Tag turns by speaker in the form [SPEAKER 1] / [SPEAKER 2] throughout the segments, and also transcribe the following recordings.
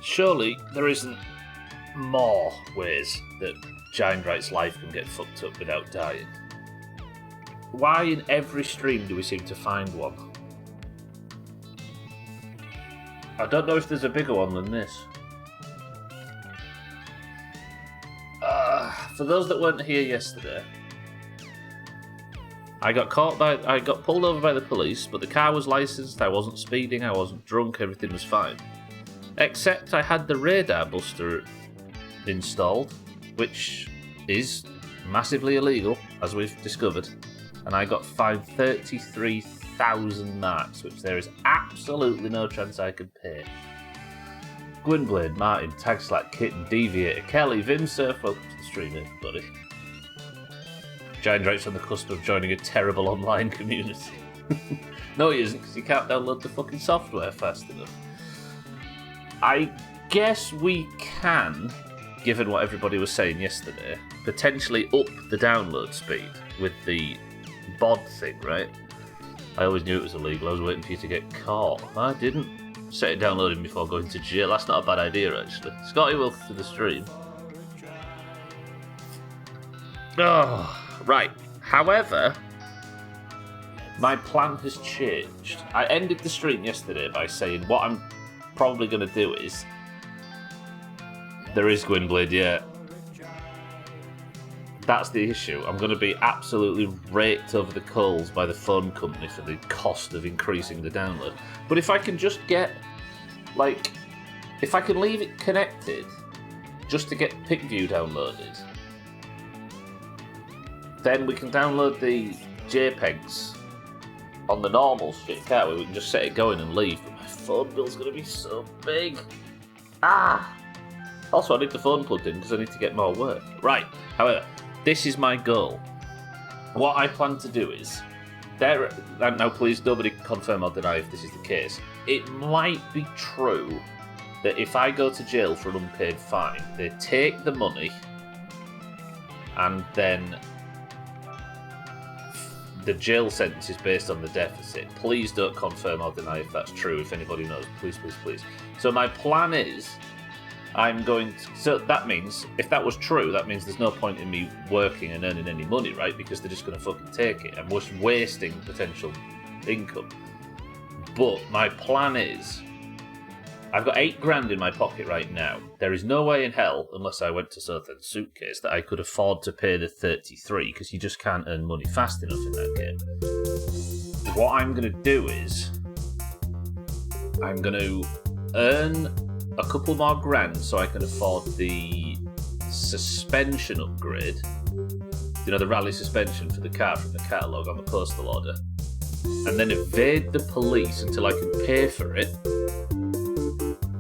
[SPEAKER 1] Surely there isn't more ways that Giant life can get fucked up without dying. Why in every stream do we seem to find one? I don't know if there's a bigger one than this. For those that weren't here yesterday, I got pulled over by the police, but the car was licensed, I wasn't speeding, I wasn't drunk, everything was fine. Except I had the radar buster installed, which is massively illegal, as we've discovered, and I got fined 33,000 marks, which there is absolutely no chance I could pay. Gwynblade, Martin, Tagslack, Kitten, Deviator, Kelly, Vimsurf, welcome to the stream, everybody. Giant Drake's on the cusp of joining a terrible online community. No, he isn't, because he can't download the fucking software fast enough. I guess we can, given what everybody was saying yesterday, potentially up the download speed with the bod thing, right? I always knew it was illegal. I was waiting for you to get caught. I didn't set it downloading before going to jail. That's not a bad idea, actually. Scotty, welcome to the stream. Oh, right. However, my plan has changed. I ended the stream yesterday by saying what I'm probably going to do is... There is Gwynblade, yeah. That's the issue. I'm going to be absolutely raked over the coals by the phone company for the cost of increasing the download. But if I can just get, like, if I can leave it connected just to get PicView downloaded, then we can download the JPEGs on the normal shit, can't we? We can just set it going and leave. But my phone bill's going to be so big. Also, I need the phone plugged in because I need to get more work. Right, however, this is my goal. What I plan to do is... Now, please, nobody confirm or deny if this is the case. It might be true that if I go to jail for an unpaid fine, they take the money and then the jail sentence is based on the deficit. Please don't confirm or deny if that's true. If anybody knows, please, please, please. So my plan is... So that means, if that was true, that means there's no point in me working and earning any money, right? Because they're just going to fucking take it. I'm just wasting potential income. But my plan is, I've got $8,000 in my pocket right now. There is no way in hell, unless I went to Southend Suitcase, that I could afford to pay the 33, because you just can't earn money fast enough in that game. What I'm going to do is, I'm going to earn a couple more grand so I can afford the suspension upgrade. You know, the rally suspension for the car from the catalogue on the postal order. And then evade the police until I can pay for it.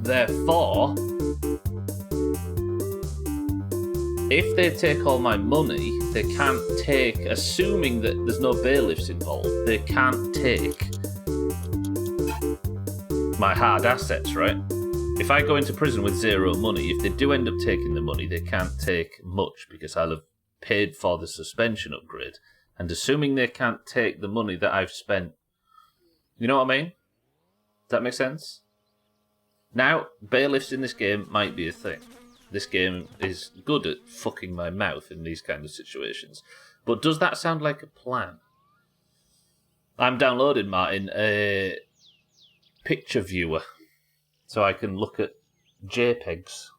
[SPEAKER 1] Therefore, if they take all my money, they can't take, assuming that there's no bailiffs involved, they can't take my hard assets, right? If I go into prison with zero money, if they do end up taking the money, they can't take much because I'll have paid for the suspension upgrade. And assuming they can't take the money that I've spent, you know what I mean? Does that make sense? Now, bailiffs in this game might be a thing. This game is good at fucking my mouth in these kind of situations. But does that sound like a plan? I'm downloading, Martin, a picture viewer. So I can look at JPEGs.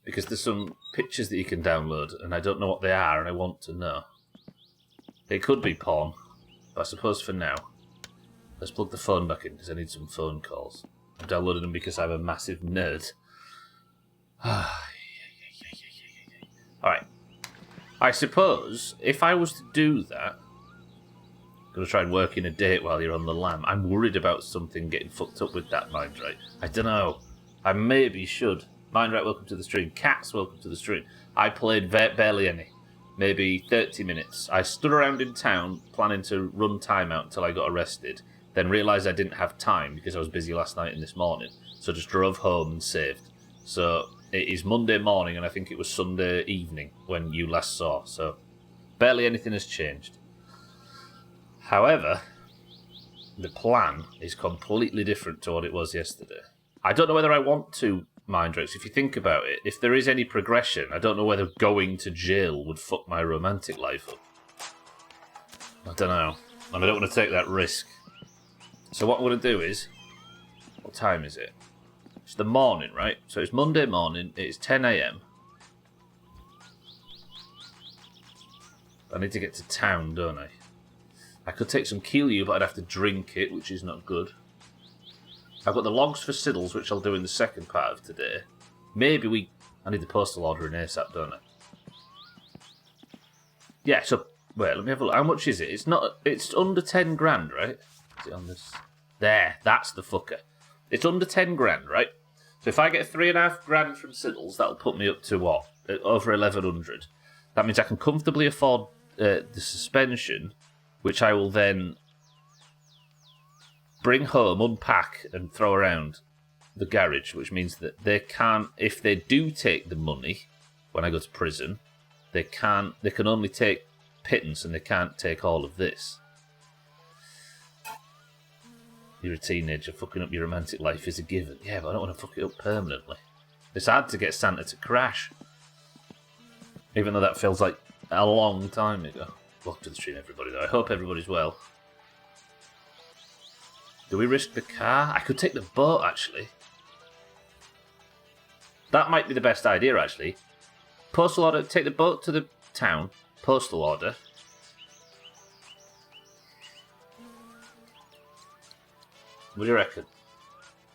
[SPEAKER 1] Because there's some pictures that you can download, and I don't know what they are, and I want to know. It could be porn, but I suppose for now, let's plug the phone back in, because I need some phone calls. I'm downloading them because I'm a massive nerd. Alright. I suppose, if I was to do that, going to try and work in a date while you're on the lam. I'm worried about something getting fucked up with that, Mindright. I don't know. I maybe should. Mindright, welcome to the stream. Cats, welcome to the stream. I played barely any. Maybe 30 minutes. I stood around in town planning to run time out until I got arrested. Then realised I didn't have time because I was busy last night and this morning. So just drove home and saved. So it is Monday morning and I think it was Sunday evening when you last saw. So barely anything has changed. However, the plan is completely different to what it was yesterday. I don't know whether I want to, Mindrex. If you think about it, if there is any progression, I don't know whether going to jail would fuck my romantic life up. I don't know. And I don't want to take that risk. So what I'm going to do is... What time is it? It's the morning, right? So it's Monday morning. It's 10 a.m. I need to get to town, don't I? I could take some Keelyu, but I'd have to drink it, which is not good. I've got the logs for Siddles, which I'll do in the second part of today. Maybe I need the postal order in ASAP, don't I? Yeah, so... Wait, let me have a look. How much is it? It's under 10 grand, right? Is it on this? There, that's the fucker. It's under 10 grand, right? So if I get 3.5 grand from Siddles, that'll put me up to what? Over 1,100. That means I can comfortably afford the suspension, which I will then bring home, unpack, and throw around the garage, which means that they can't, if they do take the money when I go to prison, they can only take pittance and they can't take all of this. You're a teenager, fucking up your romantic life is a given. Yeah, but I don't want to fuck it up permanently. It's hard to get Santa to crash. Even though that feels like a long time ago. Welcome to the stream, everybody, though. I hope everybody's well. Do we risk the car? I could take the boat, actually. That might be the best idea, actually. Postal order, take the boat to the town. Postal order. What do you reckon?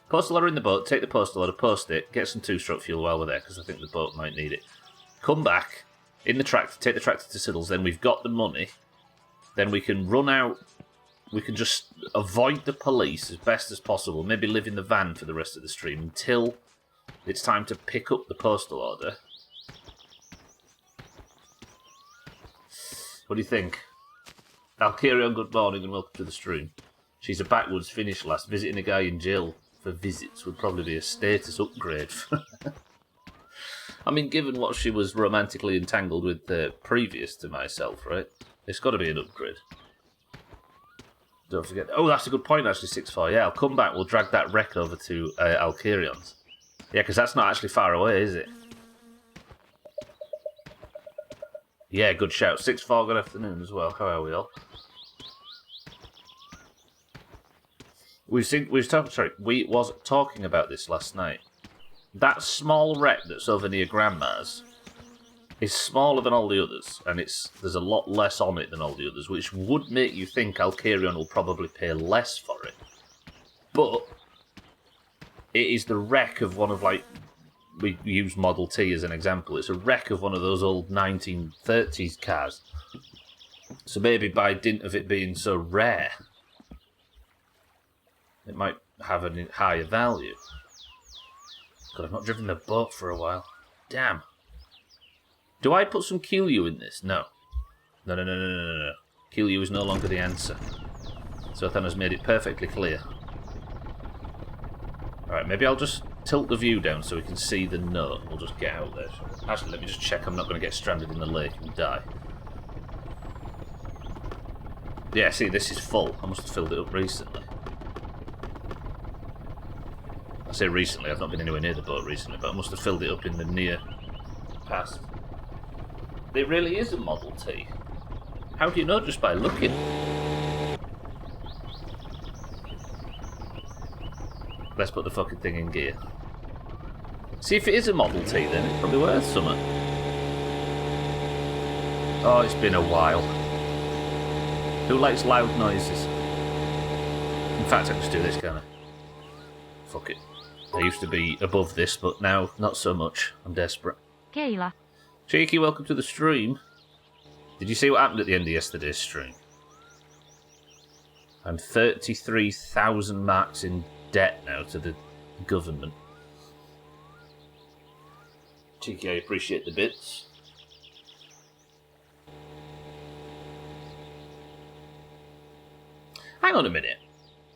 [SPEAKER 1] Postal order in the boat, take the postal order, post it, get some two-stroke fuel while we're there, because I think the boat might need it. Come back, in the tractor, take the tractor to Siddles, then we've got the money, then we can run out, we can just avoid the police as best as possible, maybe live in the van for the rest of the stream, until it's time to pick up the postal order. What do you think? Alkirion, good morning and welcome to the stream. She's a backwoods Finnish lass. Visiting a guy in jail for visits would probably be a status upgrade. I mean, given what she was romantically entangled with previous to myself, right? It's got to be an upgrade. Don't forget. Oh, that's a good point, actually, 6-4. Yeah, I'll come back. We'll drag that wreck over to Alkirion's. Yeah, because that's not actually far away, is it? Yeah, good shout. 6-4, good afternoon as well. How are we all? We was talking about this last night. That small wreck that's over near Grandma's is smaller than all the others, and there's a lot less on it than all the others, which would make you think Alkirion will probably pay less for it. But it is the wreck of one of, like, we use Model T as an example. It's a wreck of one of those old 1930s cars. So maybe by dint of it being so rare, it might have a higher value. God, I've not driven the boat for a while. Damn. Do I put some Keelyu in this? No. No. Keelyu is no longer the answer. Sothan has made it perfectly clear. Alright, maybe I'll just tilt the view down so we can see the note and we'll just get out there. Actually, let me just check I'm not going to get stranded in the lake and die. Yeah, see, this is full. I must have filled it up recently. I say recently, I've not been anywhere near the boat recently, but I must have filled it up in the near past. It really is a Model T. How do you know? Just by looking. Let's put the fucking thing in gear. See, if it is a Model T, then it's probably worth something. Oh, it's been a while. Who likes loud noises? In fact, I can just do this, can't I? Fuck it. I used to be above this, but now not so much. I'm desperate.
[SPEAKER 2] Kayla.
[SPEAKER 1] Cheeky, welcome to the stream. Did you see what happened at the end of yesterday's stream? I'm 33,000 marks in debt now to the government. Cheeky, I appreciate the bits. Hang on a minute.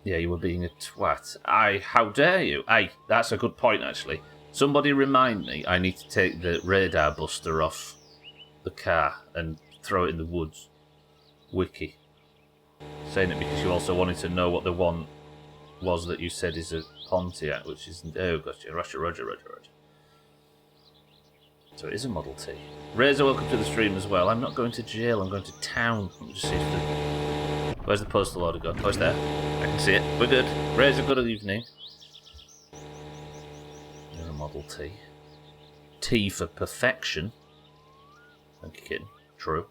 [SPEAKER 1] Yeah, you were being a twat. How dare you? That's a good point, actually. Somebody remind me, I need to take the radar buster off the car and throw it in the woods. Wiki. Saying it because you also wanted to know what they want was that you said is a Pontiac, which is... Oh, gotcha. Roger. So it is a Model T. Razor, welcome to the stream as well. I'm not going to jail, I'm going to town. Let me just see if the... Where's the postal order gone? Oh, it's there. I can see it. We're good. Razor, good evening. There's a Model T. T for perfection. Thank you, kid. True.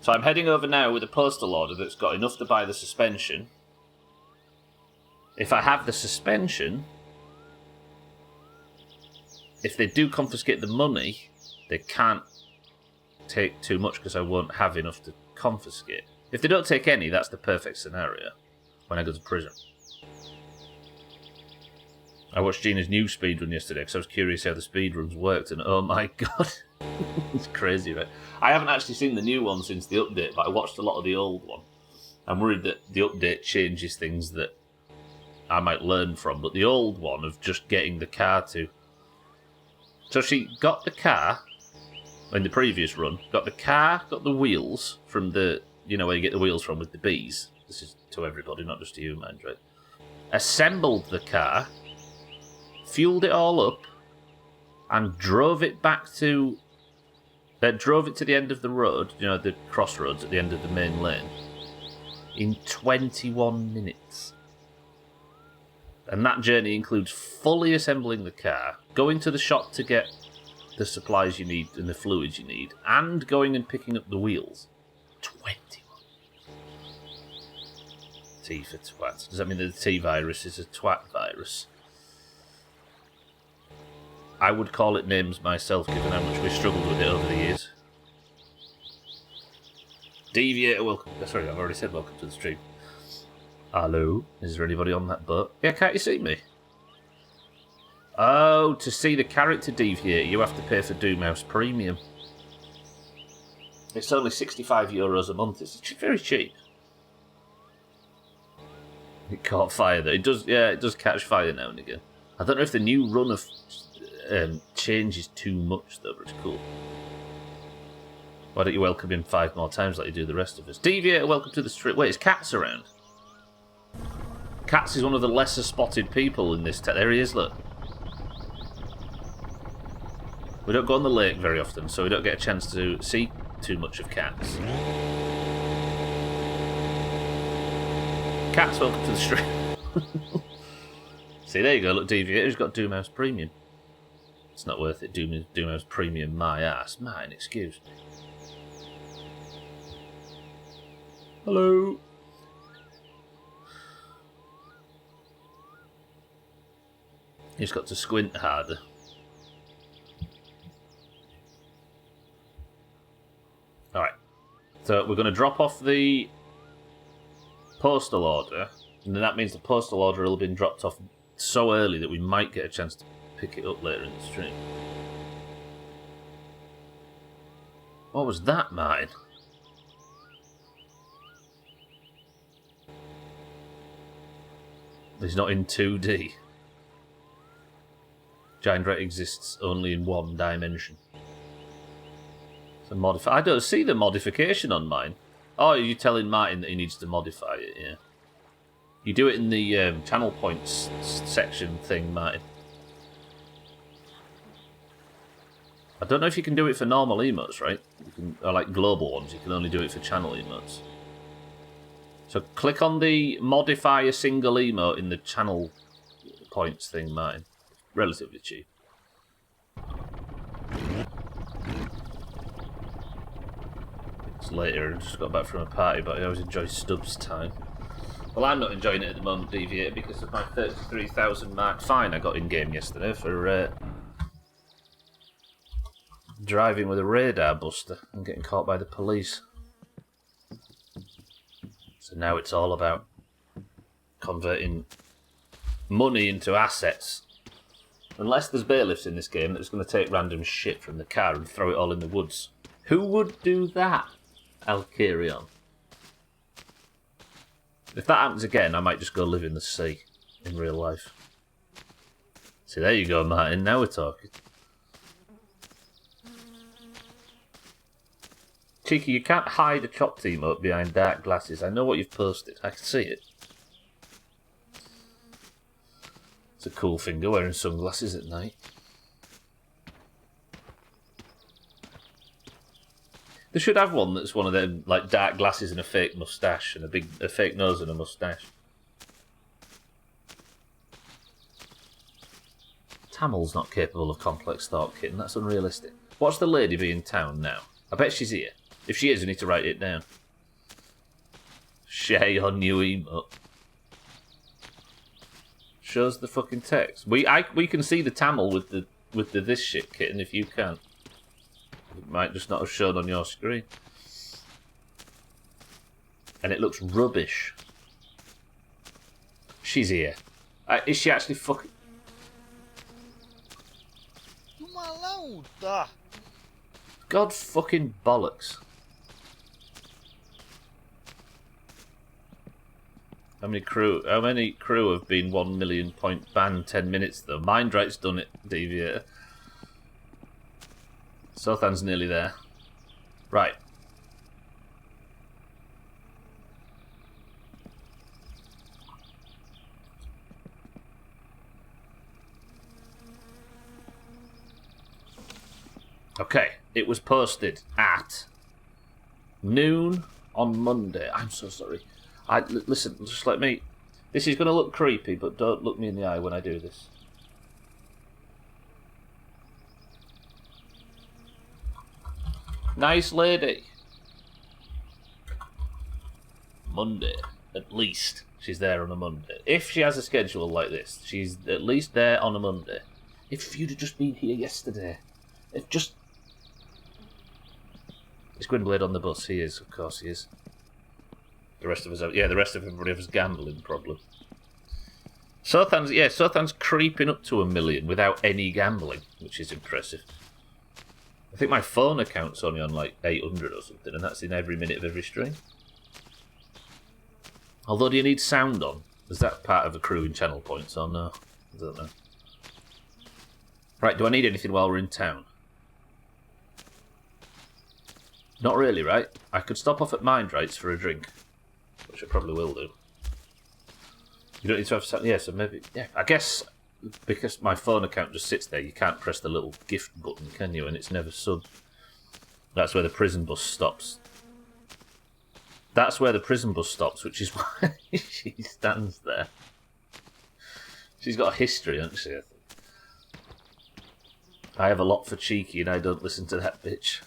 [SPEAKER 1] So I'm heading over now with a postal order that's got enough to buy the suspension. If I have the suspension, if they do confiscate the money, they can't take too much because I won't have enough to confiscate. If they don't take any, that's the perfect scenario when I go to prison. I watched Gina's new speedrun yesterday because I was curious how the speedruns worked, and oh my god, it's crazy, right? I haven't actually seen the new one since the update, but I watched a lot of the old one. I'm worried that the update changes things that I might learn from, but the old one of just getting the car to... So she got the car in the previous run, got the car, got the wheels from the, you know, where you get the wheels from with the bees. This is to everybody, not just to you, mind, right? Assembled the car, fueled it all up, and drove it back to... drove it to the end of the road, you know, the crossroads at the end of the main lane, in 21 minutes. And that journey includes fully assembling the car, going to the shop to get the supplies you need and the fluids you need, and going and picking up the wheels. 21. T for twat. Does that mean that the T virus is a twat virus? I would call it names myself, given how much we struggled with it over the years. Deviator, welcome. Sorry, I've already said welcome to the stream. Hello? Is there anybody on that boat? Yeah, can't you see me? Oh, to see the character Deviator, you have to pay for Doomhaus Premium. It's only €65 a month. It's very cheap. It caught fire though. It does, yeah, it does catch fire now and again. I don't know if the new run of changes too much though, but it's cool. Why don't you welcome him 5 more times like you do the rest of us? Deviator, welcome to the street. Wait, is Cats around? Cats is one of the lesser spotted people in this. There he is, look. We don't go on the lake very often, so we don't get a chance to see too much of Cats. Cats, welcome to the stream. See, there you go, look, Deviator's got Doomhaus Premium. It's not worth it, Doomhaus Premium, my ass. Mine, excuse me. Hello. He's got to squint harder. Alright. So we're going to drop off the postal order, and then that means the postal order will have been dropped off so early that we might get a chance to pick it up later in the stream. What was that, mine? He's not in 2D. Giant Rat exists only in 1 dimension. So I don't see the modification on mine. Oh, you're telling Martin that he needs to modify it, yeah. You do it in the channel points section thing, Martin. I don't know if you can do it for normal emotes, right? You can, or like global ones, you can only do it for channel emotes. So click on the modify a single emote in the channel points thing, Martin. Relatively cheap. It's later, I just got back from a party, but I always enjoy Stubbs' time. Well, I'm not enjoying it at the moment, Deviator, because of my 33,000 mark fine I got in-game yesterday for driving with a radar buster and getting caught by the police. So now it's all about converting money into assets. Unless there's bailiffs in this game that's going to take random shit from the car and throw it all in the woods. Who would do that? I'll carry on. If that happens again, I might just go live in the sea in real life. See, there you go, Martin. Now we're talking. Cheeky, you can't hide a chopped emote behind dark glasses. I know what you've posted. I can see it. It's a cool finger wearing sunglasses at night. They should have one that's one of them, like dark glasses and a fake moustache, and a fake nose and a moustache. Tamil's not capable of complex thought, kitten. That's unrealistic. Watch the lady be in town now. I bet she's here. If she is, we need to write it down. Shay on new emote. Shows the fucking text. We can see the Tamil with the this shit, kitten. If you can't, it might just not have shown on your screen. And it looks rubbish. She's here. Is she actually fucking? God fucking bollocks. How many crew have been 1 million point banned 10 minutes though? Mindright's done it, Deviator. Sothan's nearly there. Right. Okay, it was posted at noon on Monday. I'm so sorry. Listen, just let me... This is going to look creepy, but don't look me in the eye when I do this. Nice lady. Monday, at least. She's there on a Monday. If she has a schedule like this, she's at least there on a Monday. If you'd have just been here yesterday. If just... Is Gwynblade on the bus? He is, of course he is. The rest of us have... Yeah, the rest of everybody has a gambling problem. Sothan's creeping up to 1 million without any gambling, which is impressive. I think my phone account's only on like 800 or something, and that's in every minute of every stream. Although, do you need sound on? Is that part of accruing channel points or no? I don't know. Right, do I need anything while we're in town? Not really, right? I could stop off at Mindright's for a drink, which I probably will do. You don't need to have sound. Yeah, so maybe... Yeah, I guess... Because my phone account just sits there, you can't press the little gift button, can you? And it's never subbed. That's where the prison bus stops. That's where the prison bus stops, which is why she stands there. She's got a history, hasn't she? I have a lot for cheeky and I don't listen to that bitch.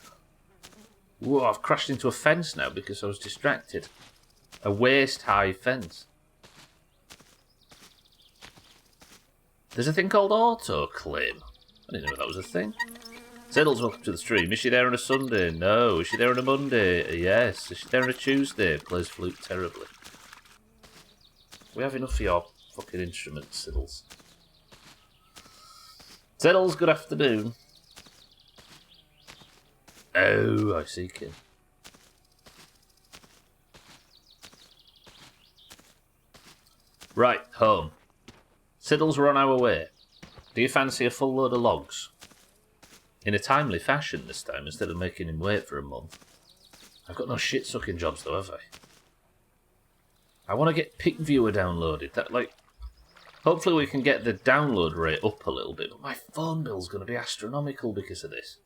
[SPEAKER 1] Whoa, I've crashed into a fence now because I was distracted. A waist-high fence. There's a thing called auto-claim. I didn't know that was a thing. Siddles, welcome to the stream. Is she there on a Sunday? No. Is she there on a Monday? Yes. Is she there on a Tuesday? Plays flute terribly. We have enough of your fucking instruments, Siddles. Siddles, good afternoon. Oh, I see, kid. Right, home. Siddles, we're on our way. Do you fancy a full load of logs? In a timely fashion this time, instead of making him wait for a month. I've got no shit-sucking jobs though, have I want to get Pick Viewer downloaded. That, like... Hopefully we can get the download rate up a little bit, but my phone bill's going to be astronomical because of this.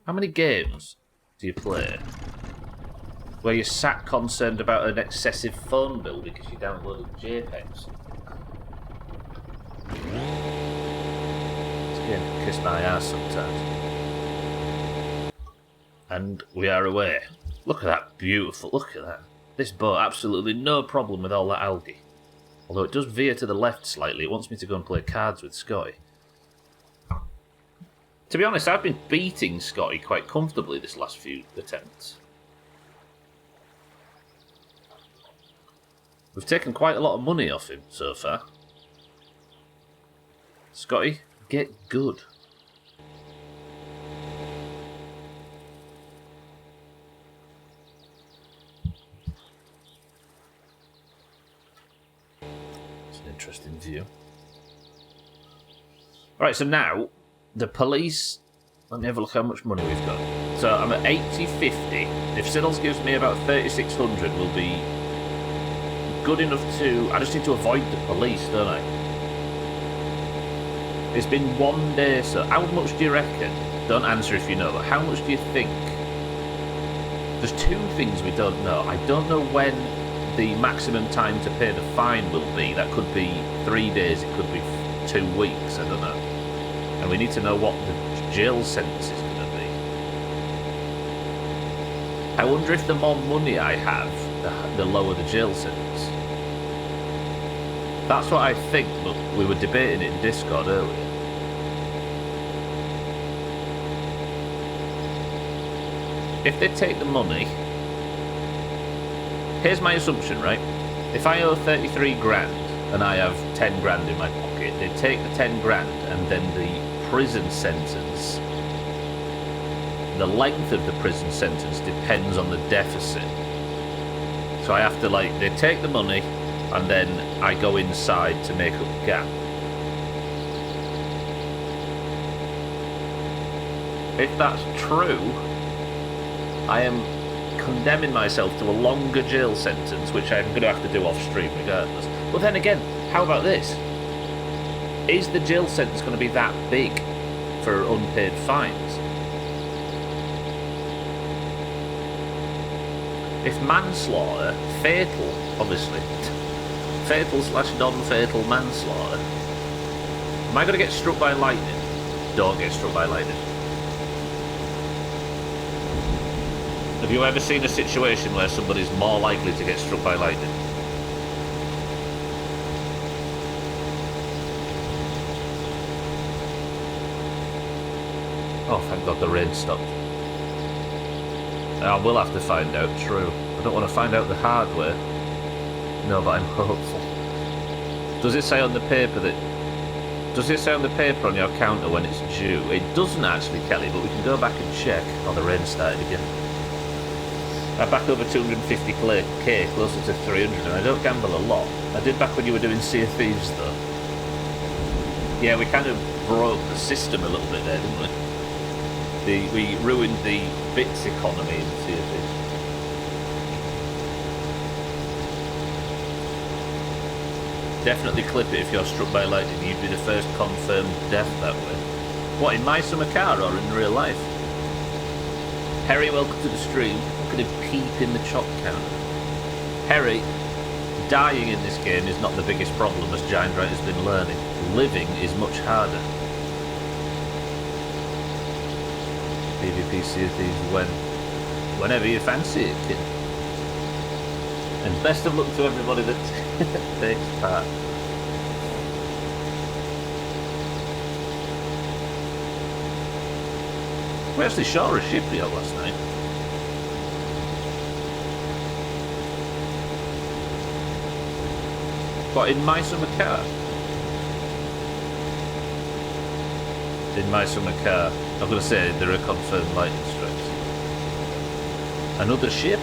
[SPEAKER 1] How many games do you play where you're sat concerned about an excessive phone bill because you downloaded JPEGs? It's again, kiss my ass sometimes. And we are away. Look at that, beautiful, look at that. This boat, absolutely no problem with all that algae. Although it does veer to the left slightly, it wants me to go and play cards with Scotty. To be honest, I've been beating Scotty quite comfortably this last few attempts. We've taken quite a lot of money off him so far. Scotty, get good. It's an interesting view. Alright, so now... The police... Let me have a look how much money we've got. So I'm at 80.50. If Siddles gives me about 3,600, we'll be good enough to... I just need to avoid the police, don't I? It's been 1 day, so how much do you reckon? Don't answer if you know, but how much do you think? There's 2 things we don't know. I don't know when the maximum time to pay the fine will be. That could be 3 days, it could be 2 weeks, I don't know. And we need to know what the jail sentence is going to be. I wonder if the more money I have, the lower the jail sentence. That's what I think, but we were debating it in Discord earlier. If they take the money... Here's my assumption, right? If I owe 33 grand and I have 10 grand in my pocket, they take the 10 grand and then the prison sentence, the length of the prison sentence depends on the deficit. So I have to, like, they take the money and then I go inside to make up the gap. If that's true, I am condemning myself to a longer jail sentence, which I'm going to have to do off stream regardless. But then again, how about this? Is the jail sentence going to be that big for unpaid fines? If manslaughter, fatal, obviously, fatal / non-fatal manslaughter, am I going to get struck by lightning? Don't get struck by lightning. Have you ever seen a situation where somebody's more likely to get struck by lightning? Oh, thank God the rain stopped. I will have to find out, true. I don't want to find out the hard way. No, but I'm hopeful. Does it say on the paper that... Does it say on the paper on your counter when it's due? It doesn't actually, Kelly, but we can go back and check. Oh, the rain started again. I'm back over 250k, closer to 300, and I don't gamble a lot. I did back when you were doing Sea of Thieves, though. Yeah, we kind of broke the system a little bit there, didn't we? We ruined the bits economy in Sea of Thieves. Definitely clip it if you're struck by lightning. You'd be the first confirmed death that way. What, in My Summer Car or in real life? Harry, welcome to the stream. Look at him peep in the chop counter. Harry, dying in this game is not the biggest problem, as Giant Right has been learning. Living is much harder. PvP Sea of Thieves whenever you fancy it, kid. And best of luck to everybody that takes part. We actually shot a shipyard last night. What, in My Summer Car? In My Summer Car. I'm going to say there are confirmed lightning strikes. Another ship?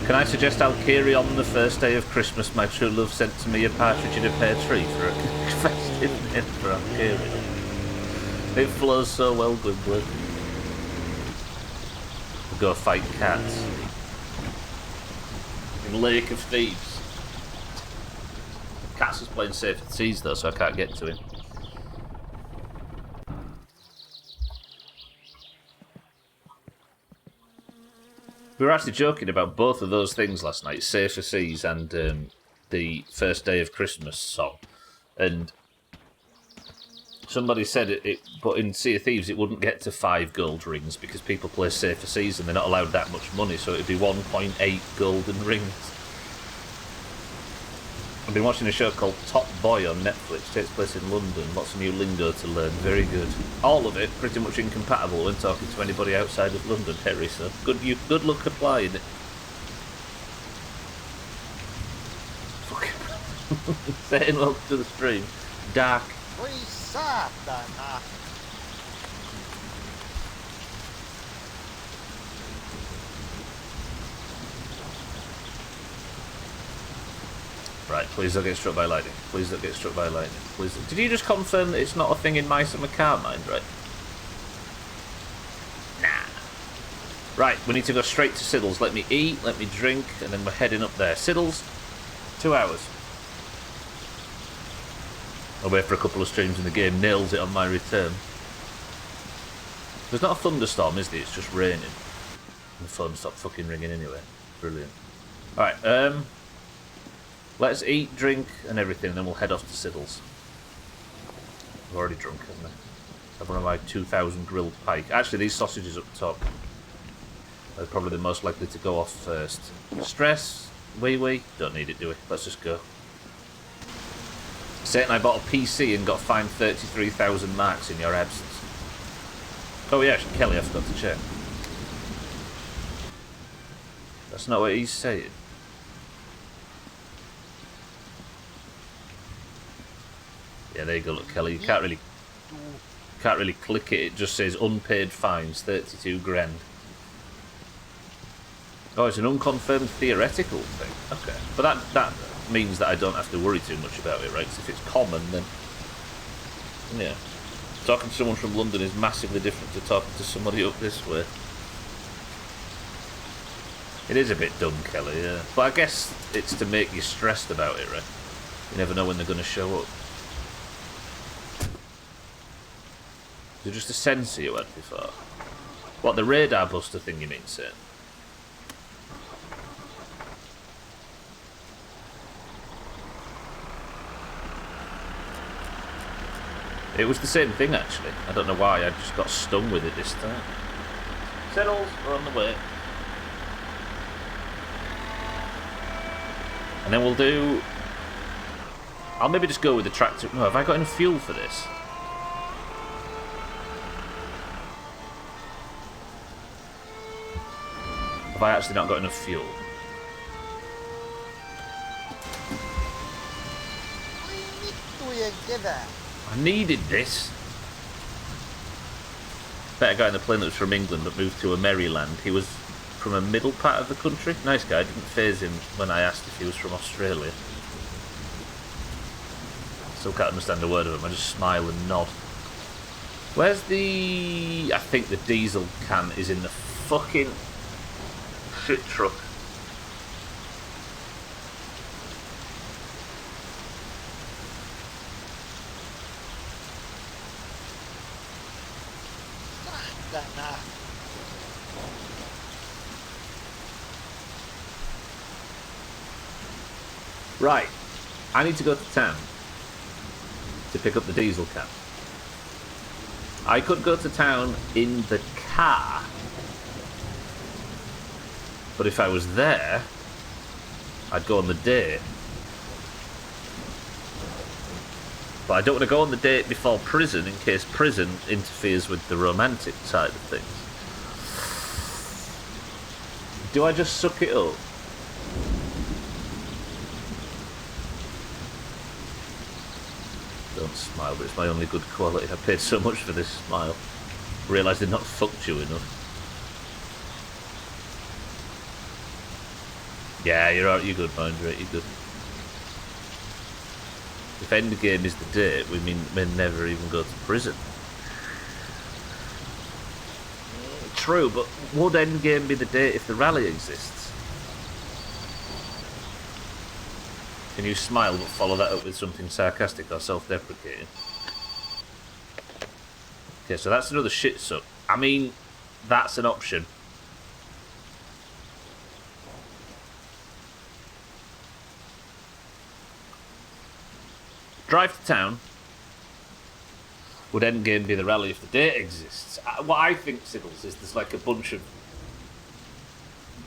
[SPEAKER 1] Can I suggest Alkiri on the first day of Christmas? My true love sent to me a partridge in a pear tree for a festive name for Alkiri. It flows so well, good blood. We'll go fight cats. In Lake of Thieves. Cats is playing Safe at Seas though, so I can't get to him. We were actually joking about both of those things last night, Safer Seas and the First Day of Christmas song. And somebody said but in Sea of Thieves it wouldn't get to 5 gold rings because people play Safer Seas and they're not allowed that much money, so it'd be 1.8 golden rings. I've been watching a show called Top Boy on Netflix. It takes place in London. Lots of new lingo to learn. Very good. All of it pretty much incompatible when talking to anybody outside of London, Harry. So good luck applying it. Fucking saying welcome to the stream. Dark. Right, please don't get struck by lightning. Please don't get struck by lightning. Please. Did you just confirm that it's not a thing in Mice and Carmine, right? Nah. Right, we need to go straight to Siddles. Let me eat, let me drink, and then we're heading up there. Siddles, 2 hours. I'll wait for a couple of streams and the game nails it on my return. There's not a thunderstorm, is there? It's just raining. And the phone stopped fucking ringing anyway. Brilliant. Alright, let's eat, drink, and everything, and then we'll head off to Siddles. I've already drunk, haven't I? I've one of my 2,000 grilled pike. Actually, these sausages up top are probably the most likely to go off first. Stress, wee. Don't need it, do we? Let's just go. Satan, I bought a PC and got fined 33,000 marks in your absence. Oh yeah, Kelly, I forgot to check. That's not what he's saying. Yeah, there you go, look, Kelly. You can't really click it. It just says unpaid fines, 32 grand. Oh, it's an unconfirmed theoretical thing. Okay, but that means that I don't have to worry too much about it, right? Because if it's common, then yeah, talking to someone from London is massively different to talking to somebody up this way. It is a bit dumb, Kelly. Yeah, but I guess it's to make you stressed about it, right? You never know when they're going to show up. Is it just a sensor you went before? What, the radar buster thing you mean, sir? It was the same thing, actually. I don't know why, I just got stung with it this time. Settles, we're on the way. And then we'll do... I'll maybe just go with the tractor. No, have I got enough fuel for this? Have I actually not got enough fuel? I needed this. Better guy in the plane that was from England but moved to a Maryland. He was from a middle part of the country. Nice guy. Didn't faze him when I asked if he was from Australia. Still can't understand a word of him. I just smile and nod. Where's the... I think the diesel can is in the fucking shit truck. Right, I need to go to town to pick up the diesel can. I could go to town in the car, but if I was there, I'd go on the date. But I don't want to go on the date before prison in case prison interferes with the romantic side of things. Do I just suck it up? Don't smile, but it's my only good quality. I paid so much for this smile. Realised they'd not fucked you enough. Yeah, you're alright, you're good, Mindray, you're good. If endgame is the date, we may never even go to prison. True, but would endgame be the date if the rally exists? Can you smile but follow that up with something sarcastic or self-deprecating? Okay, so that's another shit suck. I mean, that's an option. Drive to town. Would endgame be the rally if the date exists? What I think, Siddles, is there's like a bunch of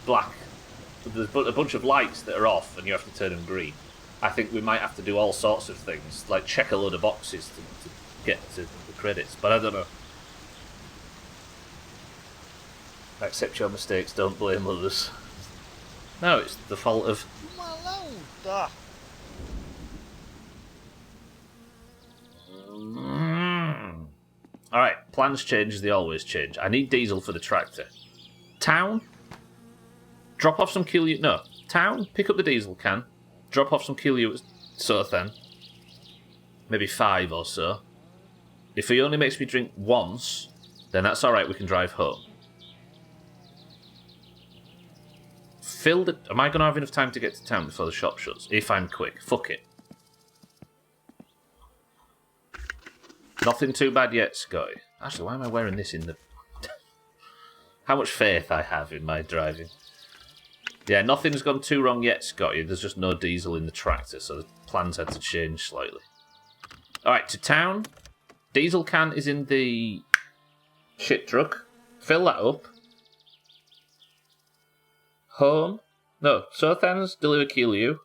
[SPEAKER 1] black... There's a bunch of lights that are off and you have to turn them green. I think we might have to do all sorts of things, like check a load of boxes to get to the credits, but I don't know. Accept your mistakes, don't blame others. No, it's the fault of... Alright, plans change as they always change. I need diesel for the tractor. Town? Drop off some no. Town, pick up the diesel can. drop off some Keeley at Sothan. Maybe 5 or so. If he only makes me drink once, then that's alright, we can drive home. Am I going to have enough time to get to town before the shop shuts? If I'm quick. Fuck it. Nothing too bad yet, Scotty. Actually, why am I wearing this in the... How much faith I have in my driving. Yeah, nothing's gone too wrong yet, Scotty. There's just no diesel in the tractor, so the plans had to change slightly. Alright, to town. Diesel can is in the shit truck. Fill that up. Home. No, Sothans, deliver Keeley.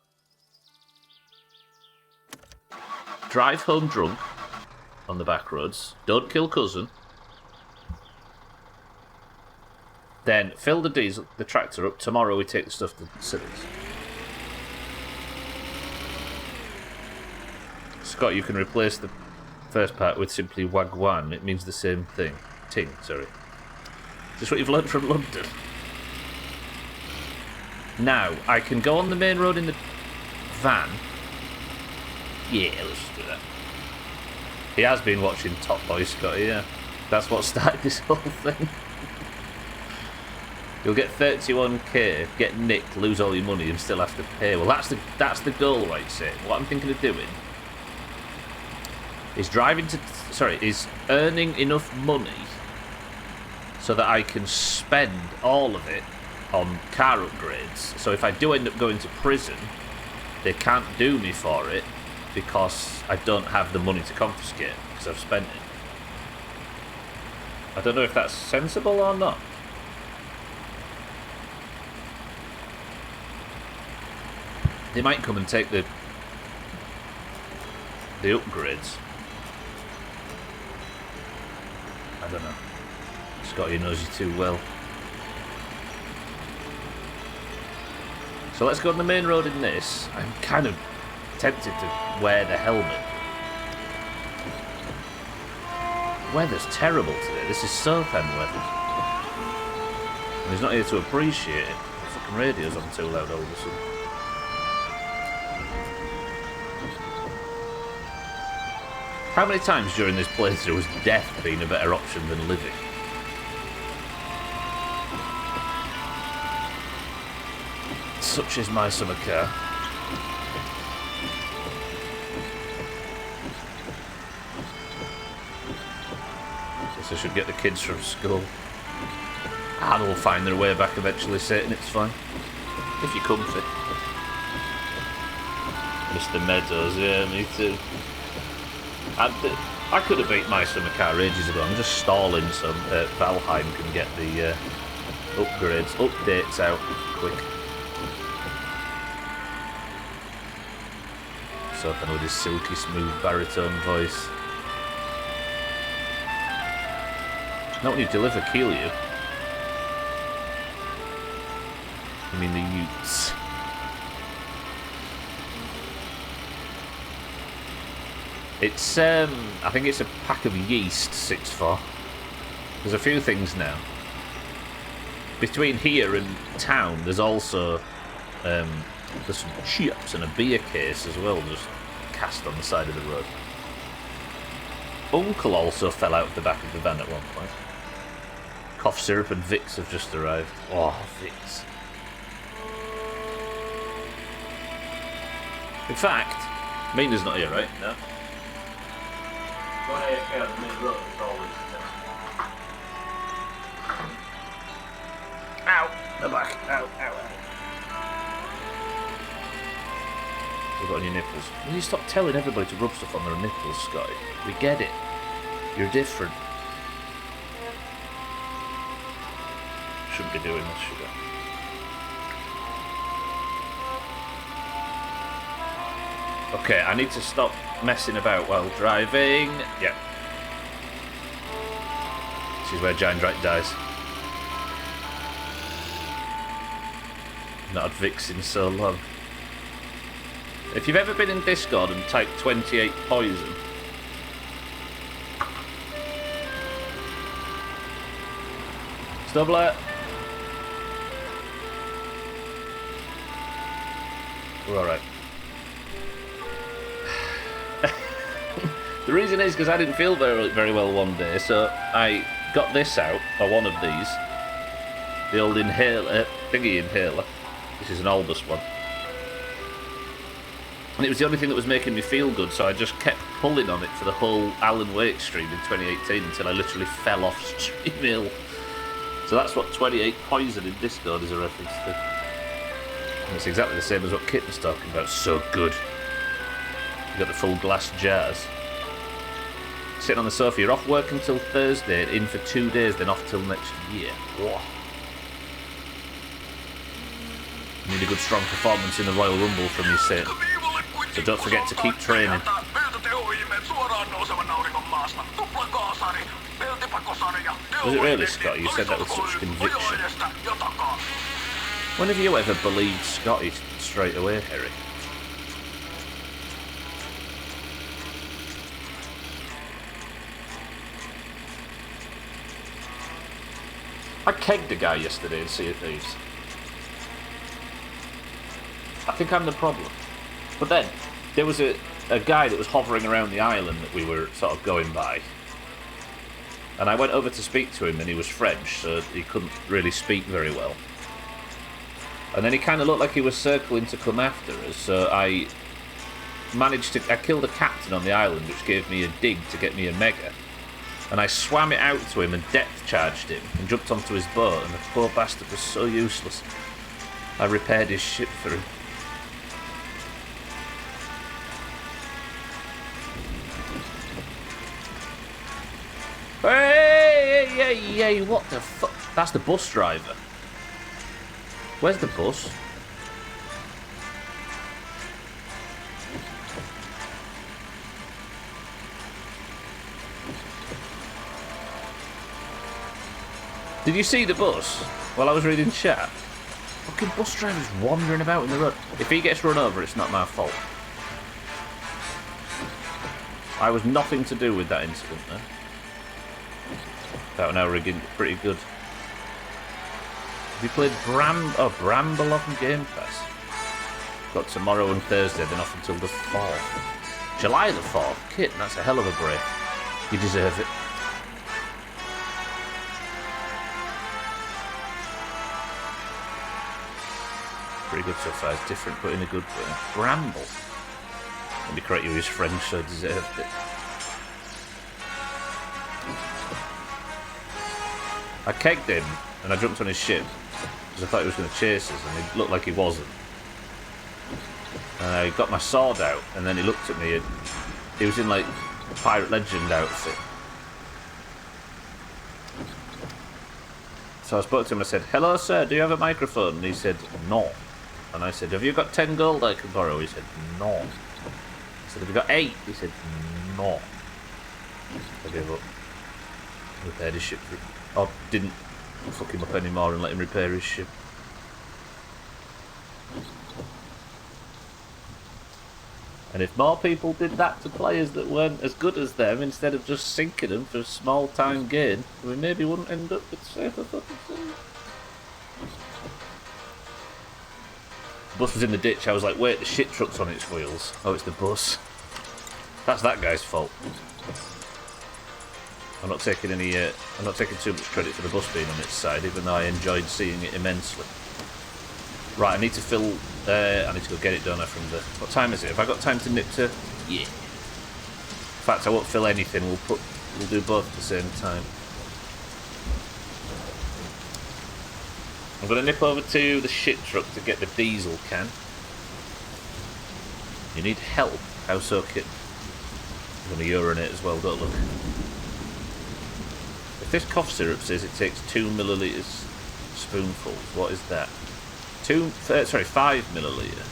[SPEAKER 1] Drive home drunk on the back roads. Don't kill cousin. Then fill the tractor up. Tomorrow we take the stuff to the cities. Scott, you can replace the first part with simply wagwan. It means the same thing. Sorry. Is this what you've learned from London? Now, I can go on the main road in the van. Yeah, let's just do that. He has been watching Top Boy, Scotty, yeah. That's what started this whole thing. You'll get 31k, get nicked, lose all your money, and still have to pay. Well, that's the goal, right, say. What I'm thinking of doing is is earning enough money so that I can spend all of it on car upgrades. So if I do end up going to prison, they can't do me for it because I don't have the money to confiscate because I've spent it. I don't know if that's sensible or not. They might come and take the upgrades. I don't know. Scotty knows you too well. So let's go on the main road in this. I'm kind of tempted to wear the helmet. Weather's terrible today. This is Southend weather. And he's not here to appreciate it. The fucking radio's on too loud all of a sudden. How many times during this playthrough has death been a better option than living? Such is my summer car. Guess I should get the kids from school. And they'll find their way back eventually, Satan, it's fine. If you're comfy. Mr. Meadows, yeah, me too. I could have beat my summer car ages ago. I'm just stalling so Valheim can get the updates out quick. Something with his silky smooth baritone voice. Not when you deliver Keeley. I mean the Utes. It's, I think it's a pack of yeast, 6-4. There's a few things now. Between here and town, there's also, there's some chips and a beer case as well, just cast on the side of the road. Uncle also fell out of the back of the van at one point. Cough syrup and Vicks have just arrived. Oh, Vicks. In fact, Mina's not here, right? No? Ow! The back. Ow, ow, ow. We've got on your nipples. Will you stop telling everybody to rub stuff on their nipples, Scotty? We get it. You're different. Shouldn't be doing this, should I? Okay, I need to stop messing about while driving. Yeah. This is where Giant Drake dies. Not had Vicks in so long. If you've ever been in Discord and typed 28 poison, Stubbler. We're alright. The reason is because I didn't feel very well one day, so I got this out, or one of these. The old inhaler, thingy inhaler. This is an oldest one. And it was the only thing that was making me feel good, so I just kept pulling on it for the whole Alan Wake stream in 2018 until I literally fell off Stream Hill. So that's what 28 Poison in Discord is a reference to. And it's exactly the same as what Kitten's talking about. So good. You got the full glass jars. Sitting on the sofa, you're off work until Thursday, in for 2 days, then off till next year. Whoa. You need a good strong performance in the Royal Rumble from you, Sid. So don't forget to keep training. Was it really, Scott? You said that with such conviction. When have you ever believed Scotty straight away, Harry? I kegged a guy yesterday in Sea of Thieves. I think I'm the problem. But then, there was a guy that was hovering around the island that we were sort of going by. And I went over to speak to him, and he was French, so he couldn't really speak very well. And then he kind of looked like he was circling to come after us, so I killed a captain on the island, which gave me a dig to get me a mega. And I swam it out to him and depth charged him, and jumped onto his boat, and the poor bastard was so useless. I repaired his ship for him. Hey, what the fuck? That's the bus driver. Where's the bus? Did you see the bus while I was reading chat? Fucking bus driver's wandering about in the road. If he gets run over, it's not my fault. I was nothing to do with that incident there. About an hour again, pretty good. Have you played Bramble on Game Pass? Got tomorrow and Thursday, then off until the 4th. July the 4th? Kit, that's a hell of a break. You deserve it. Pretty good so far. It's different, but in a good way. Bramble. Let me correct you, he's French, so I deserved it. I kegged him, and I jumped on his ship, because I thought he was going to chase us, and it looked like he wasn't. And I got my sword out, and then he looked at me, and he was in, like, a Pirate Legend outfit. So I spoke to him, I said, "Hello, sir, do you have a microphone?" And he said, "No." And I said, "Have you got 10 gold I can borrow?" He said, "No." I said, "Have you got 8? He said, "No." I gave up. Repaired his ship for him. Or didn't fuck him up anymore and let him repair his ship. And if more people did that to players that weren't as good as them, instead of just sinking them for a small time gain, we maybe wouldn't end up with safer fucking things. The bus was in the ditch. I was like, wait, the shit truck's on its wheels. Oh, it's the bus. That's that guy's fault. I'm not taking too much credit for the bus being on its side, even though I enjoyed seeing it immensely. Right, I need to fill. I need to go get it, don't I? From the. What time is it? Have I got time to nip to? Yeah. In fact, I won't fill anything. We'll do both at the same time. I'm gonna nip over to the shit truck to get the diesel can. You need help. How so, kid? I'm gonna urinate as well. Don't look. If this cough syrup says it takes 2 millilitres spoonfuls, what is that? 5 millilitre.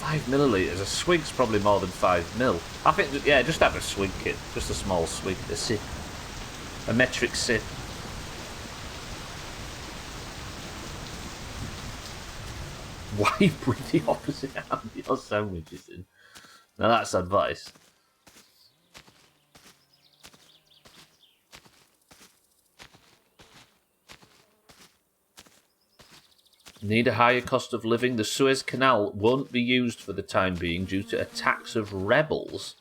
[SPEAKER 1] 5 millilitres. A swig's probably more than 5 mil. I think, yeah, just have a swig, kid. Just a small swig, a sip, a metric sip. Why with the opposite hand your sandwiches in? Now that's advice. Need a higher cost of living. The Suez Canal won't be used for the time being due to attacks of rebels.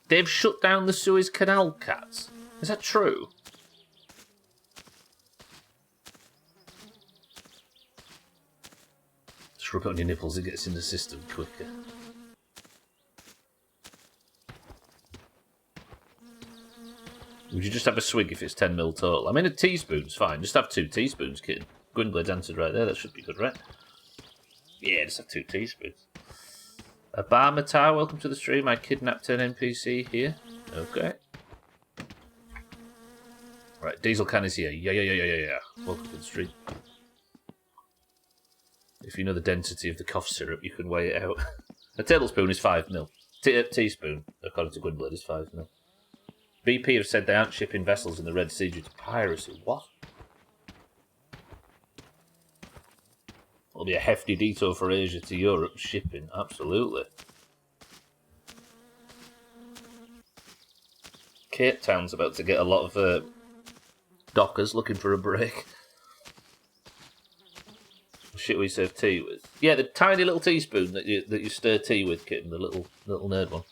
[SPEAKER 1] They've shut down the Suez Canal, cats. Is that true? Just rub it on your nipples, it gets in the system quicker. Would you just have a swig if it's 10ml total? I mean, a teaspoon's fine. Just have 2 teaspoons, kid. Gwynblade's answered right there. That should be good, right? Yeah, just have 2 teaspoons. Abamatar, welcome to the stream. I kidnapped an NPC here. Okay. Right, Diesel Can is here. Yeah. Welcome to the stream. If you know the density of the cough syrup, you can weigh it out. A tablespoon is 5ml. Teaspoon, according to Gwynblade, is 5ml. BP have said they aren't shipping vessels in the Red Sea due to piracy. What? It'll be a hefty detour for Asia to Europe shipping. Absolutely. Cape Town's about to get a lot of dockers looking for a break. Shit we serve tea with. Yeah, the tiny little teaspoon that you stir tea with, kitten, the little nerd one.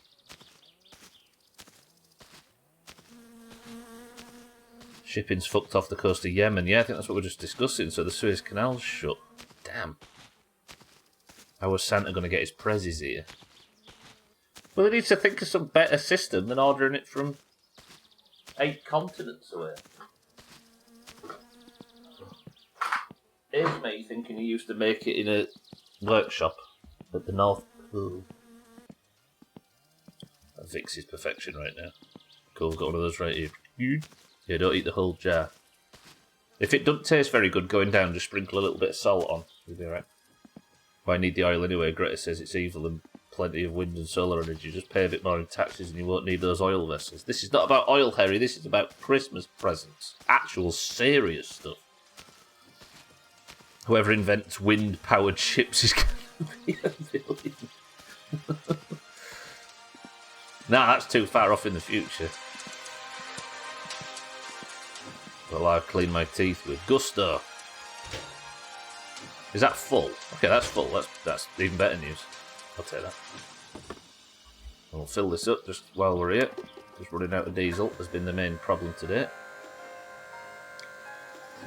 [SPEAKER 1] Shipping's fucked off the coast of Yemen. Yeah, I think that's what we're just discussing. So the Suez Canal's shut. Damn. How was Santa going to get his prezzies here? Well, he needs to think of some better system than ordering it from 8 continents away. Here's me thinking he used to make it in a workshop at the North Pole. That Vicks is perfection right now. Cool, got one of those right here. Yeah, don't eat the whole jar. If it doesn't taste very good going down, just sprinkle a little bit of salt on. You'll be alright. Why need the oil anyway? Greta says it's evil and plenty of wind and solar energy. Just pay a bit more in taxes and you won't need those oil vessels. This is not about oil, Harry. This is about Christmas presents. Actual serious stuff. Whoever invents wind-powered ships is going to be a villain. Nah, that's too far off in the future. Well, I've cleaned my teeth with gusto. Is that full? Okay, that's full. That's even better news. I'll take that. We'll fill this up just while we're here. Just running out of diesel has been the main problem today.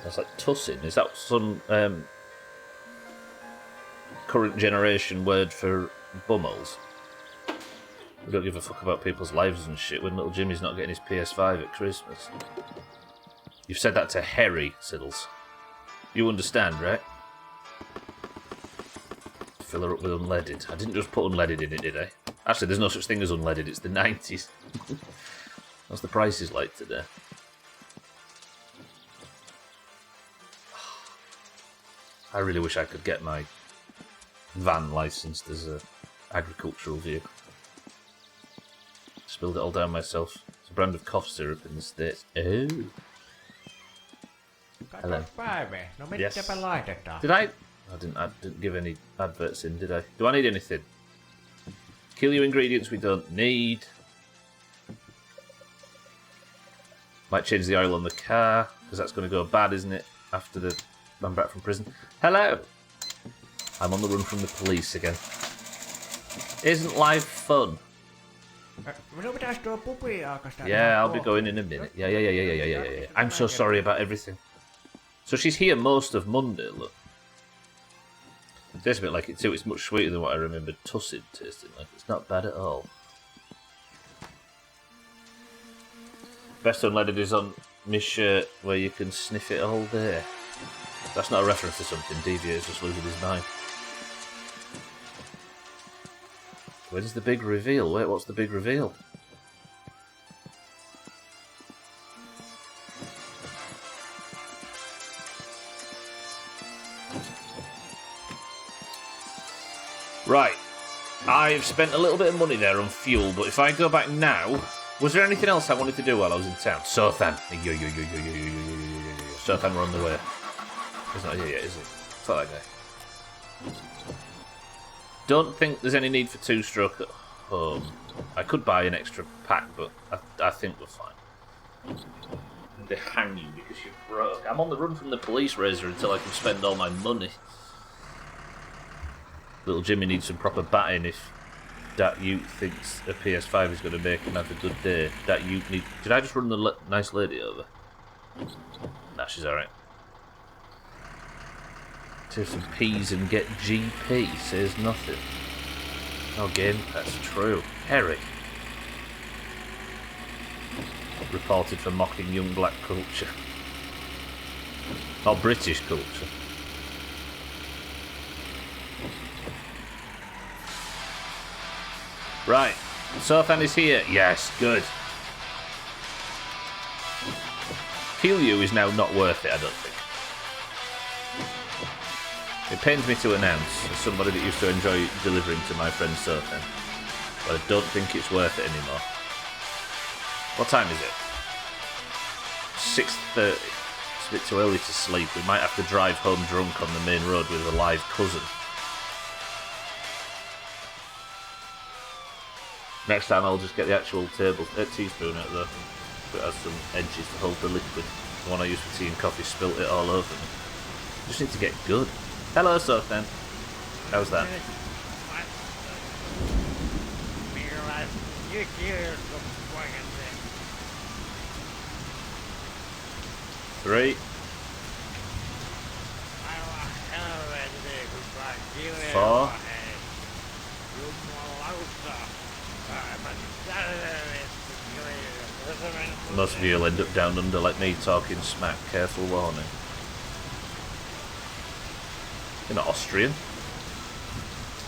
[SPEAKER 1] That's like tussing. Is that some current generation word for bumholes? We don't give a fuck about people's lives and shit when little Jimmy's not getting his PS5 at Christmas. You've said that to Harry, Siddles. You understand, right? Fill her up with unleaded. I didn't just put unleaded in it, did I? Actually, there's no such thing as unleaded. It's the 90s. What's the prices like today? I really wish I could get my van licensed as an agricultural vehicle. Spilled it all down myself. It's a brand of cough syrup in the States. Oh. Hello. Yes. Did I? I didn't give any adverts in, did I? Do I need anything? Kill you ingredients we don't need. Might change the oil on the car, because that's going to go bad, isn't it? After I'm back from prison. Hello! I'm on the run from the police again. Isn't life fun? Yeah, I'll be going in a minute. Yeah. I'm so sorry about everything. So she's here most of Monday, look. It tastes a bit like it too. It's much sweeter than what I remembered Tussin tasting like. It's not bad at all. Best unleaded is on my shirt where you can sniff it all day. That's not a reference to something. Deviator's just losing his mind. When's the big reveal? Wait, what's the big reveal? Right, I've spent a little bit of money there on fuel, but if I go back now, was there anything else I wanted to do while I was in town? Sothan. Sothan, we're on the way. He's not here yet, is he? Thought that guy. Don't think there's any need for 2-stroke at home. I could buy an extra pack, but I think we're fine. And they hang you because you're broke. I'm on the run from the police, Razor, until I can spend all my money. Little Jimmy needs some proper batting if that youth thinks a PS5 is going to make him have a good day. That youth need... Did I just run the nice lady over? Nah, she's alright. Take some peas and get GP, says nothing. Oh, Game Pass, true. Eric. Reported for mocking young black culture. Or British culture. Right. Sothan is here. Yes, good. Kill you is now not worth it, I don't think. It pains me to announce, as somebody that used to enjoy delivering to my friend Sothan, but I don't think it's worth it anymore. What time is it? 6:30. It's a bit too early to sleep. We might have to drive home drunk on the main road with a live cousin. Next time I'll just get the actual teaspoon out there. It has some edges to hold the liquid. The one I used for tea and coffee spilt it all over me. Just need to get good. Hello, Sothan. How's that? 3, 4. Most of you will end up down under like me talking smack. Careful warning. You're not Austrian.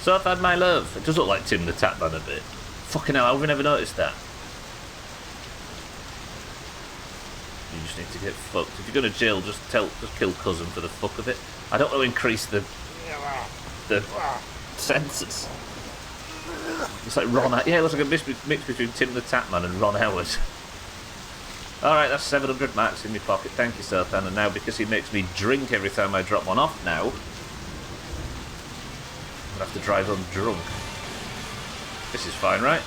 [SPEAKER 1] Sothan, my love. It does look like Tim the Tatman a bit. Fucking hell, how have we never noticed that? You just need to get fucked. If you're going to jail, just kill cousin for the fuck of it. I don't want to increase the census. It's like Ron. Yeah, it looks like a mix between Tim the Tatman and Ron Howard. Alright, that's 700 marks in my pocket. Thank you, Sothan. And now, because he makes me drink every time I drop one off now, I'm going to have to drive home drunk. This is fine, right?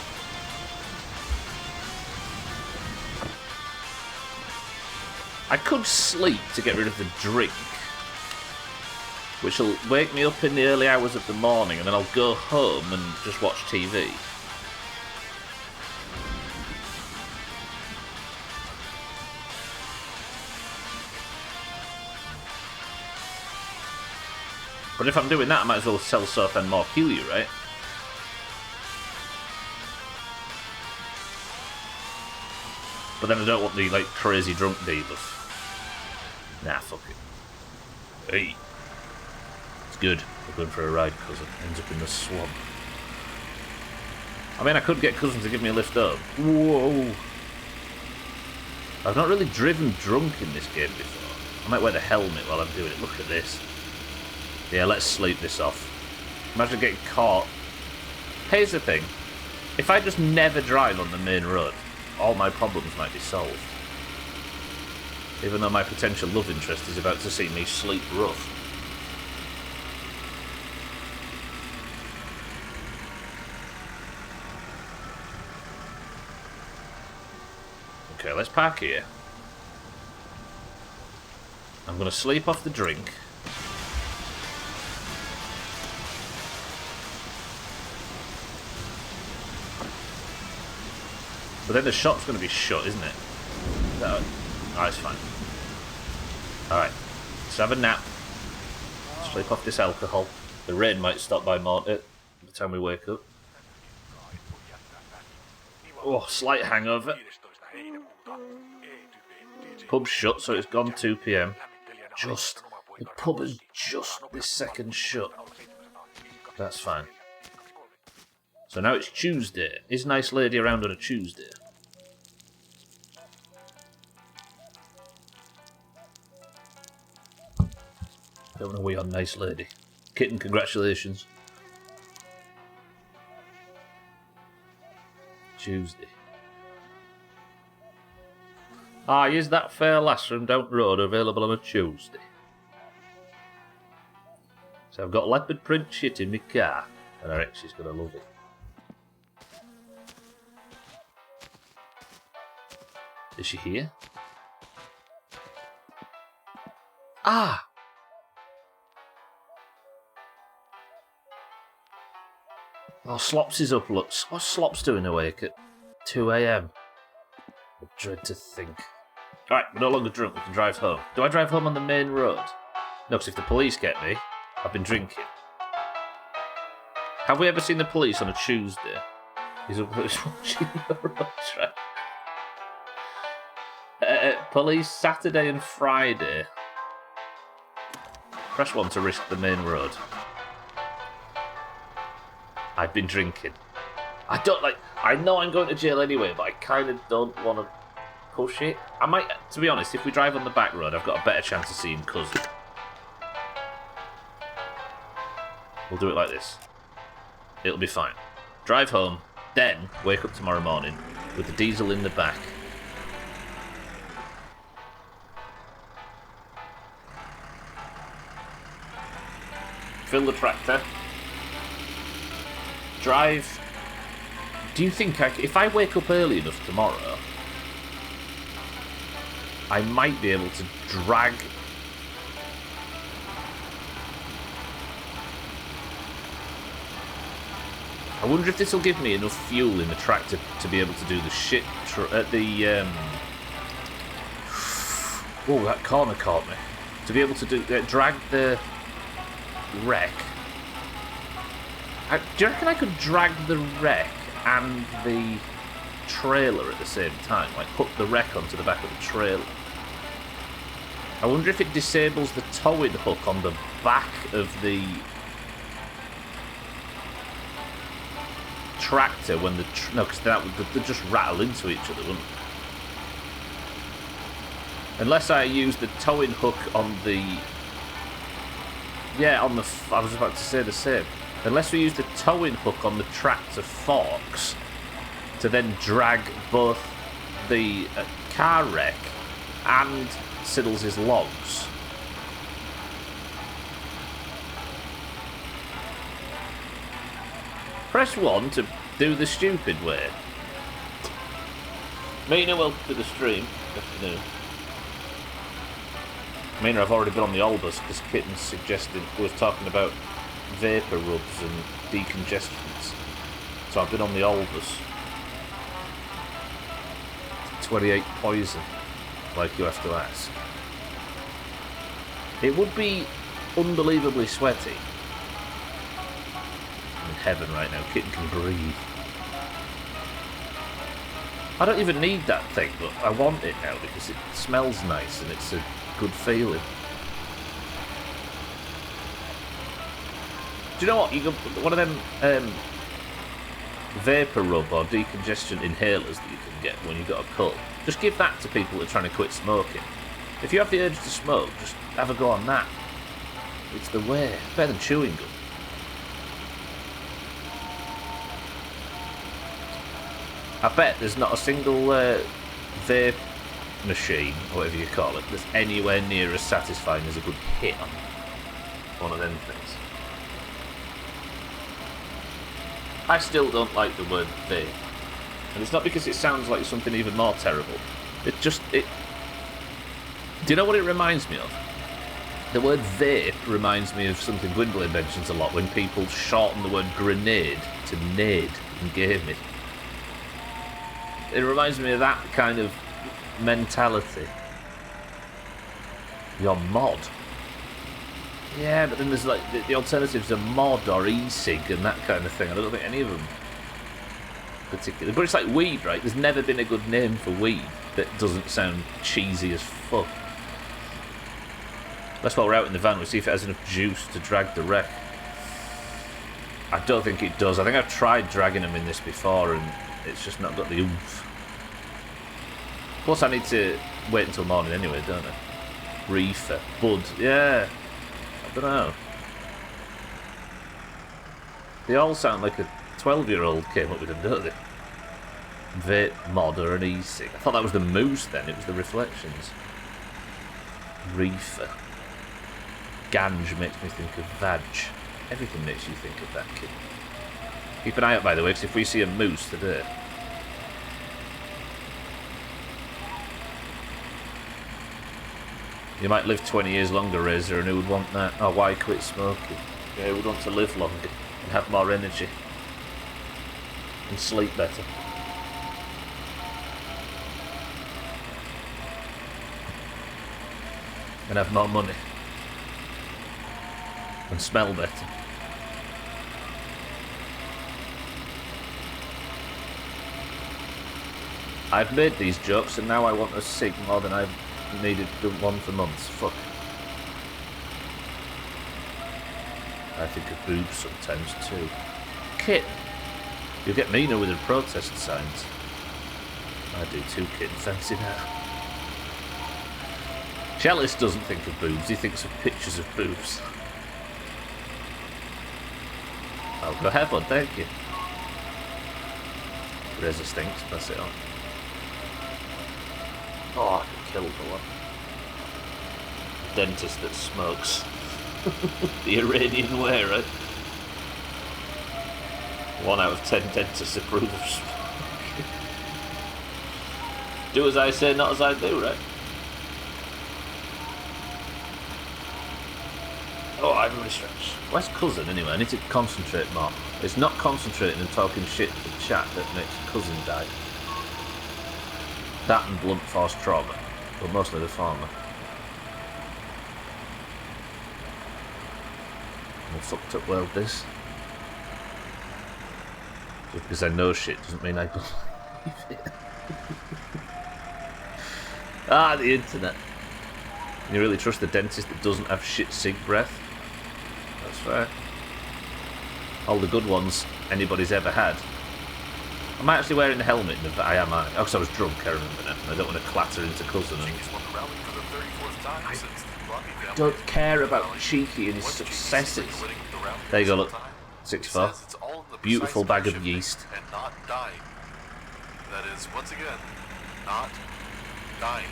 [SPEAKER 1] I could sleep to get rid of the drink, which will wake me up in the early hours of the morning, and then I'll go home and just watch TV. But if I'm doing that, I might as well sell Sothan more Helium, right? But then I don't want the, like, crazy drunk dealers. Nah, fuck it. Hey. It's good. We're going for a ride, cousin. Ends up in the swamp. I mean, I could get cousin to give me a lift up. Whoa. I've not really driven drunk in this game before. I might wear the helmet while I'm doing it. Look at this. Yeah, let's sleep this off. Imagine getting caught. Here's the thing. If I just never drive on the main road, all my problems might be solved. Even though my potential love interest is about to see me sleep rough. Okay, let's park here. I'm going to sleep off the drink. But then the shop's going to be shut, isn't it? No, it's fine. Alright, let's have a nap. Sleep off this alcohol. The rain might stop by by the time we wake up. Oh, slight hangover. Pub's shut, so it's gone 2 PM. The pub is just this second shut. That's fine. So now it's Tuesday. Is nice lady around on a Tuesday? Don't know we on nice lady. Kitten, congratulations. Tuesday. Is that fair lass from down the road available on a Tuesday? So I've got leopard print shit in my car, and I reckon she's gonna love it. Is she here? Ah! Oh, Slops is up, looks. What's Slops doing awake at 2 a.m? I dread to think. Right, we're no longer drunk, we can drive home. Do I drive home on the main road? No, because if the police get me, I've been drinking. Have we ever seen the police on a Tuesday? He's watching the road track. Police Saturday and Friday. Press 1 to risk the main road. I've been drinking. I know I'm going to jail anyway, but I kind of don't want to push it. I might, to be honest, if we drive on the back road, I've got a better chance of seeing Cousin. We'll do it like this. It'll be fine. Drive home, then wake up tomorrow morning with the diesel in the back. Fill the tractor. Drive. Do you think if I wake up early enough tomorrow, I might be able to drag... I wonder if this will give me enough fuel in the tractor to be able to do the shit... Oh, that corner caught me. To be able to do drag the wreck. Do you reckon I could drag the wreck and the trailer at the same time? Like, put the wreck onto the back of the trailer? I wonder if it disables the towing hook on the back of the tractor when the... no, because they'd just rattle into each other, wouldn't they? Unless I use the towing hook on the... yeah, on the... I was about to say the same. Unless we use the towing hook on the tractor forks to then drag both the car wreck and Siddles' logs. Press 1 to do the stupid way. Mina, welcome to the stream. Good afternoon. Mina, I've already been on the Albus because Kitten's suggested we was talking about vapour rubs and decongestants. So I've been on the Albus. 28 poison, like you have to ask. It would be unbelievably sweaty. I'm in heaven right now. Kitten can breathe. I don't even need that thing, but I want it now because it smells nice and it's a good feeling. Do you know what? You can, one of them vapour rub or decongestion inhalers that you can get when you've got a cold. Just give that to people that are trying to quit smoking. If you have the urge to smoke, just have a go on that. It's the way. Better than chewing gum. I bet there's not a single vape machine, or whatever you call it, that's anywhere near as satisfying as a good hit on one of them things. I still don't like the word vape. And it's not because it sounds like something even more terrible. Do you know what it reminds me of? The word vape reminds me of something Gwendolyn mentions a lot, when people shorten the word grenade to nade in gaming. It reminds me of that kind of mentality. Your mod. Yeah, but then there's like the alternatives are mod or e-cig and that kind of thing. I don't think any of them particularly. But it's like weed, right? There's never been a good name for weed that doesn't sound cheesy as fuck. That's why we're out in the van. We'll see if it has enough juice to drag the wreck. I don't think it does. I think I've tried dragging them in this before and it's just not got the oomph. Plus I need to wait until morning anyway, don't I? Reefer. Bud. Yeah. I don't know. They all sound like a 12-year-old came up with them, don't they? Vape, mod, or an e-cig. I thought that was the moose then. It was the reflections. Reefer. Ganj makes me think of vag. Everything makes you think of that, kid. Keep an eye out, by the way, because if we see a moose today... You might live 20 years longer, Razor, and who would want that? Oh, why quit smoking? Yeah, who would want to live longer and have more energy and sleep better? And have more money and smell better. I've made these jokes and now I want a cig more than I've needed one for months. Fuck. I think of boobs sometimes too. Kit, you'll get meaner with the protest signs. I do too, Kit. Fancy that. Chalice doesn't think of boobs, he thinks of pictures of boobs. I'll go have one, thank you. Razor stinks, pass it on. Oh, I could kill for one. Dentist that smokes. The Iranian way, right? 1 out of 10 dentists approve of smoking. Do as I say, not as I do, right? Oh, I'm really stretched. Where's cousin anyway? I need to concentrate more. It's not concentrating and talking shit to chat that makes cousin die. That and blunt force trauma, but mostly the former. A fucked up world this. Just because I know shit doesn't mean I believe it. Ah, the internet. You really trust the dentist that doesn't have shit cig breath? That's fair. All the good ones anybody's ever had. I'm actually wearing the helmet, but I am. Oh, because I was drunk, I remember now. I don't want to clatter into cousin. I don't care about Cheeky and his successes. There you go, look. 6'4". Beautiful bag of yeast.
[SPEAKER 2] And not dying. That is, once again, not dying.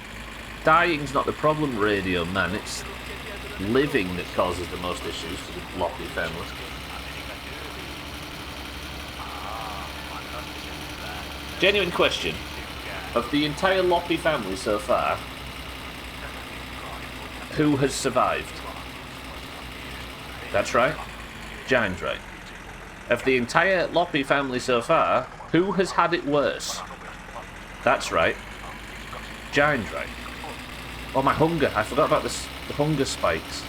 [SPEAKER 1] Dying's not the problem, Radio Man. It's living that causes the most issues to the Loppy family. Genuine question. Of the entire Loppy family so far, who has survived? That's right. Gine's right. Of the entire Loppy family so far, who has had it worse? That's right. Gine's right. Oh, my hunger. I forgot about the hunger spikes.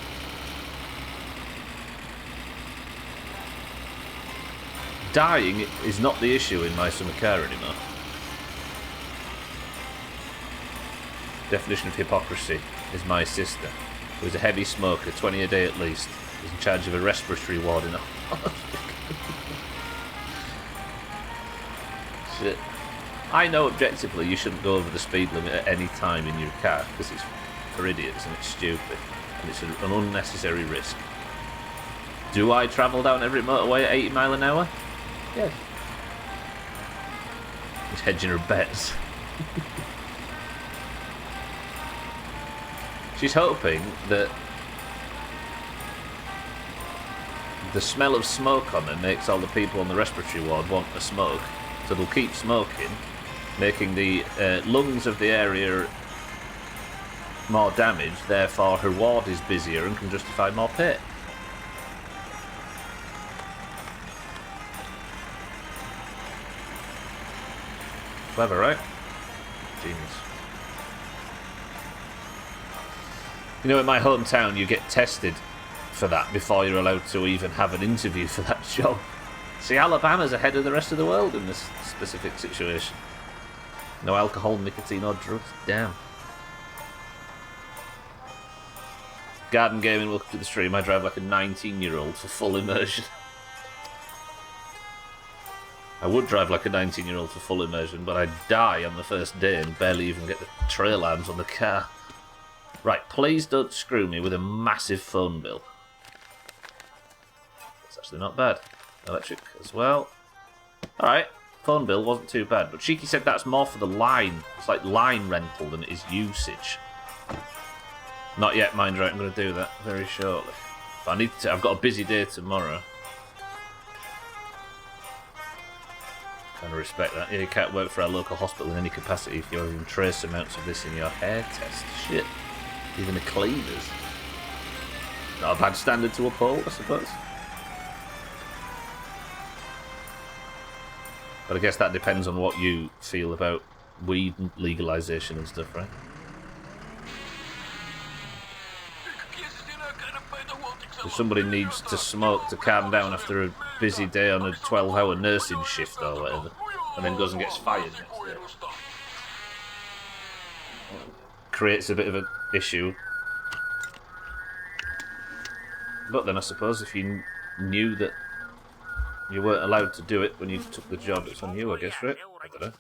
[SPEAKER 1] Dying is not the issue in my summer care anymore. Definition of hypocrisy is my sister, who is a heavy smoker, 20 a day at least, is in charge of a respiratory ward in a hospital. Shit. I know objectively you shouldn't go over the speed limit at any time in your car, because it's for idiots and it's stupid, and it's an unnecessary risk. Do I travel down every motorway at 80 mile an hour? Yeah. She's hedging her bets. She's hoping that the smell of smoke on her makes all the people on the respiratory ward want to smoke, so they'll keep smoking, making the lungs of the area more damaged, therefore her ward is busier and can justify more pay. Clever, right? Genius. You know, in my hometown, you get tested for that before you're allowed to even have an interview for that job. See, Alabama's ahead of the rest of the world in this specific situation. No alcohol, nicotine, or drugs. Damn. Garden Gaming, welcome to the stream. I drive like a 19-year-old for full immersion. I would drive like a 19-year-old for full immersion, but I'd die on the first day and barely even get the trail arms on the car. Right, please don't screw me with a massive phone bill. It's actually not bad. Electric as well. Alright, phone bill wasn't too bad, but Cheeky said that's more for the line. It's like line rental than it is usage. Not yet, mind right, I'm going to do that very shortly. But I've got a busy day tomorrow. Kind of respect that. Yeah, you can't work for our local hospital in any capacity if you're having trace amounts of this in your hair test. Shit. Even the cleaners. Not a bad standard to uphold, I suppose. But I guess that depends on what you feel about weed legalization and stuff, right? If somebody needs to smoke to calm down after a busy day on a 12-hour nursing shift or whatever, and then goes and gets fired next day, creates a bit of an issue. But then I suppose if you knew that you weren't allowed to do it when you took the job, it's on you, I guess, right? I don't know.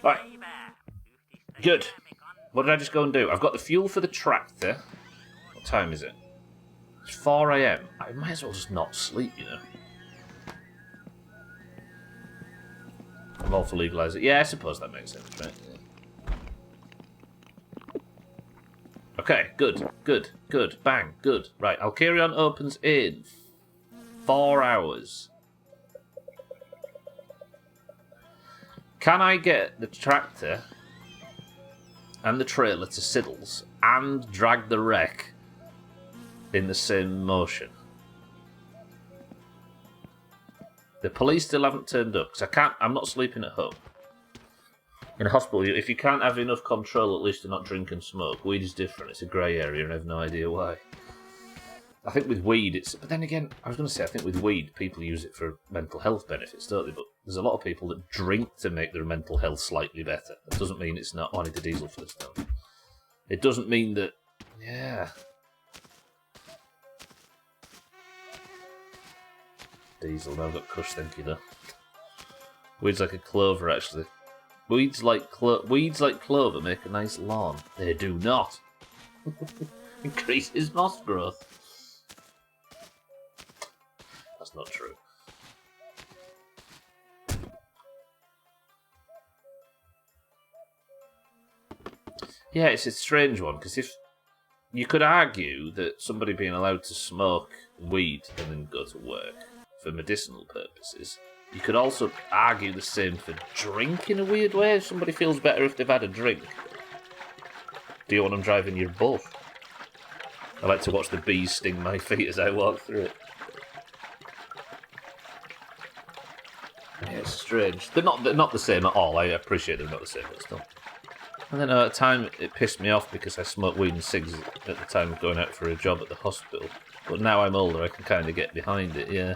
[SPEAKER 1] Right. Good. What did I just go and do? I've got the fuel for the tractor. What time is it? It's 4 AM. I might as well just not sleep, you know. I'm all for legalising. Yeah, I suppose that makes sense, right? Yeah. Okay, good. Bang, good. Right, Alkerion opens in 4 hours. Can I get the tractor and the trailer to Siddles and drag the wreck in the same motion? The police still haven't turned up because I'm not sleeping at home. In a hospital, if you can't have enough control, at least to not drink and smoke. Weed is different. It's a grey area, and I have no idea why. I think with weed, but then again, I was going to say, I think with weed, people use it for mental health benefits, don't they? But there's a lot of people that drink to make their mental health slightly better. That doesn't mean it's not. Oh, I need the diesel for this stuff. It doesn't mean that. Yeah. Diesel. Now I've got Kush, thank you, though. Weed's like a clover, actually. Weeds like clover make a nice lawn. They do not. Increases moss growth. That's not true. Yeah, it's a strange one, because if you could argue that somebody being allowed to smoke weed and then go to work for medicinal purposes, you could also argue the same for drink in a weird way. If somebody feels better if they've had a drink. Do you want them driving your both? I like to watch the bees sting my feet as I walk through it. Yeah, it's strange. They're not the same at all. I appreciate they're not the same, but still. And then at the time, it pissed me off because I smoked weed and cigs at the time of going out for a job at the hospital. But now I'm older, I can kind of get behind it, yeah.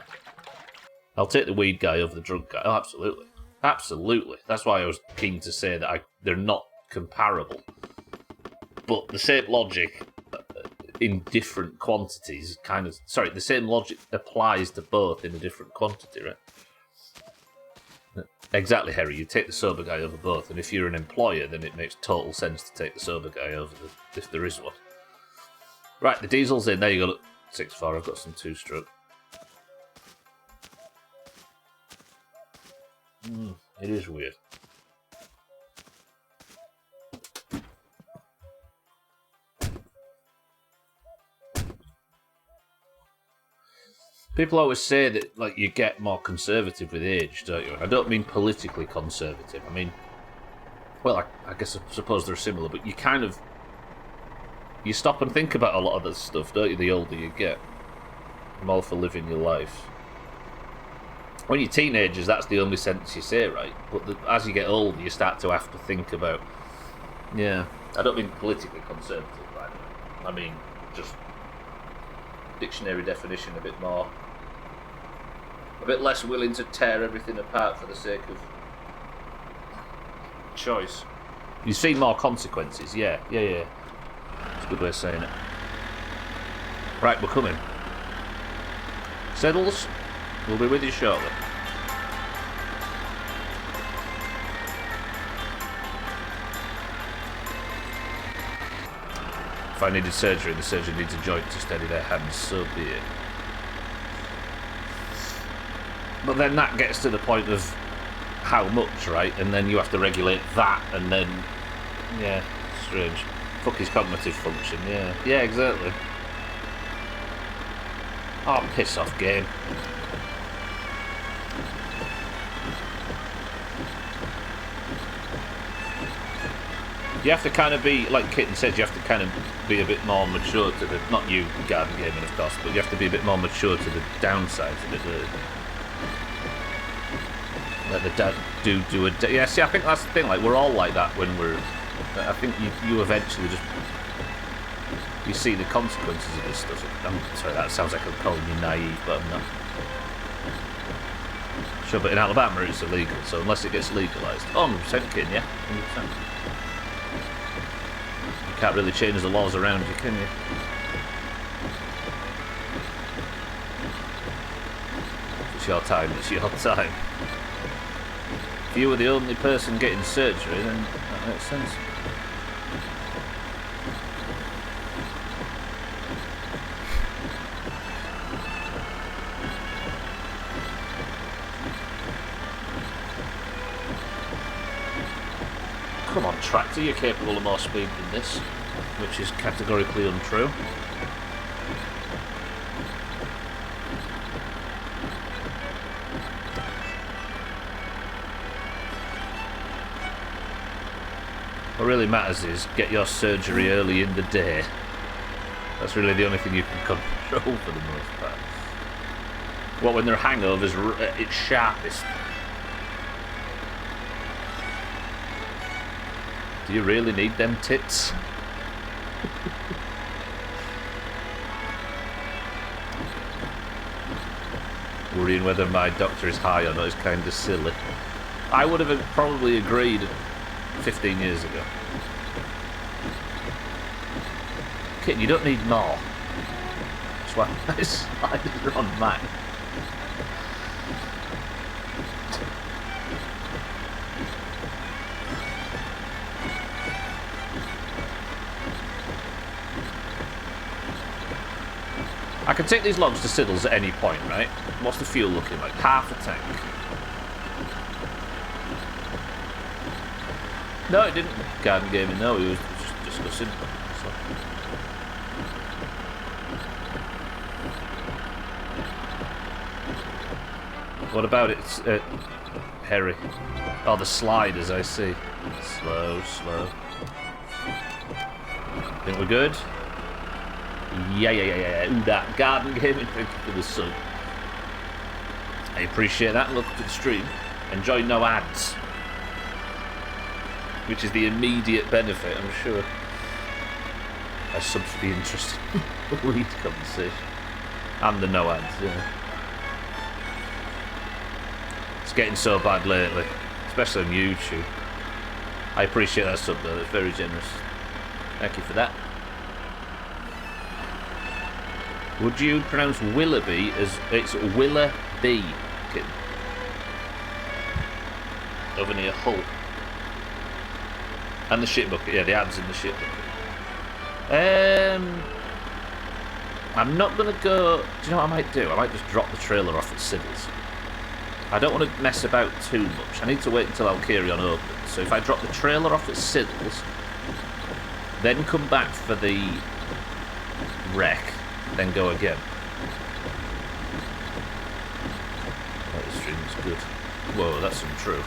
[SPEAKER 1] I'll take the weed guy over the drunk guy. Oh, absolutely. Absolutely. That's why I was keen to say that they're not comparable. But the same logic in different quantities the same logic applies to both in a different quantity, right? Exactly, Harry. You take the sober guy over both, and if you're an employer, then it makes total sense to take the sober guy over if there is one. Right, the diesel's in. There you go. Look, 6-4. I've got some 2-stroke. It is weird. People always say that, like, you get more conservative with age, don't you? And I don't mean politically conservative. I mean, well, I guess I suppose they're similar, but you stop and think about a lot of this stuff, don't you? The older you get, I'm all for living your life. When you're teenagers, that's the only sentence you say, right? But as you get older, you start to have to think about. Yeah, I don't mean politically conservative, by the way. I mean just dictionary definition a bit more. A bit less willing to tear everything apart for the sake of choice. You see more consequences, yeah. It's a good way of saying it. Right, we're coming. Siddles, we'll be with you shortly. If I needed surgery and the surgeon needs a joint to steady their hands, so be it. But then that gets to the point of how much, right? And then you have to regulate that, and then, yeah, strange. Fuck his cognitive function, yeah. Yeah, exactly. Oh, piss off, game. You have to kind of be, like Kitten said, you have to kind of be a bit more mature to the... Not you, garden gaming, of course, but you have to be a bit more mature to the downsides of it. Let the dad do a... Yeah, see, I think that's the thing. Like, we're all like that when we're... I think you eventually just... You see the consequences of this stuff. I'm sorry, that sounds like I'm calling you naive, but I'm not. Sure, but in Alabama it's illegal, so unless it gets legalised... Oh, 100% Kitten, yeah, 100%. You can't really change the laws around you, can you? It's your time, it's your time. If you were the only person getting surgery, then that makes sense. Come on, tractor, you're capable of more speed than this, which is categorically untrue. What really matters is get your surgery early in the day. That's really the only thing you can control for the most part. What, when their hangover's at its sharpest? Do you really need them tits? Worrying whether my doctor is high or not is kind of silly. I would have probably agreed 15 years ago. Kitten, you don't need more. That's why my sliders are on mine. I can take these logs to Siddles at any point, right? What's the fuel looking like? Half a tank. No, it didn't. Garden gaming, no, he was just discussing. So. What about it, Harry? Oh, the sliders, I see. Slow, slow. Think we're good? Yeah. Ooh, that garden gaming, thank you for the sub. I appreciate that. Look at the stream. Enjoy no ads. Which is the immediate benefit, I'm sure. I sub for the interesting lead conversation. And the no ads, yeah. It's getting so bad lately. Especially on YouTube. I appreciate that sub though, that's very generous. Thank you for that. Would you pronounce Willoughby as... It's Willoughby, kid. Over near Hull. And the shit bucket, yeah, the ads in the shit bucket. I'm not going to go... Do you know what I might do? I might just drop the trailer off at Siddles. I don't want to mess about too much. I need to wait until Alkarion opens. So if I drop the trailer off at Siddles, then come back for the wreck, then go again. Oh, the stream's good. Whoa, that's untrue.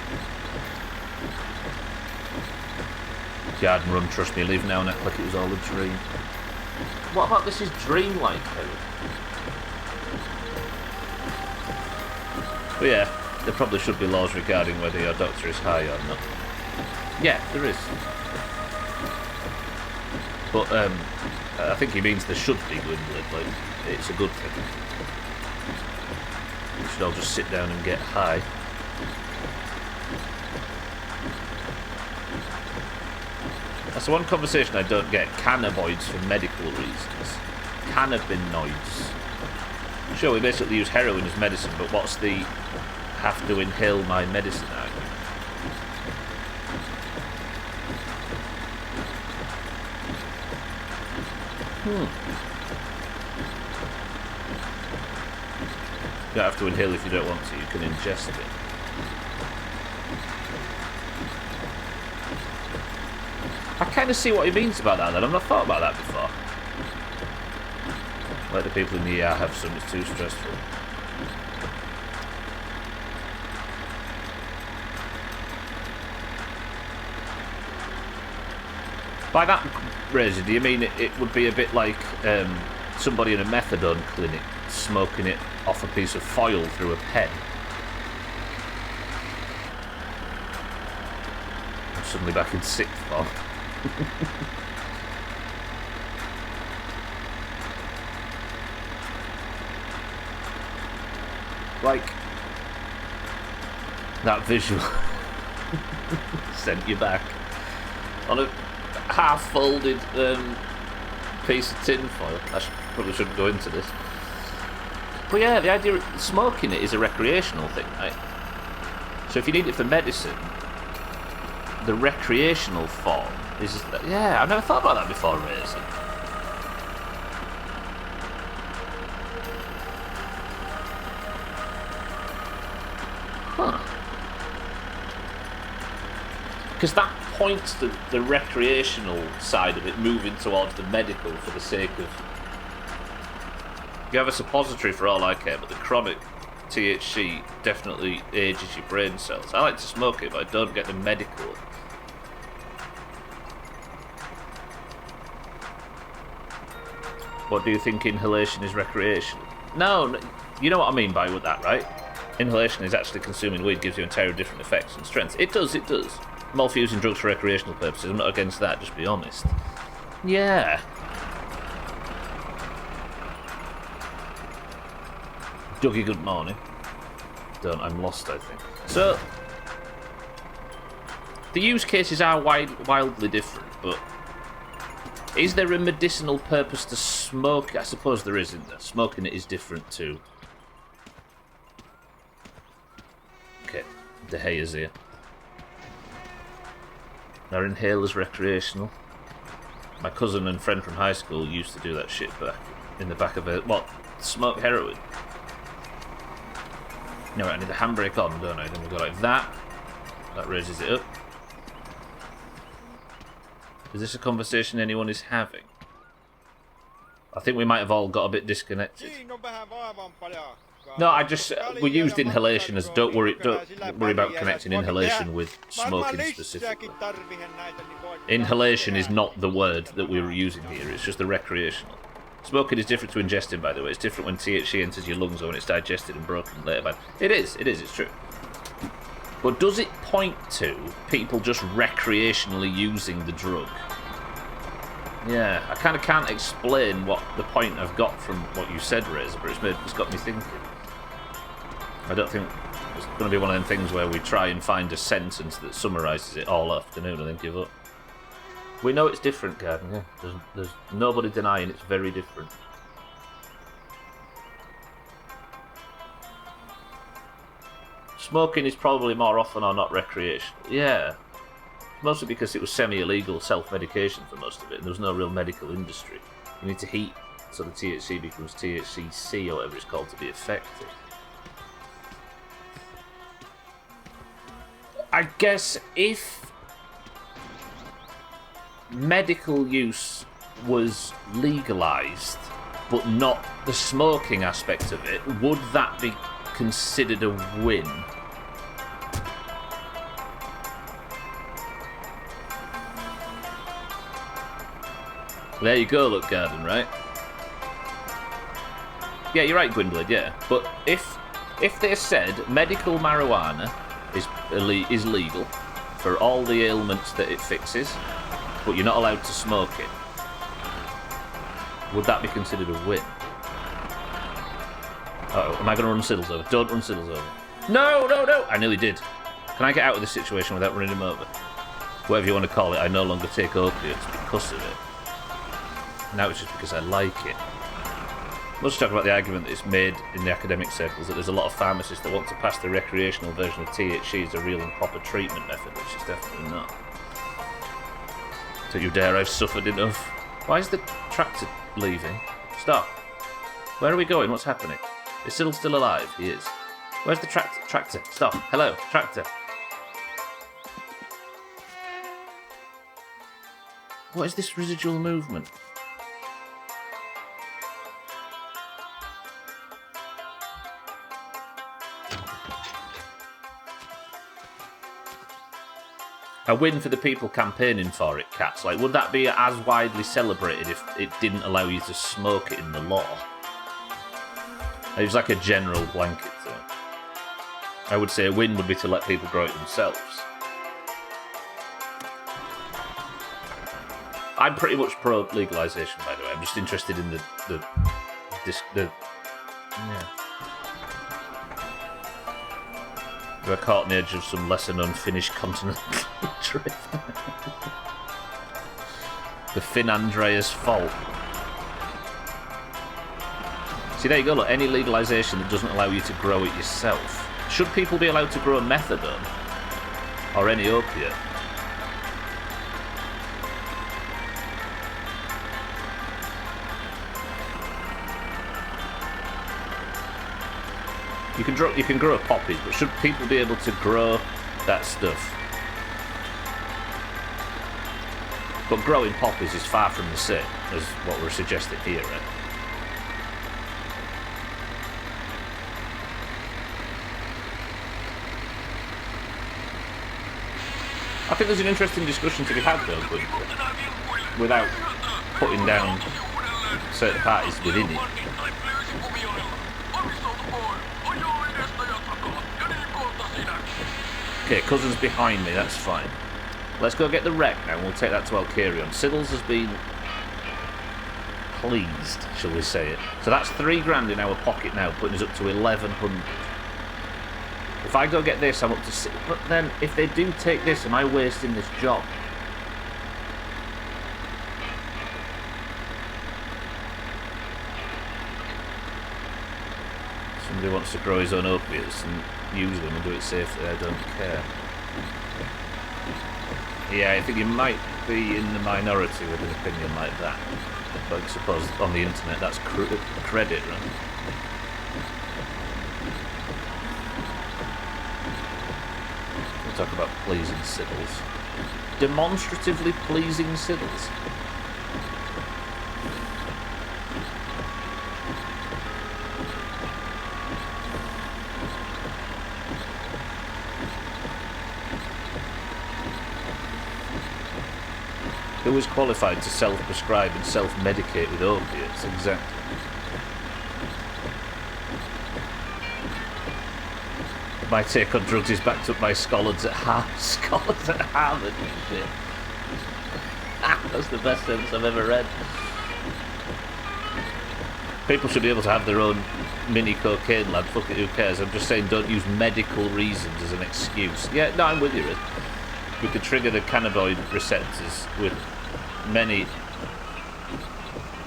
[SPEAKER 1] Garden run, trust me, leave now and act like it was all a dream. What about this is dreamlike code? But yeah, there probably should be laws regarding whether your doctor is high or not. Yeah, there is. But I think he means there should be dwindling, like, it's a good thing. We should all just sit down and get high. That's the one conversation I don't get. Cannabinoids for medical reasons. Cannabinoids. Sure, we basically use heroin as medicine, but what's the have to inhale my medicine out? You don't have to inhale if you don't want to, you can ingest it. I kind of see what he means about that then, I've not thought about that before. Let the people in the ER have some, it's too stressful. By that, Razor, do you mean it would be a bit like somebody in a methadone clinic smoking it off a piece of foil through a pen? I'm suddenly back in sixth form. Like that visual sent you back on a half-folded piece of tin foil. Probably shouldn't go into this, but yeah, the idea of smoking it is a recreational thing, right? So if you need it for medicine, the recreational form is I've never thought about that before, Razor. Huh. Because that points to the recreational side of it moving towards the medical for the sake of... You have a suppository for all I care, but the chronic THC definitely ages your brain cells. I like to smoke it, but I don't get the medical. What do you think inhalation is recreational? No, you know what I mean by that, right? Inhalation is actually consuming weed gives you entirely different effects and strengths. It does. I'm all for using drugs for recreational purposes. I'm not against that, just be honest. Yeah. Dougie, good morning. I'm lost, I think. So, the use cases are wildly different, but is there a medicinal purpose to smoke? I suppose there is, isn't there? Smoking it is different too. Okay, De Gea's here. Are inhalers recreational? My cousin and friend from high school used to do that shit back in the back of a... What? Smoke heroin? No, I need the handbrake on, don't I? Then we go like that. That raises it up. Is this a conversation anyone is having? I think we might have all got a bit disconnected. No, we used inhalation as don't worry about connecting inhalation with smoking specifically. Inhalation is not the word that we were using here, it's just the recreational. Smoking is different to ingesting, by the way. It's different when THC enters your lungs or when it's digested and broken later. It is, it's true. But does it point to people just recreationally using the drug? Yeah, I kind of can't explain what the point I've got from what you said, Razor, but it's got me thinking. I don't think it's going to be one of them things where we try and find a sentence that summarises it all afternoon and then give up. We know it's different, Garden, yeah. There's nobody denying it's very different. Smoking is probably more often or not recreational. Yeah. Mostly because it was semi-illegal self-medication for most of it, and there was no real medical industry. You need to heat so the THC becomes THCC or whatever it's called to be effective. I guess if medical use was legalised, but not the smoking aspect of it, would that be considered a win? There you go, look, Garden, right? Yeah, you're right, Gwendolyn, yeah. But if they said medical marijuana is legal for all the ailments that it fixes, but you're not allowed to smoke it, would that be considered a win? Uh-oh, am I going to run Siddles over? Don't run Siddles over. No! I nearly did. Can I get out of this situation without running him over? Whatever you want to call it, I no longer take opiates because of it. Now it's just because I like it. Let's talk about the argument that is made in the academic circles that there's a lot of pharmacists that want to pass the recreational version of THC as a real and proper treatment method, which is definitely not. Don't you dare, I've suffered enough. Why is the tractor leaving? Stop. Where are we going? What's happening? Is Siddle still alive? He is. Where's the tractor? Stop. Hello, tractor. What is this residual movement? a win for the people campaigning for it, Cats. Like, would that be as widely celebrated if it didn't allow you to smoke it in the law? It was like a general blanket thing. I would say a win would be to let people grow it themselves. I'm pretty much pro legalisation, by the way. I'm just interested in the yeah. We're caught on the edge of some lesser-known Finnish continental drift. The Finn Andreas Fault. See, there you go, look, any legalisation that doesn't allow you to grow it yourself. Should people be allowed to grow methadone? Or any opiate? You can grow poppies, but should people be able to grow that stuff? But growing poppies is far from the same as what we're suggesting here, right? I think there's an interesting discussion to be had though, but without putting down certain parties within it. Okay, Cousin's behind me, that's fine. Let's go get the wreck now, and we'll take that to Alcarion. Siddles has been pleased, shall we say it. So that's $3,000 in our pocket now, putting us up to 1,100. If I go get this, I'm up to 6. But then, if they do take this, am I wasting this job? Somebody wants to grow his own opiates and use them and do it safely, I don't care. Yeah, I think you might be in the minority with an opinion like that. But I suppose on the internet that's credit, right? We'll talk about pleasing Siddles. Demonstratively pleasing Siddles. Who is qualified to self-prescribe and self-medicate with opiates? Exactly. My take on drugs is backed up by scholars at Harvard. Scholars at Harvard and shit. That's the best sentence I've ever read. People should be able to have their own mini cocaine lab. Fuck it, who cares? I'm just saying don't use medical reasons as an excuse. Yeah, no, I'm with you, Riz. We could trigger the cannabinoid receptors with many...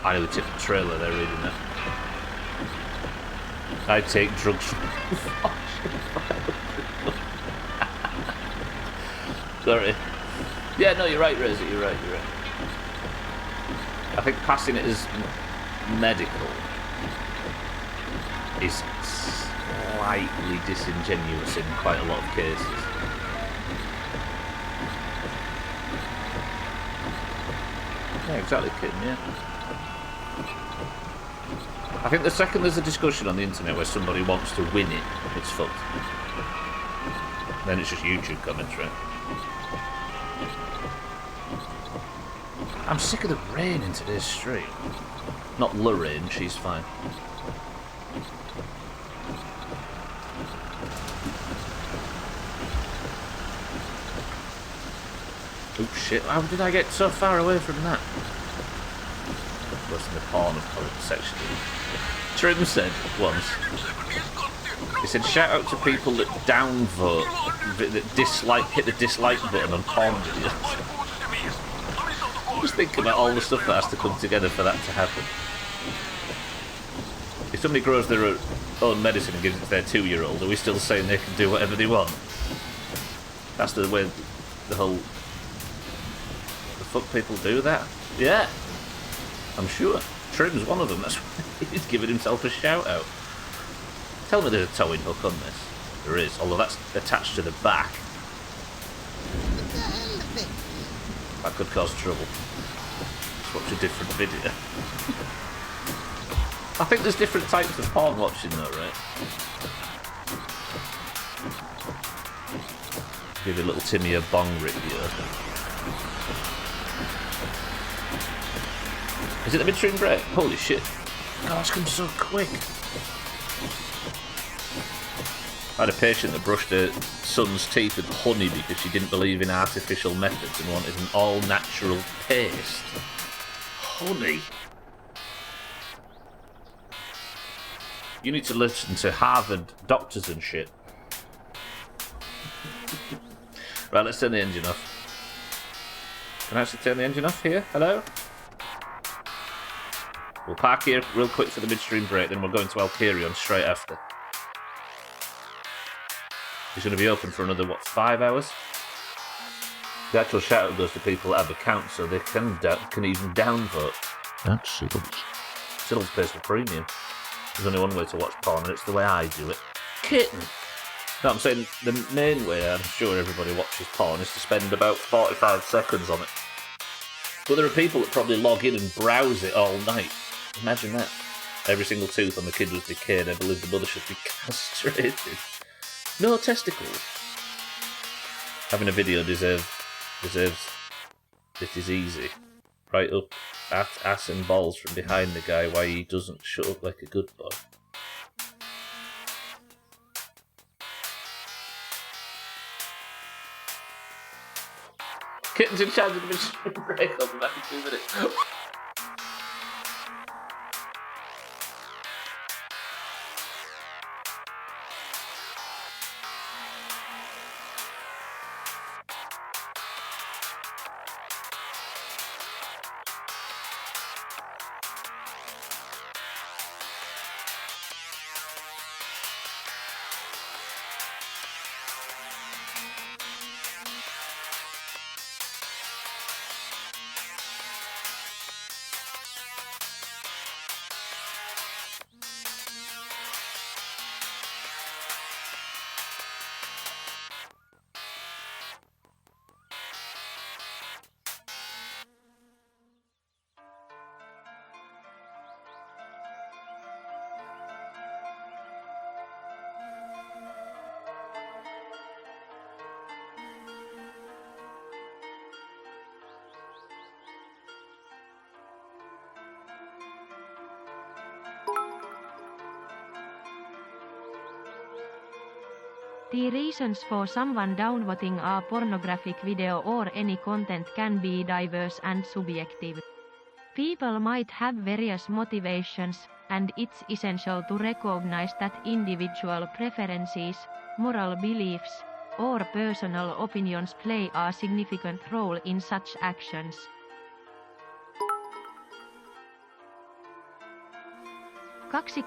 [SPEAKER 1] I know we took the trailer there reading that. I take drugs from... Sorry. Yeah, no, you're right, Reza, you're right. I think passing it as medical is slightly disingenuous in quite a lot of cases. Yeah, exactly, Kim, yeah. I think the second there's a discussion on the internet where somebody wants to win it, it's fucked. Then it's just YouTube comments, right? I'm sick of the rain in today's stream. Not Lorraine, she's fine. Oh shit, how did I get so far away from that? Worse than the porn of current section. Trim said once, he said shout out to people that downvote, that dislike, hit the dislike button on porn videos. Just think about all the stuff that has to come together for that to happen. If somebody grows their own medicine and gives it to their 2-year-old, are we still saying they can do whatever they want? That's the way the whole... The fuck people do that? Yeah, I'm sure. Trim's one of them, that's why he's giving himself a shout out. Tell me there's a towing hook on this. There is, although that's attached to the back. That could cause trouble. Let's watch a different video. I think there's different types of porn watching though, right? Give your little Timmy a bong rip here. Is it the midstream break? Holy shit. God, it's come so quick. I had a patient that brushed her son's teeth with honey because she didn't believe in artificial methods and wanted an all-natural paste. Honey? You need to listen to Harvard doctors and shit. Right, let's turn the engine off. Can I actually turn the engine off here? Hello? We'll park here real quick for the midstream break, then we'll go into Alkarion straight after. It's going to be open for another, 5 hours? The actual shout-out goes to people that have accounts so they can even downvote. That's Siddles. Siddles pays for premium. There's only one way to watch porn, and it's the way I do it. Kitten! No, I'm saying the main way, I'm sure everybody watches porn, is to spend about 45 seconds on it. But there are people that probably log in and browse it all night. Imagine that. Every single tooth on the kid was decayed. I believe the mother should be castrated. No testicles. Having a video deserves. It is easy. Right up at ass and balls from behind the guy why he doesn't shut up like a good boy. Kitten's in charge of the midstream break. I'll be back in 2 minutes.
[SPEAKER 3] The reasons for someone downvoting a pornographic video or any content can be diverse and subjective. People might have various motivations, and it's essential to recognize that individual preferences, moral beliefs, or personal opinions play a significant role in such actions. Kaksi.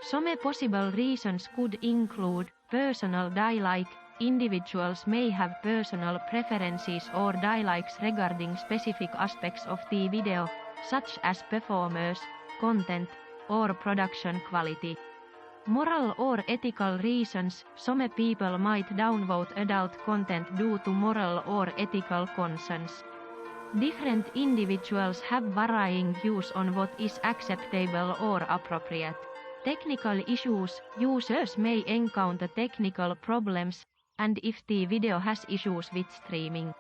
[SPEAKER 3] Some possible reasons could include personal dislike. Individuals may have personal preferences or dislikes regarding specific aspects of the video, such as performers, content, or production quality. Moral or ethical reasons. Some people might downvote adult content due to moral or ethical concerns. Different individuals have varying views on what is acceptable or appropriate. Technical issues. Users may encounter technical problems, and if the video has issues with streaming.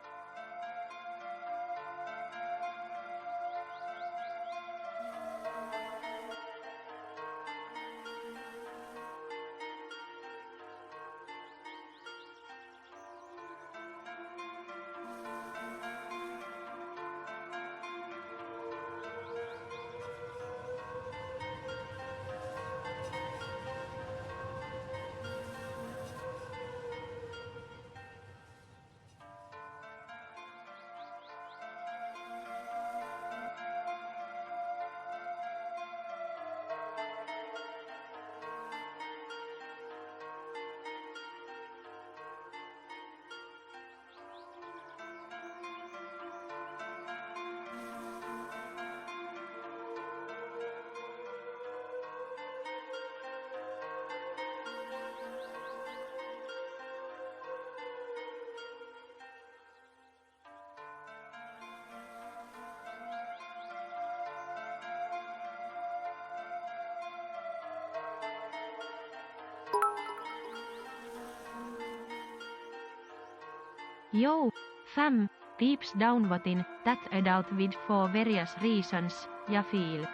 [SPEAKER 3] Yo, fam, peeps downvotin that adult vid for various reasons, ja feel.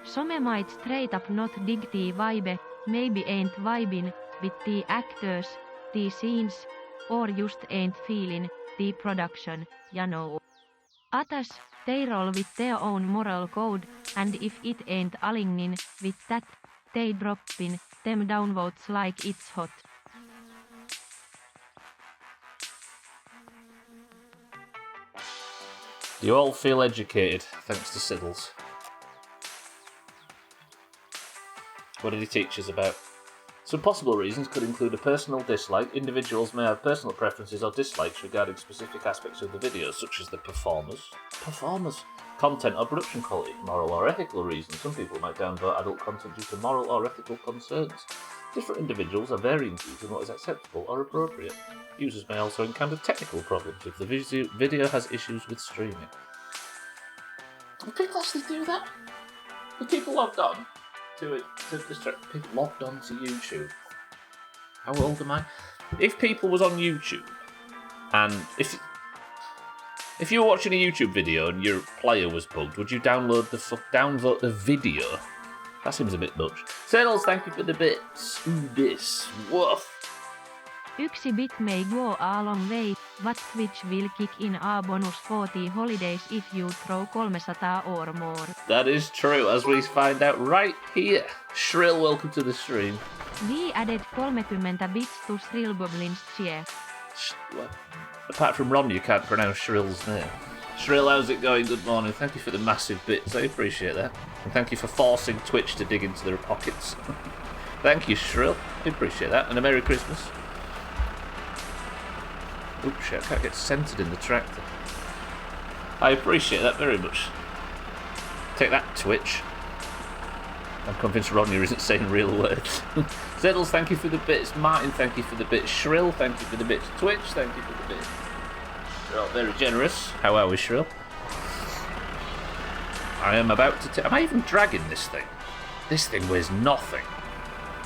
[SPEAKER 3] Some might straight up not dig the vibe, maybe ain't vibing with the actors, the scenes, or just ain't feeling the production, ya know. Others, they roll with their own moral code, and if it ain't aligning with that, they dropping them downvotes like it's hot.
[SPEAKER 1] You all feel educated, thanks to Siddles. What did he teach us about? Some possible reasons could include a personal dislike. Individuals may have personal preferences or dislikes regarding specific aspects of the video, such as the performers, content or production quality, moral or ethical reasons. Some people might downvote adult content due to moral or ethical concerns. Different individuals have varying views on what is acceptable or appropriate. Users may also encounter technical problems if the video has issues with streaming. Do people actually do that? Do people logged on to distract people logged on to YouTube? How old am I? If people was on YouTube, and if you were watching a YouTube video and your player was bugged, would you downvote the video? That seems a bit much. Settles, thank you for the bits. This. Woof.
[SPEAKER 3] Yksi bit may go a long way, but Twitch will kick in a bonus for the holidays if you throw 300 or more.
[SPEAKER 1] That is true, as we find out right here. Shrill, welcome to the stream.
[SPEAKER 3] We added 30 bits to Shrill Goblin's cheer.
[SPEAKER 1] Apart from Ron, you can't pronounce Shrill's name. Shrill, how's it going? Good morning. Thank you for the massive bits. I appreciate that. And thank you for forcing Twitch to dig into their pockets. Thank you, Shrill. I appreciate that. And a Merry Christmas. Oops, shit, I can't get centered in the tractor. I appreciate that very much. Take that, Twitch. I'm convinced Rodney isn't saying real words. Zeddles, thank you for the bits. Martin, thank you for the bits. Shrill, thank you for the bits. Twitch, thank you for the bits. You're all very generous. How are we, Shrill? I am about to... Am I even dragging this thing? This thing weighs nothing.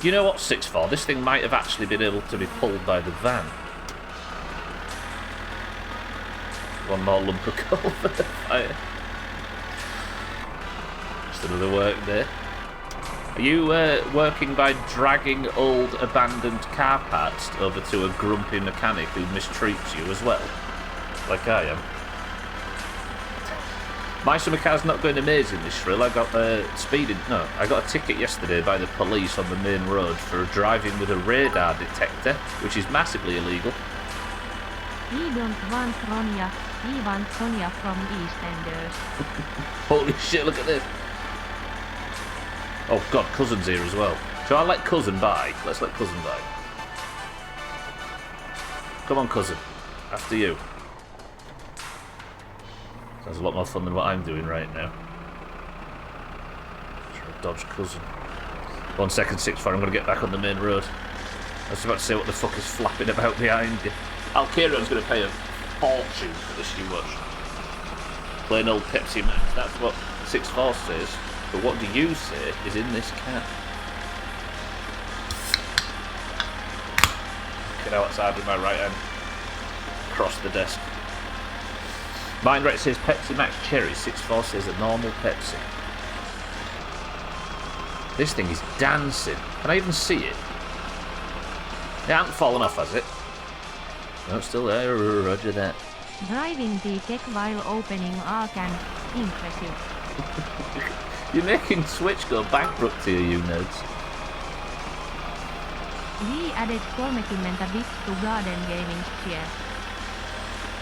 [SPEAKER 1] You know what, 6'4"? This thing might have actually been able to be pulled by the van. One more lump of coal for the fire. Just another work day. Are you working by dragging old abandoned car parts over to a grumpy mechanic who mistreats you as well? Like I am. My summer car's not going amazing this Shrill. I got I got a ticket yesterday by the police on the main road for driving with a radar detector, which is massively illegal.
[SPEAKER 3] We don't want Ronja, we want Sonja from EastEnders.
[SPEAKER 1] Holy shit, look at this. Oh god, Cousin's here as well. Shall I let Cousin by? Let's let Cousin by. Come on, Cousin. After you. Sounds a lot more fun than what I'm doing right now. Try to dodge Cousin. 1 second, 6'4", I'm going to get back on the main road. I was about to say what the fuck is flapping about behind you. Alcarion's going to pay a fortune for this you watch. Plain old Pepsi Max. That's what 6'4" says. But what do you say is in this can? Get outside with my right hand. Across the desk. Mine right says Pepsi Max Cherry. 6'4" says a normal Pepsi. This thing is dancing. Can I even see it? It hasn't fallen off, has it? No, it's still there. Roger that.
[SPEAKER 3] Driving the tech while opening a can. Impressive.
[SPEAKER 1] You're making Switch go bankrupt here, you nerds.
[SPEAKER 3] We added 30 bits to Garden Gaming's cheer.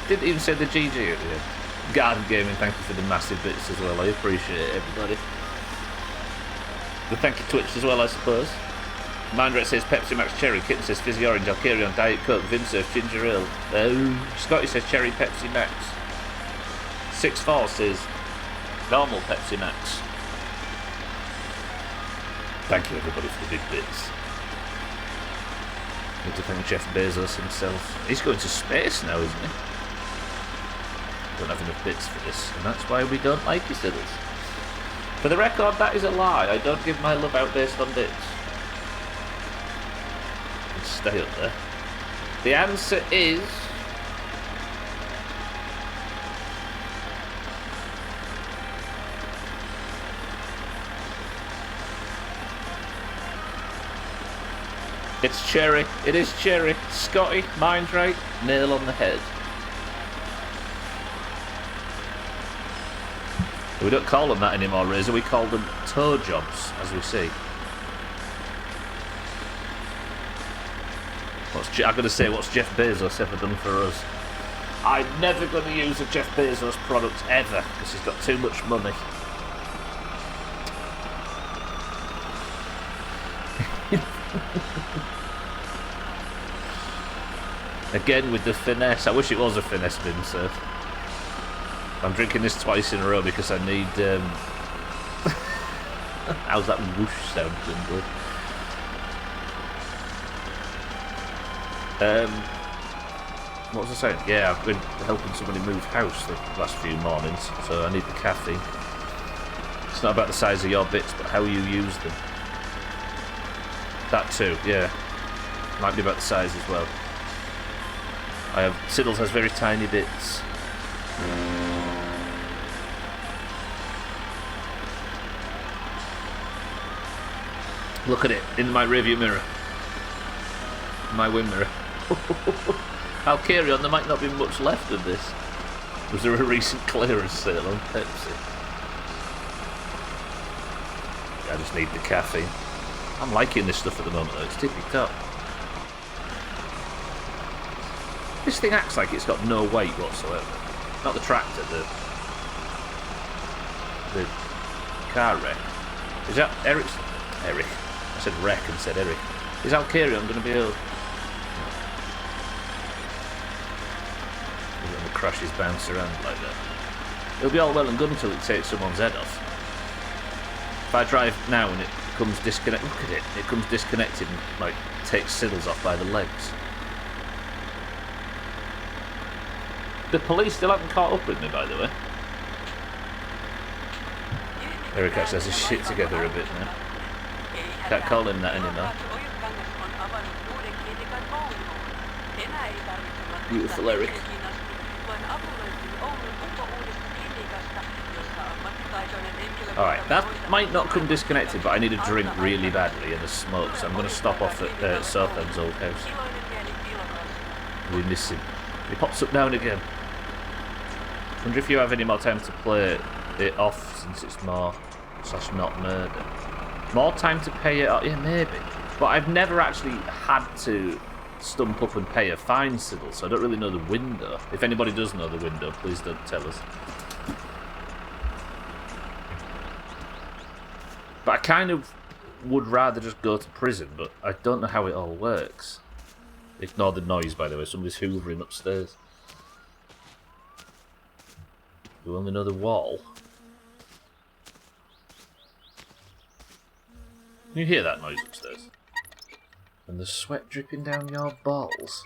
[SPEAKER 1] Didn't even say the GG at the end. Garden Gaming, thank you for the massive bits as well. I appreciate it, everybody. But thank you, Twitch, as well, I suppose. Mindrat says Pepsi Max Cherry. Kitten says Fizzy Orange. Alcarion Diet Coke. Vinsurf Ginger Ale. Scotty says Cherry Pepsi Max. 6'4" says normal Pepsi Max. Thank you, everybody, for the big bits. Need to thank Jeff Bezos himself. He's going to space now, isn't he? Don't have enough bits for this, and that's why we don't like his diddles. For the record, that is a lie. I don't give my love out based on bits. Stay up there. The answer is It's Cherry. It is Cherry. Scotty, mind right, nail on the head. We don't call them that anymore, Razor. We call them toe jobs, as we see. I'm going to say, what's Jeff Bezos ever done for us? I'm never going to use a Jeff Bezos product ever, because he's got too much money. Again with the finesse. I wish it was a finesse bin surf. I'm drinking this twice in a row because I need... How's that whoosh sound? Good. What was I saying? Yeah, I've been helping somebody move house the last few mornings, so I need the caffeine. It's not about the size of your bits, but how you use them. That too, yeah. Might be about the size as well. Siddles has very tiny bits. Look at it in my rearview mirror. My wind mirror. I'll carry on, there might not be much left of this. Was there a recent clearance sale on Pepsi? I just need the caffeine. I'm liking this stuff at the moment though, it's tippy top. This thing acts like it's got no weight whatsoever. Not the tractor, the car wreck. Is that Eric? I said wreck and said Eric. Is Alcarion going to be able... He's going to crash his bounce around like that. It'll be all well and good until it takes someone's head off. If I drive now and it comes disconnected... Look at it. It comes disconnected and like takes Siddles off by the legs. The police still haven't caught up with me, by the way. Eric actually has his shit together a bit now. Can't call him that anymore. Beautiful Eric. Alright, that might not come disconnected, but I need a drink really badly and a smoke, so I'm going to stop off at Southend's old house. We miss him. He pops up now and again. Wonder if you have any more time to play it off since it's more / not murder. More time to pay it off? Yeah, maybe. But I've never actually had to stump up and pay a fine, Siddle, so I don't really know the window. If anybody does know the window, please don't tell us. But I kind of would rather just go to prison, but I don't know how it all works. Ignore the noise, by the way. Somebody's hoovering upstairs. You only know the wall. Can you hear that noise upstairs? And the sweat dripping down your balls.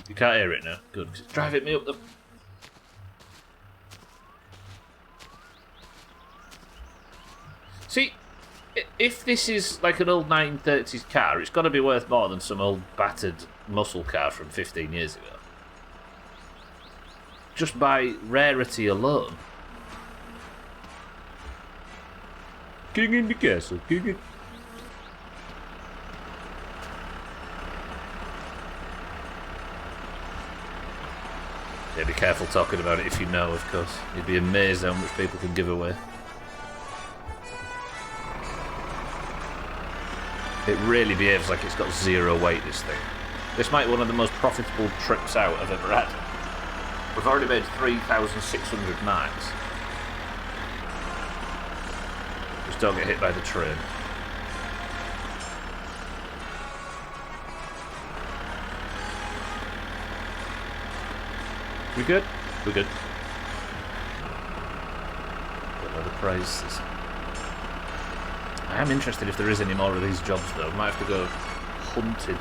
[SPEAKER 1] You can't hear it now. Good, because it's driving me up the... See, if this is like an old 1930s car, it's got to be worth more than some old battered muscle car from 15 years ago. Just by rarity alone. King in the castle, king in... Yeah, be careful talking about it if you know, of course. You'd be amazed how much people can give away. It really behaves like it's got zero weight, this thing. This might be one of the most profitable trips out I've ever had. We've already made 3,600 marks. Just don't get hit by the train. We good? We're good. Got another prizes. I am interested if there is any more of these jobs though. I might have to go hunting.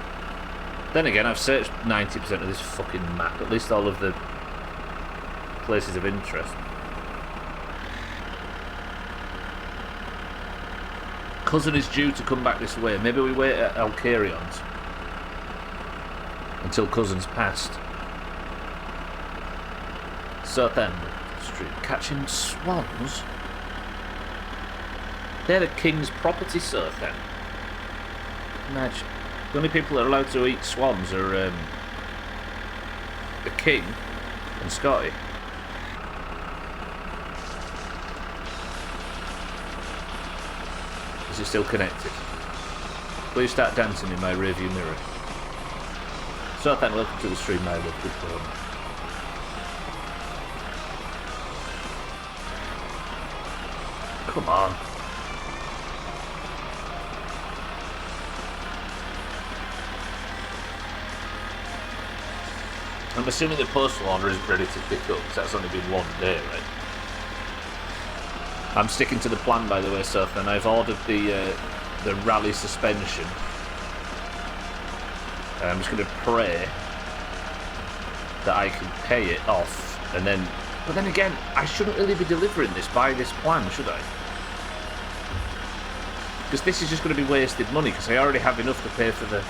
[SPEAKER 1] Then again, I've searched 90% of this fucking map, at least all of the places of interest. Cousin is due to come back this way. Maybe we wait at Alcarion's until Cousin's passed. Southend Street. Catching swans? They're the king's property, Southend. Imagine. The only people that are allowed to eat swans are the king and Scotty. Is it still connected? Please start dancing in my rearview mirror. Southend, welcome to the stream, my love. Good morning. Come on. I'm assuming the postal order isn't ready to pick up, because that's only been one day, right? I'm sticking to the plan, by the way, Seth, and I've ordered the rally suspension. I'm just going to pray that I can pay it off, and then... But then again, I shouldn't really be delivering this by this plan, should I? Because this is just going to be wasted money, because I already have enough to pay for the...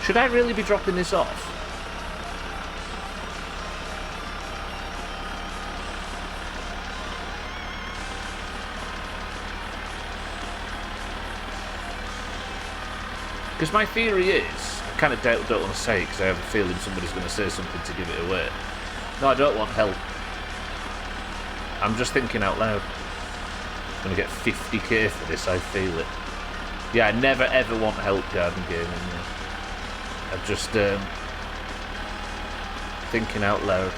[SPEAKER 1] Should I really be dropping this off? Because my theory is, I kind of don't want to say it because I have a feeling somebody's going to say something to give it away. No, I don't want help. I'm just thinking out loud. I'm going to get 50k for this, I feel it. Yeah, I never ever want help garden gaming. I'm just thinking out loud.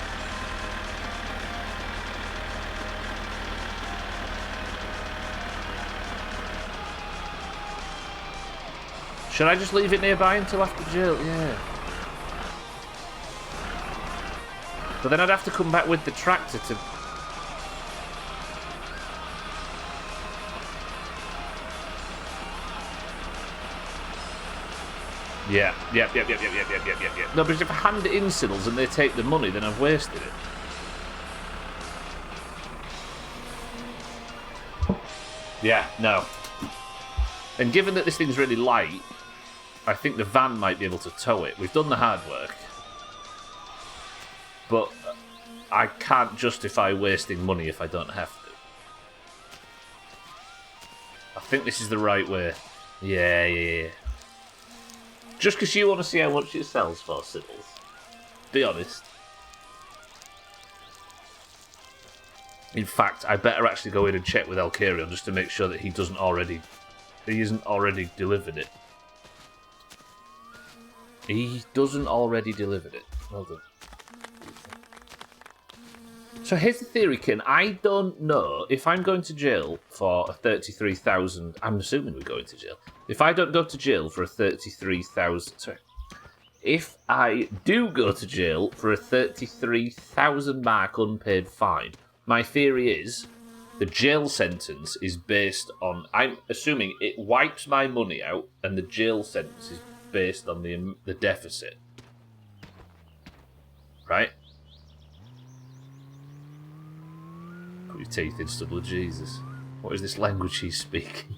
[SPEAKER 1] Should I just leave it nearby until after jail? Yeah. But then I'd have to come back with the tractor to... Yeah. Yep. No, but if I hand it in Siddles and they take the money, then I've wasted it. Yeah, no. And given that this thing's really light, I think the van might be able to tow it. We've done the hard work. But I can't justify wasting money if I don't have to. I think this is the right way. Yeah. Just because you want to see how much it sells for, Siddles. Be honest. In fact, I better actually go in and check with Alcarion just to make sure that he isn't already delivered it. He doesn't already delivered it. Well done. So here's the theory, Kin. I don't know if I'm going to jail for a 33,000... I'm assuming we're going to jail. If I don't go to jail for a 33,000... Sorry. If I do go to jail for a 33,000 mark unpaid fine, my theory is the jail sentence is based on... I'm assuming it wipes my money out and the jail sentence is based on the deficit. Right? Put your teeth in, Stubble, Jesus. What is this language he's speaking?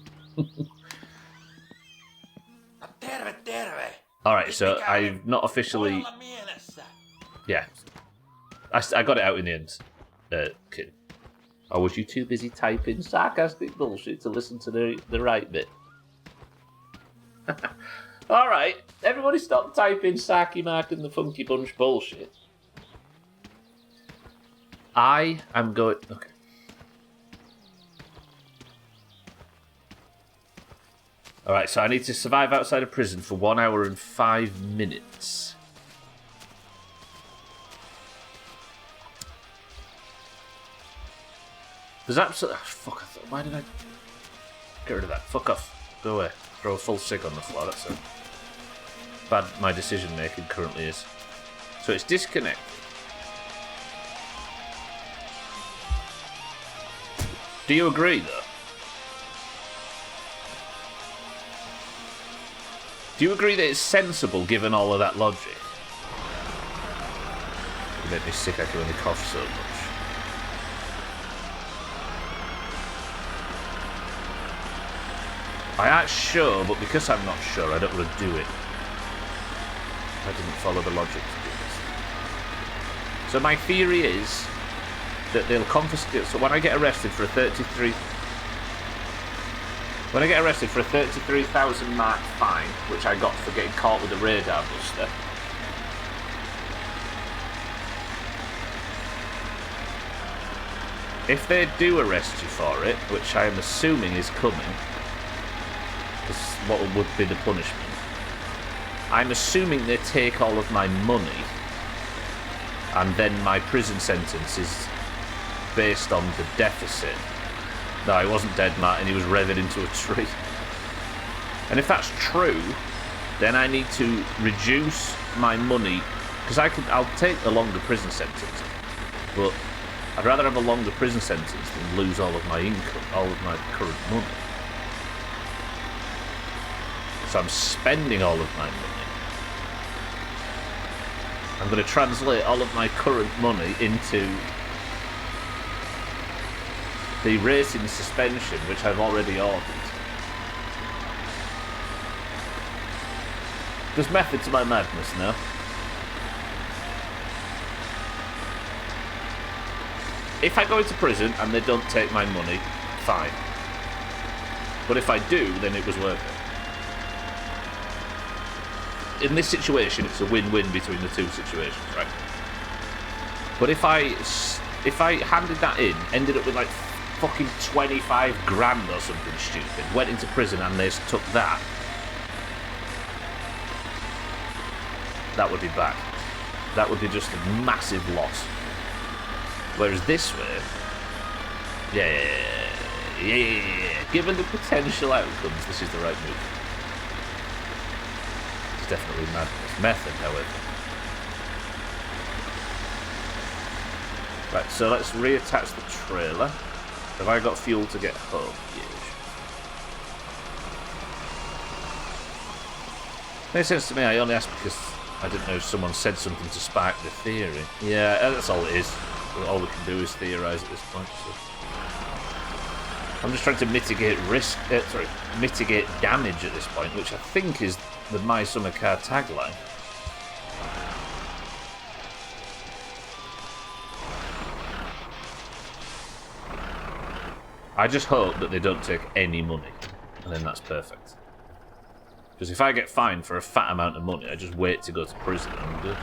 [SPEAKER 1] Alright, so I've not officially... Yeah. I got it out in the end, kid. Or was you too busy typing sarcastic bullshit to listen to the right bit? Alright, everybody stop typing Sarky Mark and the Funky Bunch bullshit. I am going... Okay. Alright, so I need to survive outside of prison for 1 hour and 5 minutes. There's absolutely... Fuck, why did I... Get rid of that. Fuck off. Go away. Throw a full cig on the floor. That's how bad my decision making currently is. So it's disconnected. Do you agree, though? Do you agree that it's sensible, given all of that logic? You make me sick, I can only cough so much. I ain't sure, but because I'm not sure, I don't want to do it. I didn't follow the logic to do this. So my theory is that they'll confiscate. So when I get arrested for a 33,000 mark fine, which I got for getting caught with a radar buster, if they do arrest you for it, which I am assuming is coming, because what would be the punishment? I'm assuming they take all of my money, and then my prison sentence is based on the deficit. No, he wasn't dead, Martin. He was revered into a tree. And if that's true, then I need to reduce my money, because I'll take a longer prison sentence, but I'd rather have a longer prison sentence than lose all of my income, all of my current money. So I'm spending all of my money. I'm going to translate all of my current money into the racing suspension, which I've already ordered. There's method to my madness now. If I go into prison and they don't take my money, fine. But if I do, then it was worth it. In this situation, it's a win-win between the two situations, right? But if I handed that in, ended up with like fucking 25 grand or something stupid, went into prison and they took that, that would be bad. That would be just a massive loss. Whereas this way, yeah. Given the potential outcomes, this is the right move. It's definitely madness. Method, however. Right, so let's reattach the trailer. Have I got fuel to get home? Yeah. Makes sense to me. I only asked because I didn't know if someone said something to spark the theory. Yeah, that's all it is. All we can do is theorise at this point. So. I'm just trying to mitigate mitigate damage at this point, which I think is the My Summer Car tagline. I just hope that they don't take any money, and then that's perfect. Because if I get fined for a fat amount of money, I just wait to go to prison and I'm good.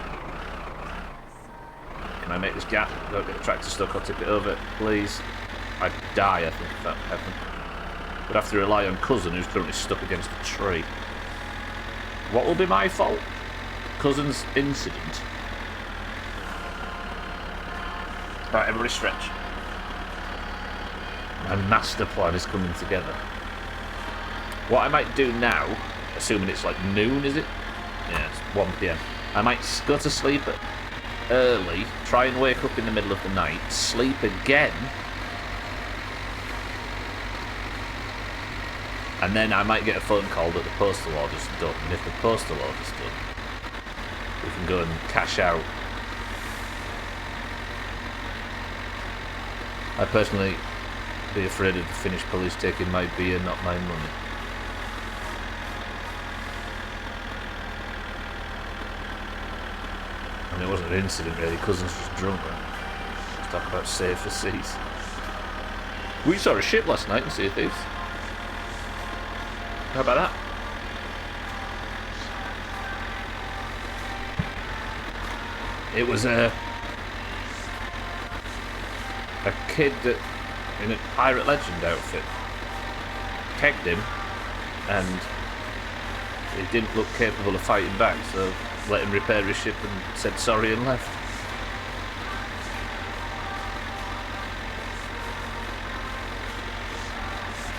[SPEAKER 1] Can I make this gap? Don't get the tractor stuck, I'll tip it over, please. I'd die, I think, if that happened. Would have to rely on Cousin, who's currently stuck against a tree. What will be my fault? Cousin's incident. Alright, everybody stretch. My master plan is coming together. What I might do now, assuming it's like noon, is it? Yeah, it's 1 PM. I might go to sleep early, try and wake up in the middle of the night, sleep again, and then I might get a phone call that the postal order's done. And if the postal order's done, we can go and cash out. I personally be afraid of the Finnish police taking my beer, not my money. And it wasn't an incident really, Cousin's just drunk, right? Let's talk about safer seas. We saw a ship last night in Sea of Thieves. How about that? It was a kid that in a Pirate Legend outfit kegged him, and he didn't look capable of fighting back, so let him repair his ship and said sorry and left.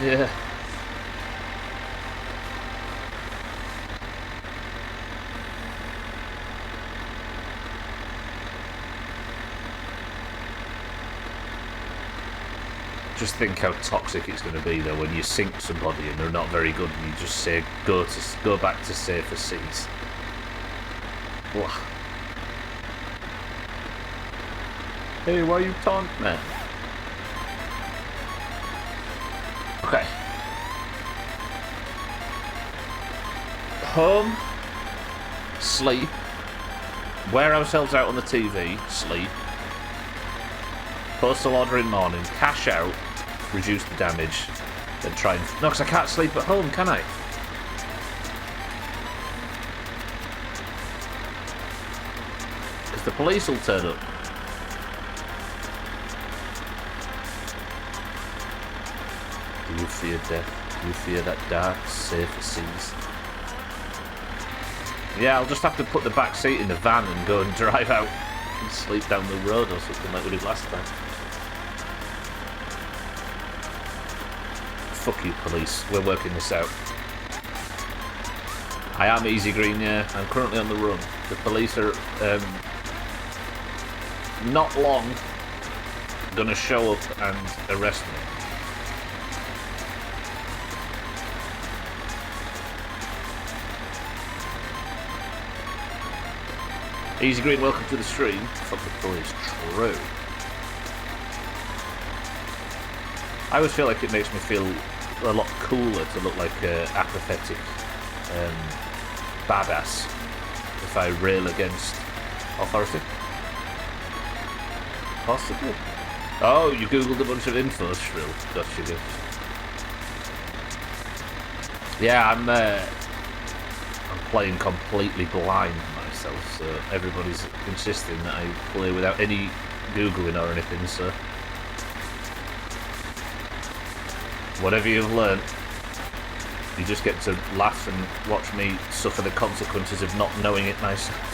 [SPEAKER 1] Yeah. Just think how toxic it's going to be though when you sink somebody and they're not very good and you just say go back to safer seas. Ugh. Hey, why you taunt me? Okay. Home, sleep, wear ourselves out on the TV, sleep, postal order in morning, cash out, reduce the damage, then try and... No, because I can't sleep at home, can I? Because the police will turn up. Do you fear death? Do you fear that dark, safer seas? Yeah, I'll just have to put the back seat in the van and go and drive out and sleep down the road or something like we did last time. Fuck you, police. We're working this out. I am Easy Green, yeah. I'm currently on the run. The police are not long gonna show up and arrest me. Easy Green, welcome to the stream. Fuck the police. True. I always feel like it makes me feel a lot cooler to look like an apathetic badass if I rail against authority. Possibly. Oh, you googled a bunch of info, Shrill. Gotcha. Yeah, I'm playing completely blind myself, so everybody's insisting that I play without any googling or anything, so whatever you've learnt, you just get to laugh and watch me suffer the consequences of not knowing it myself.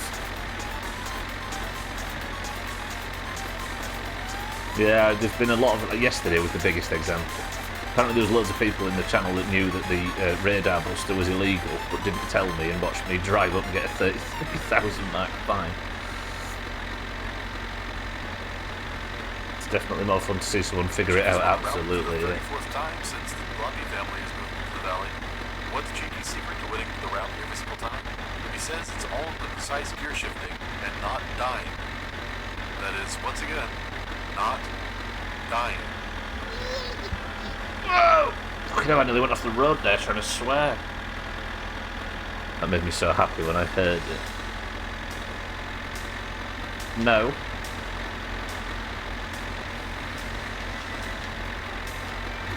[SPEAKER 1] Yeah, there's been a lot of... Yesterday was the biggest example. Apparently there was loads of people in the channel that knew that the radar buster was illegal, but didn't tell me and watched me drive up and get a 30,000 mark fine. It's definitely more fun to see someone figure it out, absolutely, yeah.
[SPEAKER 2] For the 34th time since the Blondie family has moved into the valley. What's Cheeky's secret to winning the round every single time? He says it's all the precise gear shifting and not dying. That is, once again, not dying.
[SPEAKER 1] Whoa! Fucking hell, I nearly went off the road there trying to swear. That made me so happy when I heard it. No.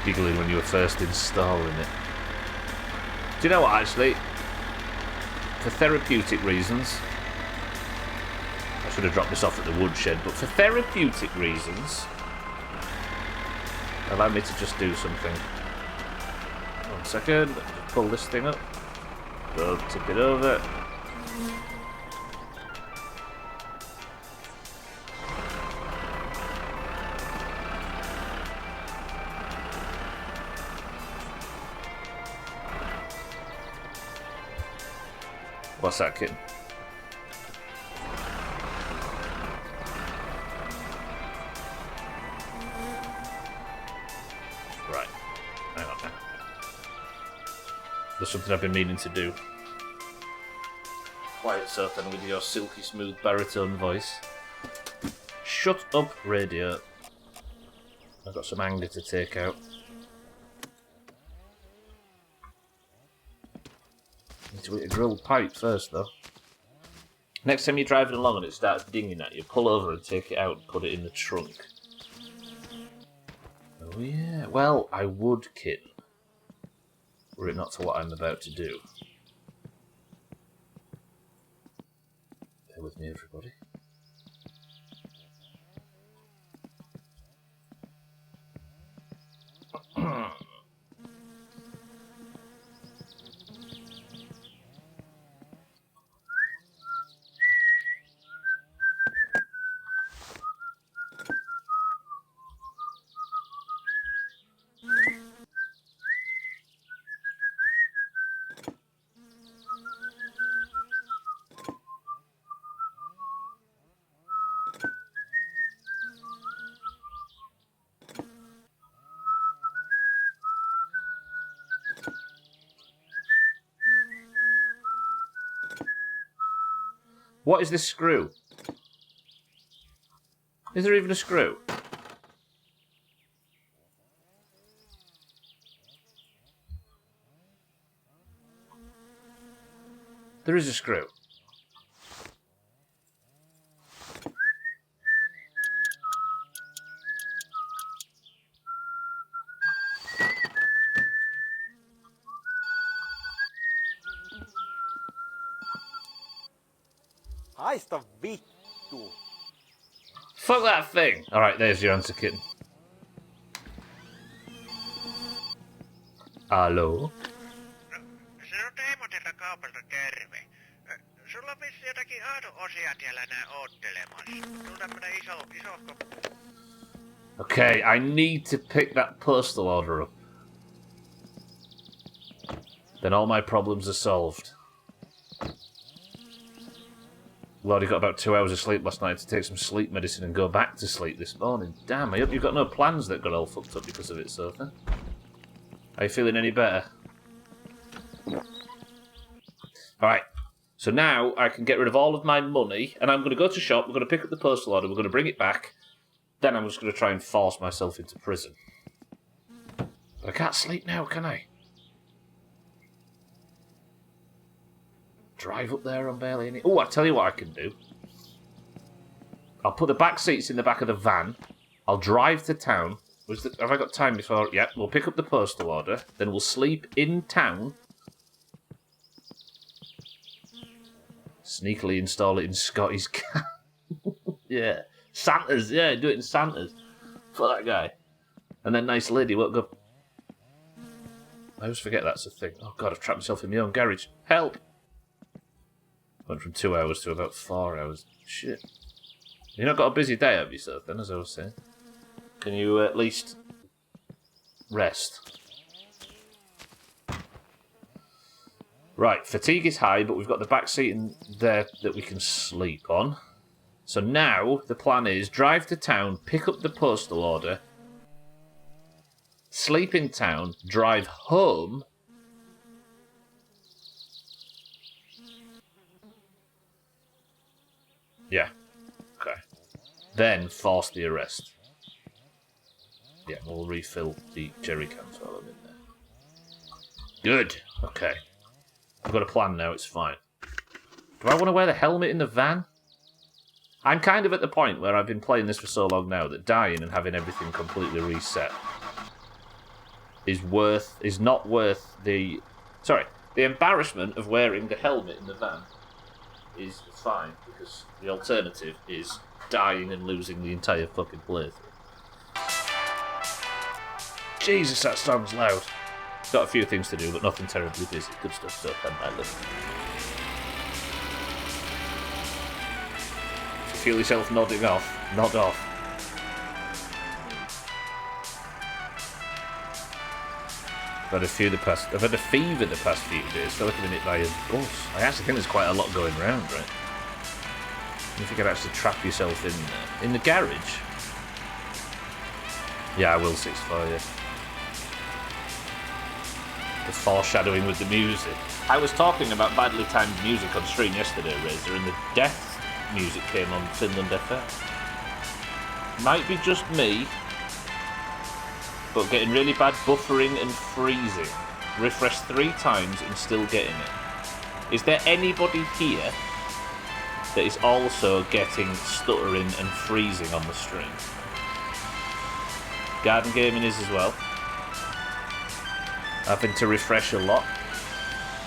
[SPEAKER 1] Giggling when you were first installing it. Do you know what, actually? For therapeutic reasons... I should have dropped this off at the woodshed, but for therapeutic reasons... Allow me to just do something. 1 second, let me just pull this thing up. Go, tip it over. What's that, kid? Right. Hang on now. There's something I've been meaning to do. Quiet yourself then with your silky smooth baritone voice. Shut up, radio. I've got some anger to take out. Need to eat a grilled pipe first, though. Next time you're driving along and it starts dinging at you, pull over and take it out and put it in the trunk. Oh yeah, well, I would, kid. Were it not for what I'm about to do. Bear with me, everybody. What is this screw? Is there even a screw? There is a screw.
[SPEAKER 4] Haista vittu.
[SPEAKER 1] Fuck that thing. Alright, there's your answer, kitten. Hello?
[SPEAKER 5] Se on Teemotilta kaupalta terve. Sulla on vissi jotakin auto-osia siellä nää oottelemassa. Sulla on tämmönen isohko.
[SPEAKER 1] Okay, I need to pick that postal order up. Then all my problems are solved. I've already got about 2 hours of sleep last night to take some sleep medicine and go back to sleep this morning. Damn, I hope you've got no plans that got all fucked up because of it, Sophie. Are you feeling any better? Alright, so now I can get rid of all of my money, and I'm going to go to shop, we're going to pick up the postal order, we're going to bring it back, then I'm just going to try and force myself into prison. But I can't sleep now, can I? Drive up there on barely any... Oh, I tell you what I can do. I'll put the back seats in the back of the van, I'll drive to town. Have I got time before... Yeah, we'll pick up the postal order, then we'll sleep in town. Sneakily install it in Scotty's car. Yeah. Santa's, yeah, do it in Santa's. For that guy. And then nice lady won't go... I always forget that's a thing. Oh god, I've trapped myself in my own garage. Help! Went from 2 hours to about 4 hours. Shit. You've not got a busy day, have you, sir, then, as I was saying? Can you at least rest? Right, fatigue is high, but we've got the back seat in there that we can sleep on. So now the plan is drive to town, pick up the postal order, sleep in town, drive home. Yeah. Okay. Then force the arrest. Yeah, we'll refill the jerry cans while I'm in there. Good. Okay. I've got a plan now, it's fine. Do I want to wear the helmet in the van? I'm kind of at the point where I've been playing this for so long now that dying and having everything completely reset is not worth the... Sorry, the embarrassment of wearing the helmet in the van is fine, because the alternative is dying and losing the entire fucking playthrough. Jesus, that song's loud. Got a few things to do, but nothing terribly busy. Good stuff, so pen my lip. If you feel yourself nodding off, nod off. I've had a fever the past few days. Feel like I've been hit by a bus. I actually think there's quite a lot going around, right? If you could actually trap yourself in the garage. Yeah, I will 6-4, yeah. The foreshadowing with the music. I was talking about badly timed music on stream yesterday, Razor, and the death music came on Finland FM. Might be just me, but getting really bad buffering and freezing. Refresh 3 times and still getting it. Is there anybody here that is also getting stuttering and freezing on the stream? Garden Gaming is as well. Having to refresh a lot.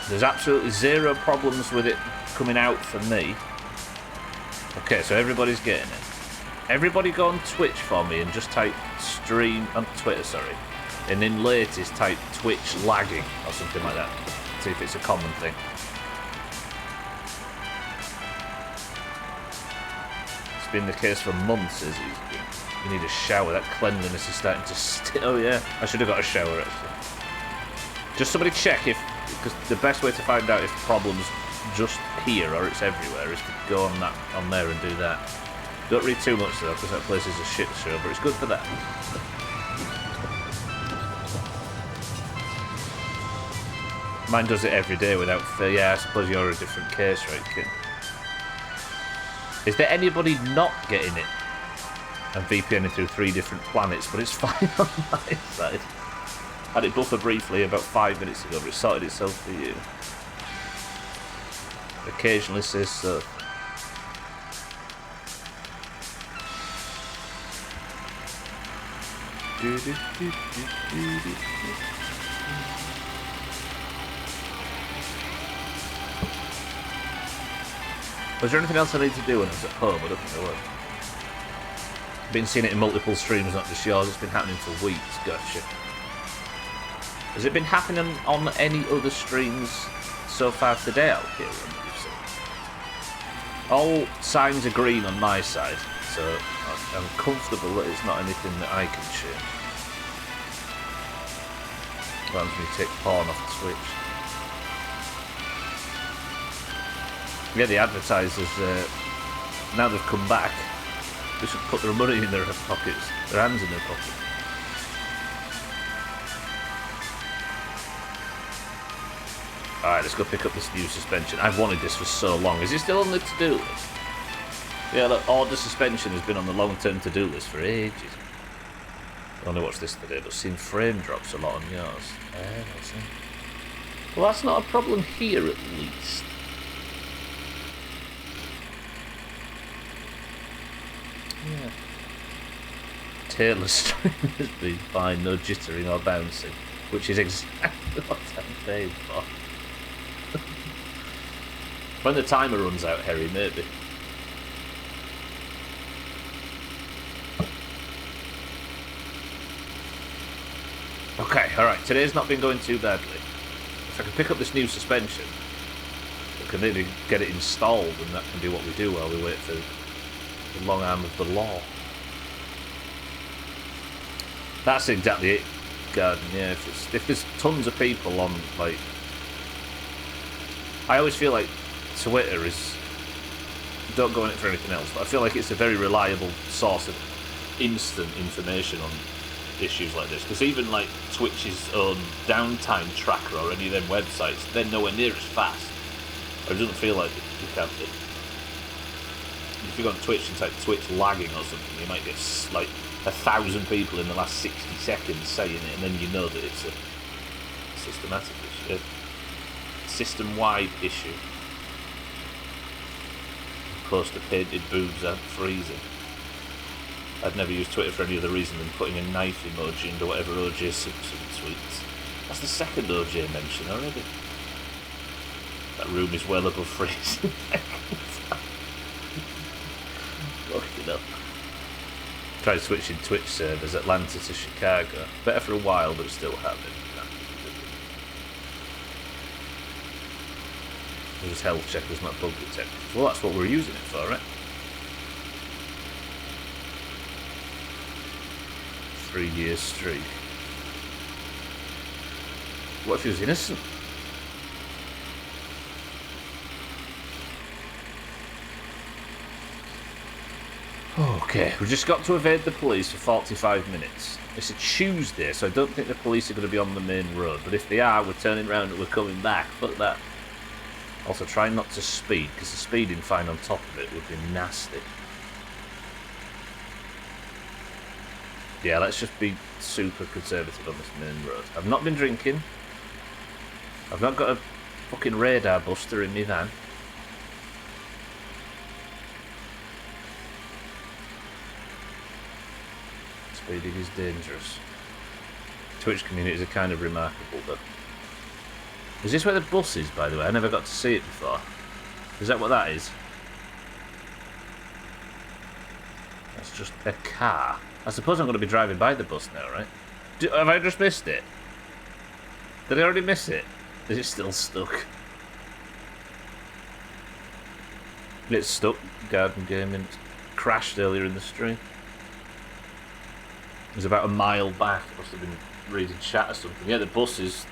[SPEAKER 1] There's absolutely 0 problems with it coming out for me. Okay, so everybody's getting it. Everybody go on Twitch for me and just type stream on Twitter, sorry. And in latest type Twitch lagging or something like that. See if it's a common thing. It's been the case for months, as you need a shower. That cleanliness is starting to oh yeah, I should have got a shower actually. Just somebody check if, because the best way to find out if the problem's just here or it's everywhere is to go on there and do that. Don't read too much though, because that place is a shit show, but it's good for that. Mine does it every day without fail. Yeah, I suppose you're a different case, right, kid? Is there anybody not getting it? I'm VPNing through 3 different planets, but it's fine on my side. Had it buffer briefly about 5 minutes ago, but it sorted itself for you. Occasionally says so. Was there anything else I need to do when I was at home? I don't think there was. Been seeing it in multiple streams, not just yours. It's been happening for weeks. Gotcha. Has it been happening on any other streams so far today, out here? All signs are green on my side, so I'm comfortable that it's not anything that I can change. Allows me to take porn off the Switch. Yeah, the advertisers, now they've come back, they should put their money in their pockets, their hands in their pockets. Alright, let's go pick up this new suspension. I've wanted this for so long. Is it still on the to-do list? Yeah, look, order suspension has been on the long-term to-do list for ages. I only watched this today, but seen frame drops a lot on yours. I see. Well, that's not a problem here, at least. Yeah. Taylor's stream has been fine, no jittering or bouncing, which is exactly what I'm paying for. When the timer runs out, Harry, maybe. Okay, alright, today's not been going too badly. If I can pick up this new suspension, I can really get it installed, and that can be what we do while we wait for the long arm of the law. That's exactly it, Garden, yeah. If there's tons of people on, like... I always feel like Twitter is... Don't go on it for anything else, but I feel like it's a very reliable source of instant information on issues like this. Because even like Twitch's own downtime tracker or any of them websites, they're nowhere near as fast. Or it doesn't feel like you can be. If you go on Twitch and type Twitch lagging or something, you might get like 1,000 people in the last 60 seconds saying it, and then you know that it's a systematic issue, a system-wide issue. Poster painted boobs aren't freezing. I'd never use Twitter for any other reason than putting a knife emoji into whatever OJ Simpson tweets. That's the second OJ mention already. That room is well above freezing. Fucking up. Tried switching Twitch servers, Atlanta to Chicago. Better for a while, but still having. Just health checkers, not bug detectors. Well, that's what we're using it for, right? 3-year streak. What if he was innocent? Okay, we've just got to evade the police for 45 minutes. It's a Tuesday, so I don't think the police are going to be on the main road. But if they are, we're turning around and we're coming back. Fuck that. Also, try not to speed, because the speeding fine on top of it would be nasty. Yeah, let's just be super conservative on this main road. I've not been drinking. I've not got a fucking radar buster in my van. Speeding is dangerous. Twitch communities are kind of remarkable, though. Is this where the bus is, by the way? I never got to see it before. Is that what that is? That's just a car. I suppose I'm going to be driving by the bus now, right? Have I just missed it? Did I already miss it? Is it still stuck? It's stuck. Garden gaming. It's crashed earlier in the stream. It was about a mile back. Must have been reading chat or something. Yeah, the bus is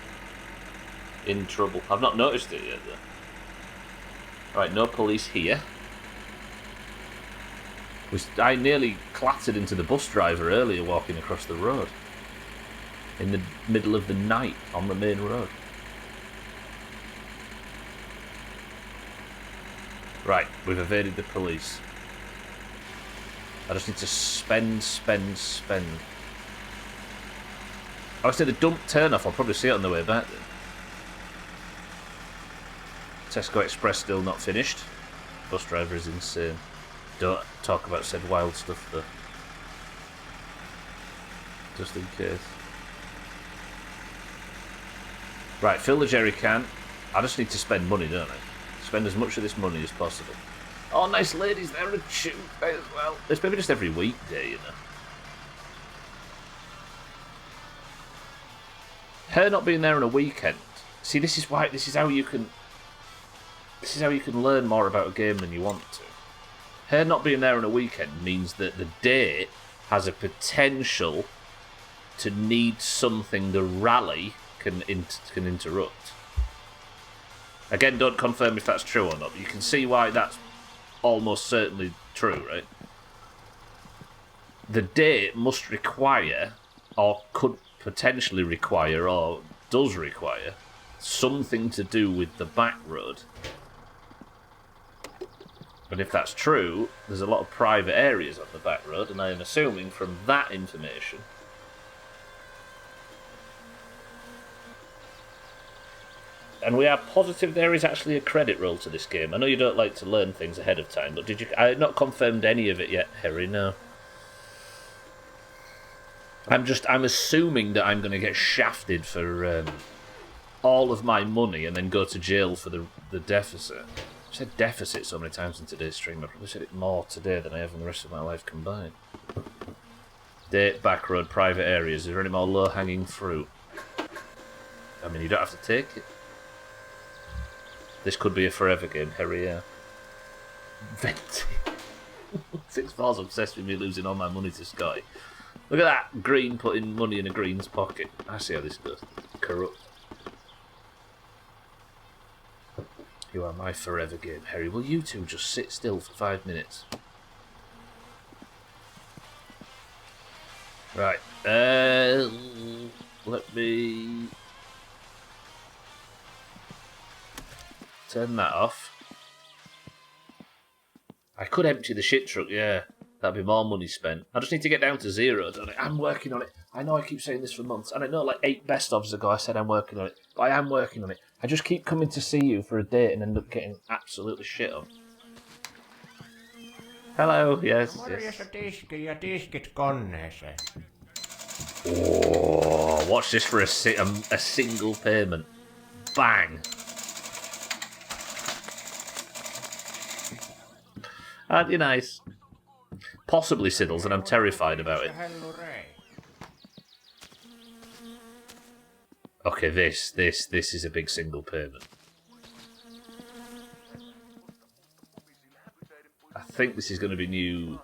[SPEAKER 1] in trouble. I've not noticed it yet, though. Alright, no police here. I nearly clattered into the bus driver earlier walking across the road. In the middle of the night on the main road. Right, we've evaded the police. I just need to spend. I was saying the dump turn off, I'll probably see it on the way back then. Tesco Express still not finished. Bus driver is insane. Don't talk about said wild stuff though. Just in case. Right, fill the jerry can. I just need to spend money, don't I? Spend as much of this money as possible. Oh, nice ladies there on Tuesday as well. It's maybe just every weekday, you know. Her not being there on a weekend. See, this is how you can learn more about a game than you want to. Her not being there on a weekend means that the day has a potential to need something the rally can interrupt. Again, don't confirm if that's true or not, but you can see why that's almost certainly true, right? The date must require, or could potentially require, or does require, something to do with the back road. And if that's true, there's a lot of private areas on the back road, and I am assuming from that information and we are positive there is actually a credit roll to this game. I know you don't like to learn things ahead of time, but did you? I have not confirmed any of it yet, Harry. No. I'm assuming that I'm going to get shafted for all of my money and then go to jail for the deficit. I've said deficit so many times in today's stream. I probably said it more today than I have in the rest of my life combined. Date, back road, private areas. Is there any more low-hanging fruit? I mean, you don't have to take it. This could be a forever game, Harry, yeah. Venti. 6-4's obsessed with me losing all my money to Sky. Look at that. Green putting money in a green's pocket. I see how this goes. Corrupt. You are my forever game, Harry. Will you two just sit still for 5 minutes? Right. Let me turn that off. I could empty the shit truck, yeah. That'd be more money spent. I just need to get down to 0, don't I? I'm working on it. I know I keep saying this for months, and I know like 8 best-ofs ago I said I'm working on it, but I am working on it. I just keep coming to see you for a date and end up getting absolutely shit on. Hello, yes. Oh, watch this for a single payment. Bang. Aren't you nice? Possibly Siddles, and I'm terrified about it. Okay, this is a big single payment. I think this is going to be new.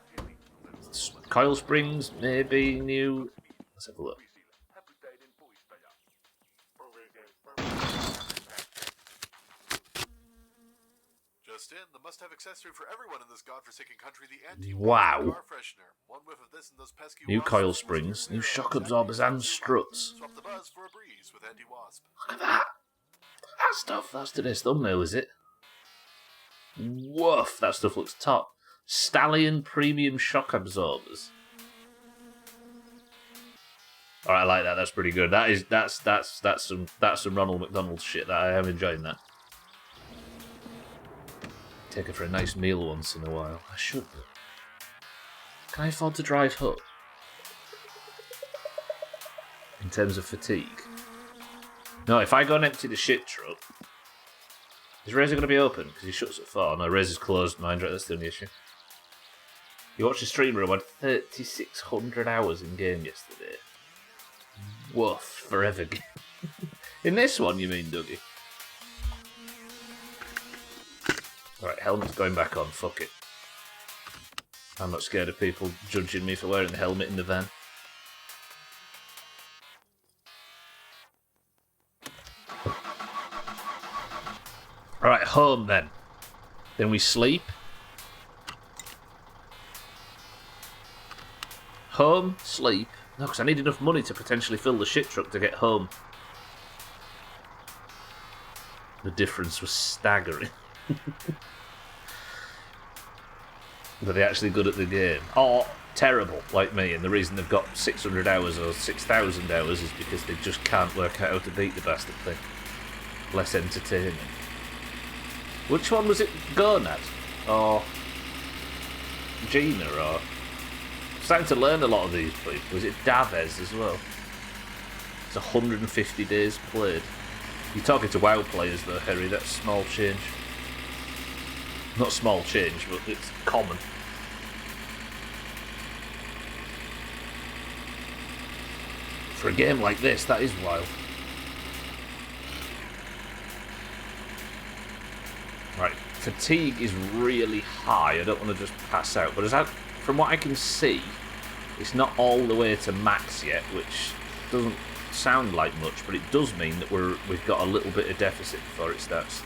[SPEAKER 1] Coil Springs, maybe new. Let's have a look.
[SPEAKER 2] Just in, the must-have accessory for everyone in this godforsaken country, the anti
[SPEAKER 1] Wow.
[SPEAKER 2] car freshener. One whiff of this and those pesky
[SPEAKER 1] New
[SPEAKER 2] wasps
[SPEAKER 1] coil springs, new shock absorbers and struts.
[SPEAKER 2] Swap the buzz for a breeze with anti-wasp.
[SPEAKER 1] Look at that. That stuff, that's today's thumbnail, is it? Woof, that stuff looks top. Stallion premium shock absorbers. Alright, I like that, that's pretty good. That's some Ronald McDonald shit. That I am enjoying that. Take her for a nice meal once in a while. I should. Can I afford to drive home? In terms of fatigue. No, if I go and empty the shit truck, is Razor going to be open? Because he shuts at 4. No, Razor's closed, mind, right? That's the only issue. You watched the streamer who had 3,600 hours in game yesterday. Woof, forever game. In this one, you mean, Dougie? Right, helmet's going back on, fuck it. I'm not scared of people judging me for wearing the helmet in the van. Alright, home then. Then we sleep. Home, sleep. No, because I need enough money to potentially fill the shit truck to get home. The difference was staggering. Are they actually good at the game? Or terrible, like me, and the reason they've got 600 hours or 6,000 hours is because they just can't work out how to beat the bastard thing. Less entertaining. Which one was it? Gonad? Or Gina? Or... I'm starting to learn a lot of these people. Was it Davez as well? It's 150 days played. You're talking to WoW players though, Harry, that's small change. Not small change, but it's common. For a game like this, that is wild. Right, fatigue is really high. I don't want to just pass out, but from what I can see, it's not all the way to max yet, which doesn't sound like much, but it does mean that we've got a little bit of deficit before it starts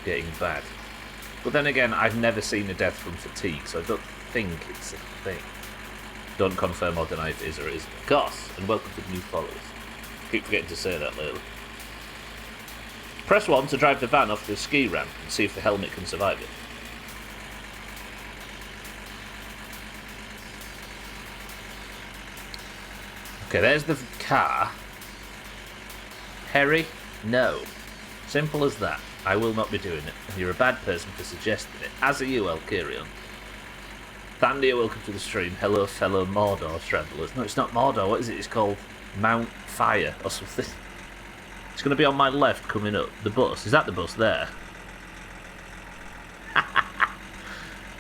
[SPEAKER 1] getting bad. But then again, I've never seen a death from fatigue, so I don't think it's a thing. Don't confirm or deny if it is or it isn't. Goss, and welcome to the new followers. Keep forgetting to say that lately. Press 1 to drive the van off the ski ramp and see if the helmet can survive it. Okay, there's the car. Harry, no. Simple as that. I will not be doing it, and you're a bad person for suggesting it. As are you, El Kyrion. Thandia, welcome to the stream. Hello, fellow Mordor travellers. No, it's not Mordor. What is it? It's called Mount Fire or something. It's going to be on my left coming up. The bus. Is that the bus there?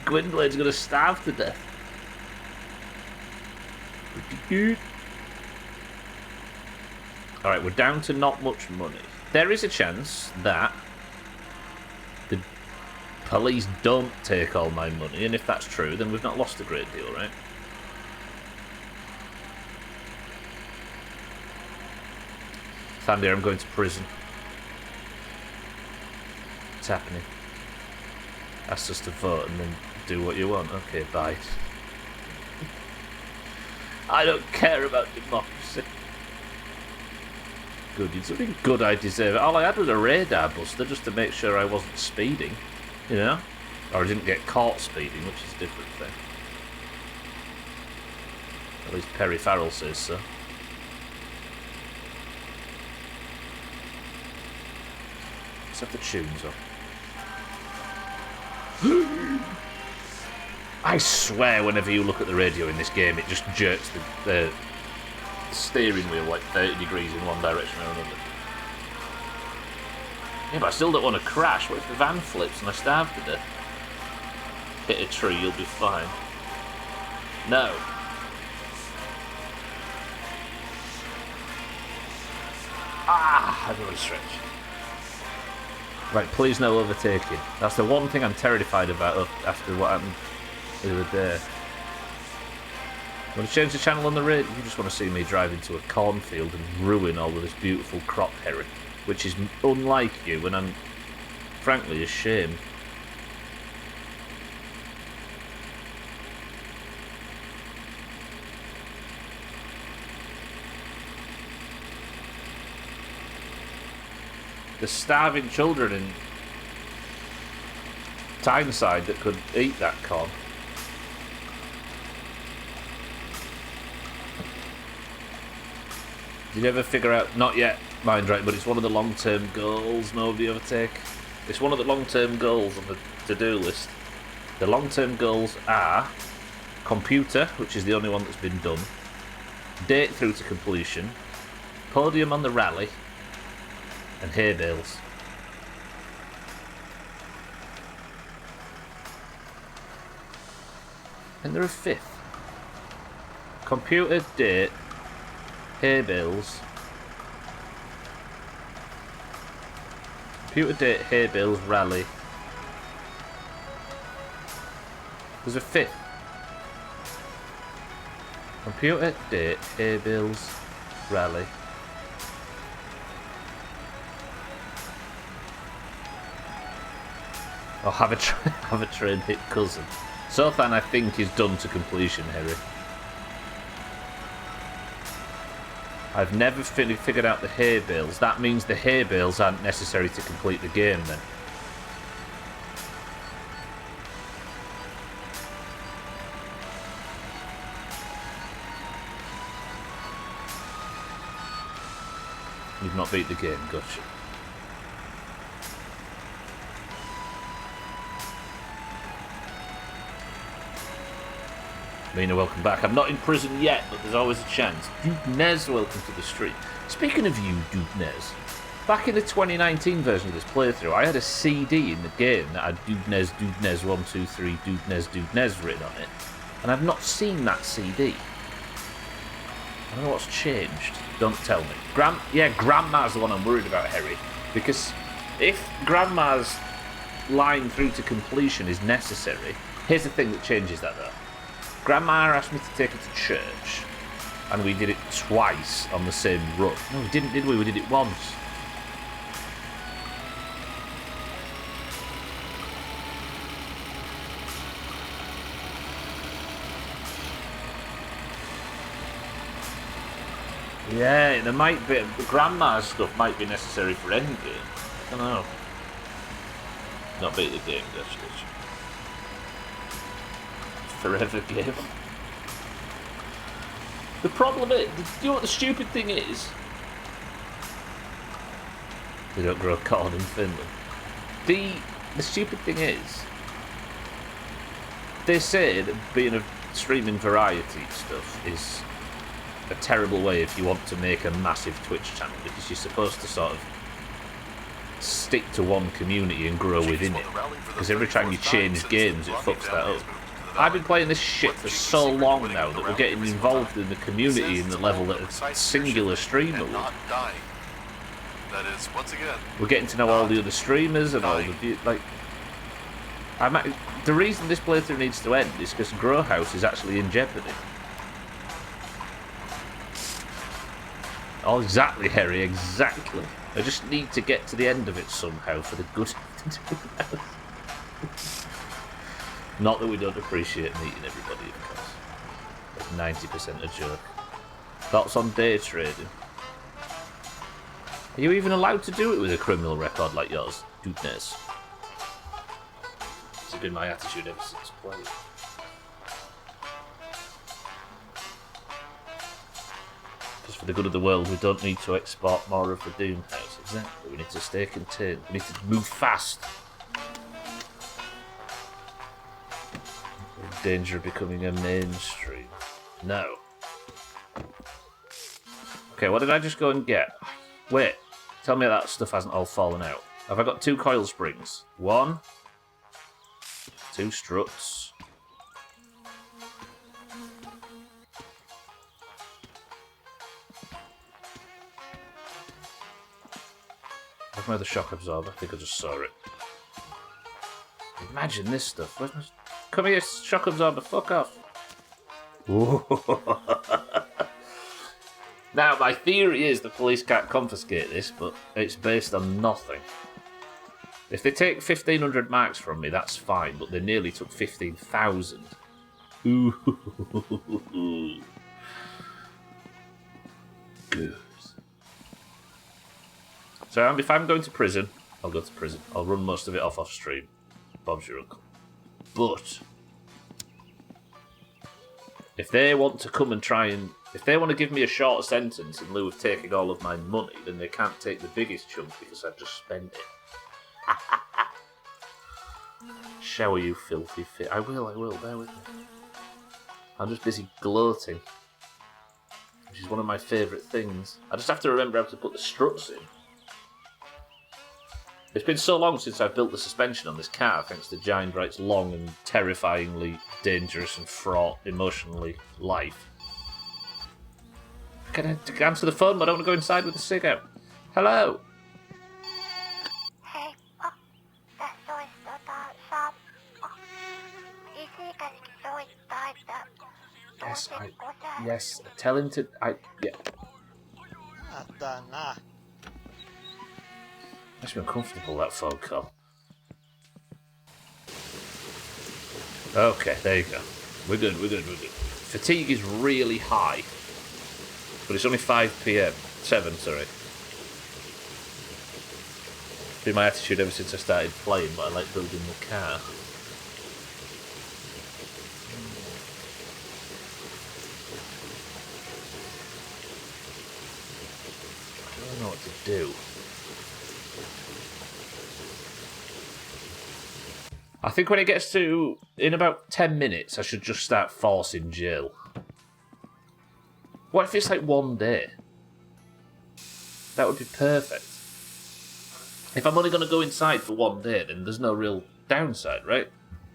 [SPEAKER 1] Gwynblade's going to starve to death. Pretty good. Alright, we're down to not much money. There is a chance that the police don't take all my money, and if that's true, then we've not lost a great deal, right? Thandia, I'm going to prison. What's happening? Ask us to vote and then do what you want. Okay, bye. I don't care about democracy. Good, it's something good I deserve it. All I had was a radar buster just to make sure I wasn't speeding, you know? Or I didn't get caught speeding, which is a different thing. At least Perry Farrell says so. Let's have the tunes on. I swear whenever you look at the radio in this game, it just jerks the steering wheel like 30 degrees in one direction or another. Yeah, but I still don't want to crash. What if the van flips and I starve to death? Hit a tree, you'll be fine. No. Ah, I'm going to stretch. Right, please no overtaking. That's the one thing I'm terrified about after what happened the other day. Want to change the channel on the radio? You just want to see me drive into a cornfield and ruin all of this beautiful crop herring, which is unlike you, and I'm frankly ashamed. The starving children in Tyneside that could eat that corn. Did you ever figure out, not yet, mind right, but it's one of the long-term goals, nobody overtake. It's one of the long-term goals on the to-do list. The long-term goals are computer, which is the only one that's been done, date through to completion, podium on the rally, and hay bales. And there are a fifth. Computer, date, hay bales. Computer, date, hay bales, rally. There's a fifth. Computer, date, hay bales, rally. Or have a train hit cousin. Sothan, I think, is done to completion, Harry. I've never figured out the hay bales. That means the hay bales aren't necessary to complete the game, then. You've not beat the game, gotcha. Mina, welcome back. I'm not in prison yet, but there's always a chance. Duke Nez, welcome to the stream. Speaking of you, Duke Nez, back in the 2019 version of this playthrough, I had a CD in the game that had Doomhaus 123 Doomhaus written on it, and I've not seen that CD. I don't know what's changed. Don't tell me. Grandma's the one I'm worried about, Harry, because if Grandma's line through to completion is necessary, here's the thing that changes that though. Grandma asked me to take her to church, and we did it twice on the same run. No, we didn't, did we? We did it once. Yeah, there might be. Grandma's stuff might be necessary for endgame. I don't know. Not beat the game, actually. Forever game. The problem is, you know what the stupid thing is? They don't grow corn in Finland. The stupid thing is, they say that being a streaming variety stuff is a terrible way if you want to make a massive Twitch channel, because you're supposed to sort of stick to one community and grow within it, because every time you change games it fucks that up. I've been playing this shit for so long now that we're getting involved in the community in the level that a singular streamer would.
[SPEAKER 2] That is, once again,
[SPEAKER 1] we're getting to know all the other streamers and all the like. The reason this playthrough needs to end is because Doomhaus is actually in jeopardy. Oh, exactly, Harry, exactly. I just need to get to the end of it somehow for the good of the Doomhaus. Not that we don't appreciate meeting everybody, of course. That's 90% a joke. Thoughts on day trading? Are you even allowed to do it with a criminal record like yours, Doomhaus? This has been my attitude ever since playing. Because for the good of the world, we don't need to export more of the Doomhaus. Exactly. We need to stay contained. We need to move fast. We're in danger of becoming a mainstream. No. Okay, what did I just go and get? Wait, tell me that stuff hasn't all fallen out. Have I got 2 coil springs? 1, 2 struts. Where's my other shock absorber? I think I just saw it. Imagine this stuff. Where's my... Come here, shock absorber, fuck off. Now, my theory is the police can't confiscate this, but it's based on nothing. If they take 1,500 marks from me, that's fine, but they nearly took 15,000. Ooh. Good. So if I'm going to prison, I'll go to prison. I'll run most of it off stream. Bob's your uncle. But if they want to come and try and... If they want to give me a short sentence in lieu of taking all of my money, then they can't take the biggest chunk because I've just spent it. Shower you filthy fit. I will, bear with me. I'm just busy gloating, which is one of my favourite things. I just have to remember how to put the struts in. It's been so long since I've built the suspension on this car, thanks to Giant Bright's long and terrifyingly dangerous and fraught emotionally life. Can I answer the phone? I don't want to go inside with a cig out. Hello? Yes, tell him to... yeah. Makes me uncomfortable, that phone call. Okay, there you go. We're good. Fatigue is really high. But it's only 5 PM. 7, sorry. It's been my attitude ever since I started playing, but I like building the car. I don't know what to do. I think when it gets to... in about 10 minutes, I should just start forcing jail. What if it's like 1 day? That would be perfect. If I'm only going to go inside for one day, then there's no real downside, right?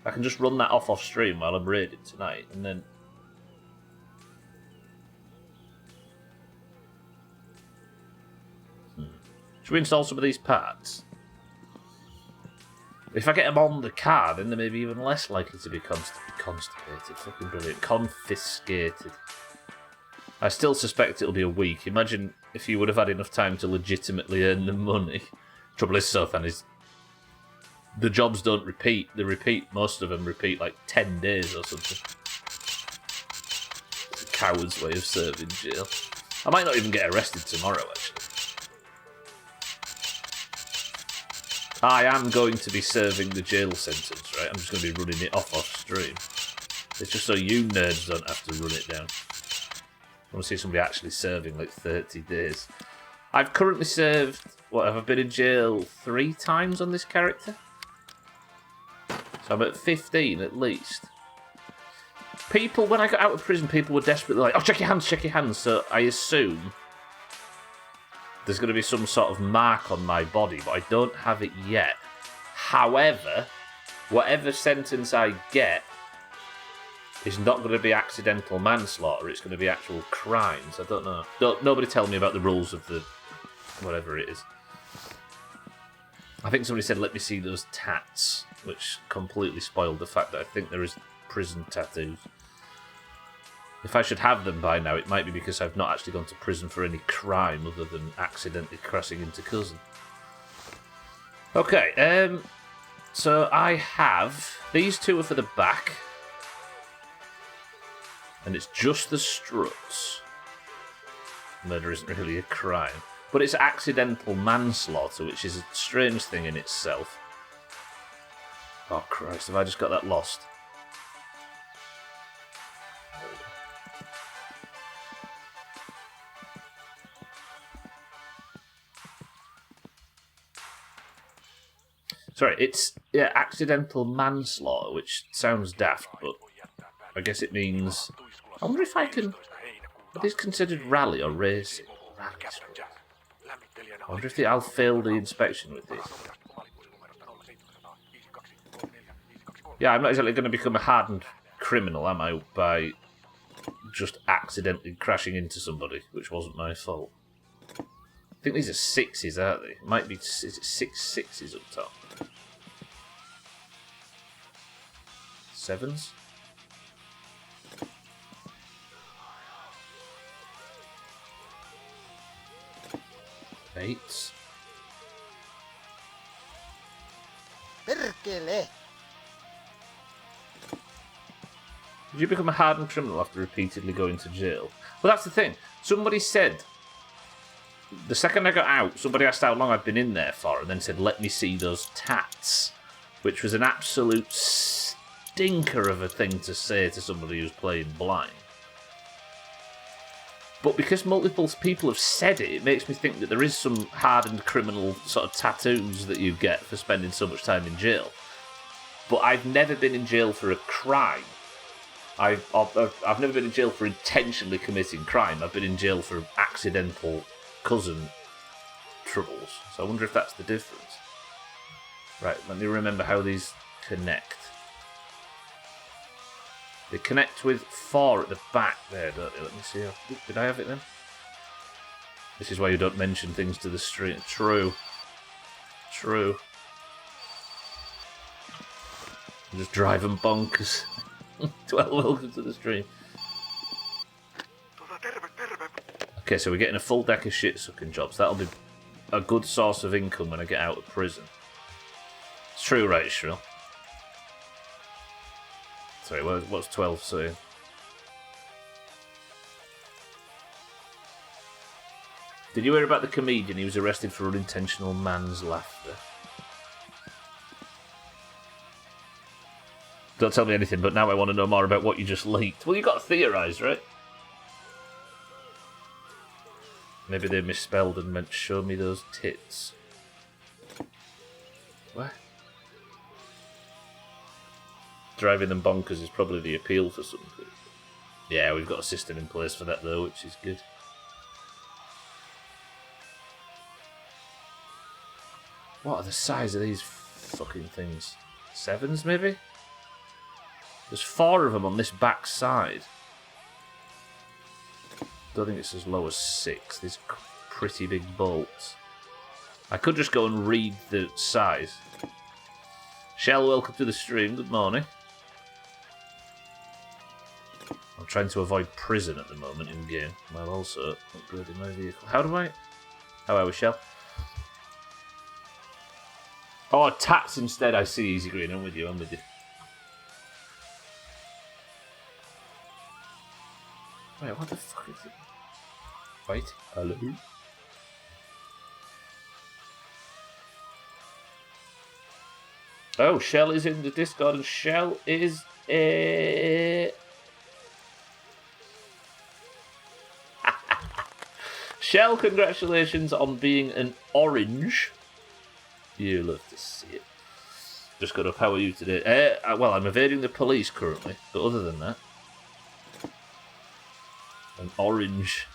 [SPEAKER 1] I can just run that off stream while I'm raiding tonight, and then... Should we install some of these parts? If I get them on the car, then they're maybe even less likely to be constipated. Fucking brilliant. Confiscated. I still suspect it'll be a week. Imagine if you would have had enough time to legitimately earn the money. Trouble is, Sothan, is the jobs don't repeat. They repeat, most of them repeat like 10 days or something. It's a coward's way of serving jail. I might not even get arrested tomorrow, actually. I am going to be serving the jail sentence, right? I'm just going to be running it off stream. It's just so you nerds don't have to run it down. I want to see somebody actually serving like 30 days. I've currently served... What, have I been in jail 3 times on this character? So I'm at 15 at least. People, when I got out of prison, people were desperately like, oh, check your hands, check your hands. So I assume there's going to be some sort of mark on my body, but I don't have it yet. However, whatever sentence I get is not going to be accidental manslaughter, it's going to be actual crimes. I don't know. Nobody tell me about the rules of the... whatever it is. I think somebody said, let me see those tats, which completely spoiled the fact that I think there is prison tattoos. If I should have them by now, it might be because I've not actually gone to prison for any crime other than accidentally crashing into cousin. Okay, so I have... These 2 are for the back. And it's just the struts. Murder isn't really a crime. But it's accidental manslaughter, which is a strange thing in itself. Oh, Christ, have I just got that lost? Sorry, it's accidental manslaughter, which sounds daft, but I guess it means... I wonder if I can... Are these considered rally or racing? I wonder if I'll fail the inspection with this. Yeah, I'm not exactly going to become a hardened criminal, am I, by just accidentally crashing into somebody, which wasn't my fault. I think these are 6s, aren't they? It might be... Is it 6 6s up top? 7s? 8s?
[SPEAKER 4] Perkele!
[SPEAKER 1] Did you become a hardened criminal after repeatedly going to jail? Well, that's the thing. Somebody said... The second I got out, somebody asked how long I'd been in there for, and then said, let me see those tats. Which was an absolute stinker of a thing to say to somebody who's playing blind. But because multiple people have said it, it makes me think that there is some hardened criminal sort of tattoos that you get for spending so much time in jail. But I've never been in jail for a crime. I've never been in jail for intentionally committing crime. I've been in jail for accidental cousin troubles. So I wonder if that's the difference. Right, let me remember how these connect. They connect with 4 at the back there, don't they? Let me see. Did I have it then? This is why you don't mention things to the stream. True. True. I'm just driving bonkers. 12, welcome to the stream. Okay, so we're getting a full deck of shit-sucking jobs. That'll be a good source of income when I get out of prison. It's true, right, Shrill? Sorry, what's 12 saying? Did you hear about the comedian? He was arrested for unintentional manslaughter. Don't tell me anything, but now I want to know more about what you just leaked. Well, you got to theorise, right? Maybe they misspelled and meant show me those tits. What? Driving them bonkers is probably the appeal for some people. Yeah, we've got a system in place for that though, which is good. What are the size of these fucking things? 7s, maybe? There's 4 of them on this back side. Don't think it's as low as 6. These are pretty big bolts. I could just go and read the size. Shell, welcome to the stream. Good morning. I'm trying to avoid prison at the moment in game, while also upgrading my vehicle. How are we, Shell? Oh, tats instead. I see. Easy green. I'm with you. Wait, what the fuck is it? Wait, hello? Oh, Shell is in the Discord, and Shell is a... Shell, congratulations on being an orange. You love to see it. Just got up. How are you today? Well, I'm evading the police currently, but other than that, an orange.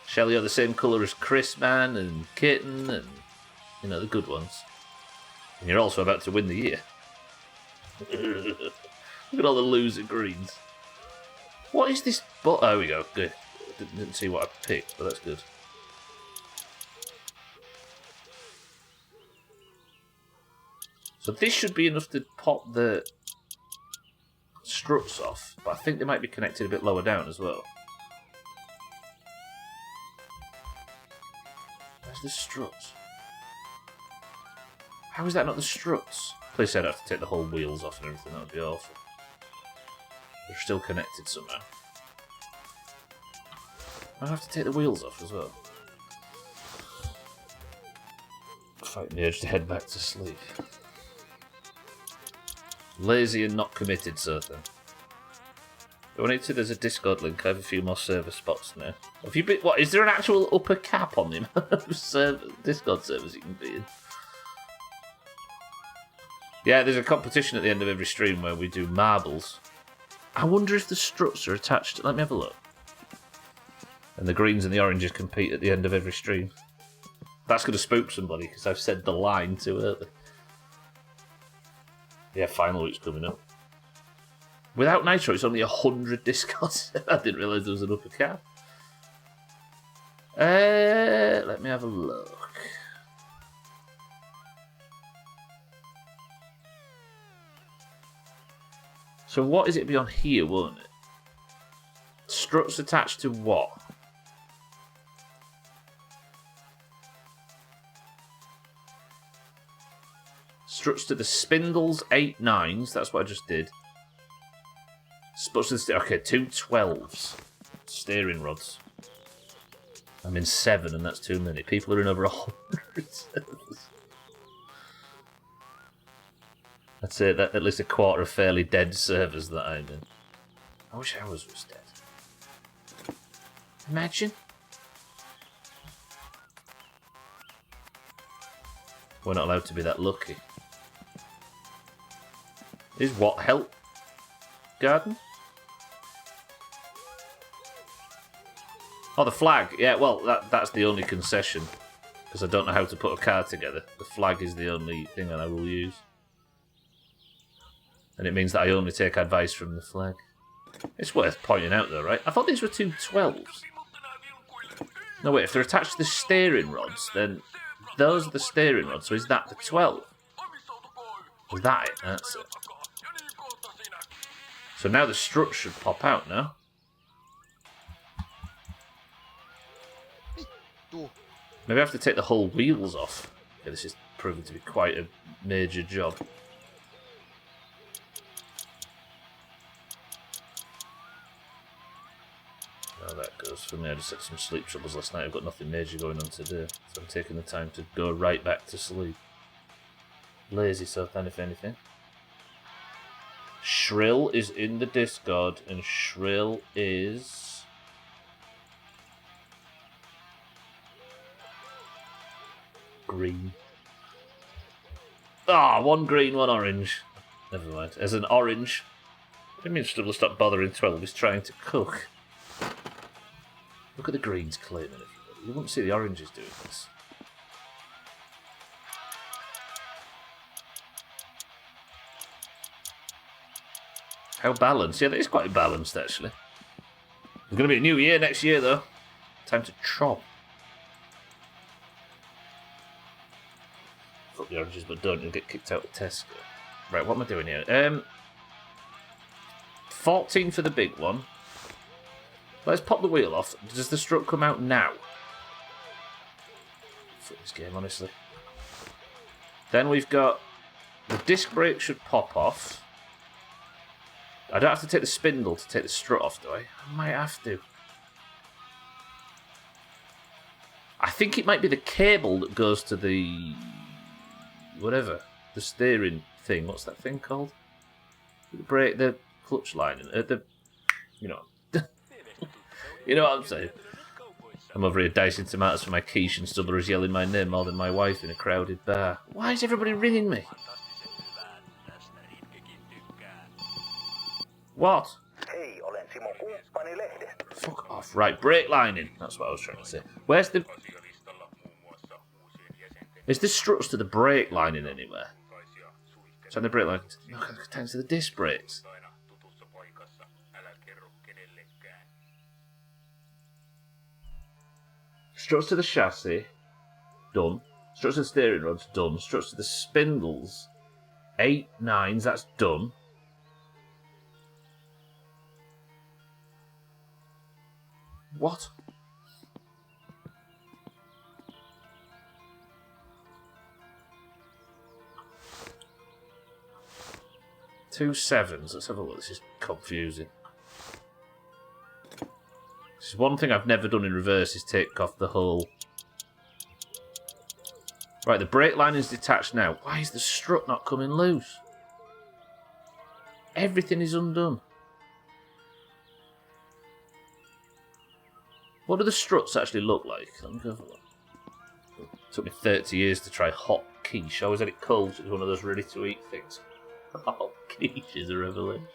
[SPEAKER 1] Shell, you're the same colour as Chris Man and Kitten and, you know, the good ones. And you're also about to win the year. Look at all the loser greens. What is this? Oh, there we go. Good. Didn't see what I picked, but that's good. So this should be enough to pop the struts off, but I think they might be connected a bit lower down as well. Where's the struts? How is that not the struts? Please say I'd have to take the whole wheels off and everything, that would be awful. They're still connected somehow. I have to take the wheels off as well. Fighting the urge to head back to sleep. Lazy and not committed, certain. Donate there's a Discord link. I have a few more server spots now. Have you been? What is there an actual upper cap on the amount of Discord servers you can be in? Yeah, there's a competition at the end of every stream where we do marbles. I wonder if the struts are attached. Let me have a look. And the greens and the oranges compete at the end of every stream. That's going to spook somebody because I've said the line too early. Yeah, final week's coming up. Without Nitro, it's only 100 Discords. I didn't realise there was an upper cap. Let me have a look. So what is it beyond here, won't it? Struts attached to what? Struts to the spindles, 8 9s. That's what I just did. Struts to the okay, 2 12s. Steering rods. I'm in 7, and that's too many. People are in over 100 servers. I'd say that at least a quarter of fairly dead servers that I'm in. I wish ours was dead. Imagine. We're not allowed to be that lucky. Is what help? Garden? Oh, the flag. Yeah, well, that's the only concession. Because I don't know how to put a car together. The flag is the only thing that I will use. And it means that I only take advice from the flag. It's worth pointing out though, right? I thought these were 2 12s. No, wait, if they're attached to the steering rods, then those are the steering rods, so is that the 12? Is that it? That's it. So now the strut should pop out now. Maybe I have to take the whole wheels off. Yeah, this is proving to be quite a major job. How that goes for me. I just had some sleep troubles last night. I've got nothing major going on today. So I'm taking the time to go right back to sleep. Lazy Sultan, if anything. Shrill is in the Discord, and Shrill is... green. Ah, one green, one orange. Never mind. As an orange... What do you mean Shrill will stop bothering 12? He's trying to cook. Look at the greens claiming everybody. You won't see the oranges doing this. How balanced? Yeah, that is quite balanced, actually. There's going to be a new year next year, though. Time to chop. Fuck the oranges, but don't. You'll get kicked out of Tesco. Right, what am I doing here? 14 for the big one. Let's pop the wheel off. Does the strut come out now? Fuck this game, honestly. Then we've got... The disc brake should pop off. I don't have to take the spindle to take the strut off, do I? I might have to. I think it might be the cable that goes to the... whatever. The steering thing. What's that thing called? The brake, the clutch line. The... You know. You know what I'm saying? I'm over here dicing tomatoes for my quiche and Stubbler is yelling my name more than my wife in a crowded bar. Why is everybody ringing me? What?
[SPEAKER 4] Hei, olen Simo kumppani lehdestä.
[SPEAKER 1] Fuck off. Right, brake lining. That's what I was trying to say. Where's the... Is this struts to the brake lining anywhere? So the brake line... No, thanks to the disc brakes. Struts to the chassis. Done. Struts to the steering rods. Done. Struts to the spindles. 8 9s. That's done. What? Two 7s. Let's have a look. This is confusing. This is one thing I've never done in reverse is take off the whole... Right, the brake line is detached now. Why is the strut not coming loose? Everything is undone. What do the struts actually look like? Let me go have a look. It took me 30 years to try hot quiche. I always had it cold, so it was one of those ready-to-eat things. Hot quiche is a revelation.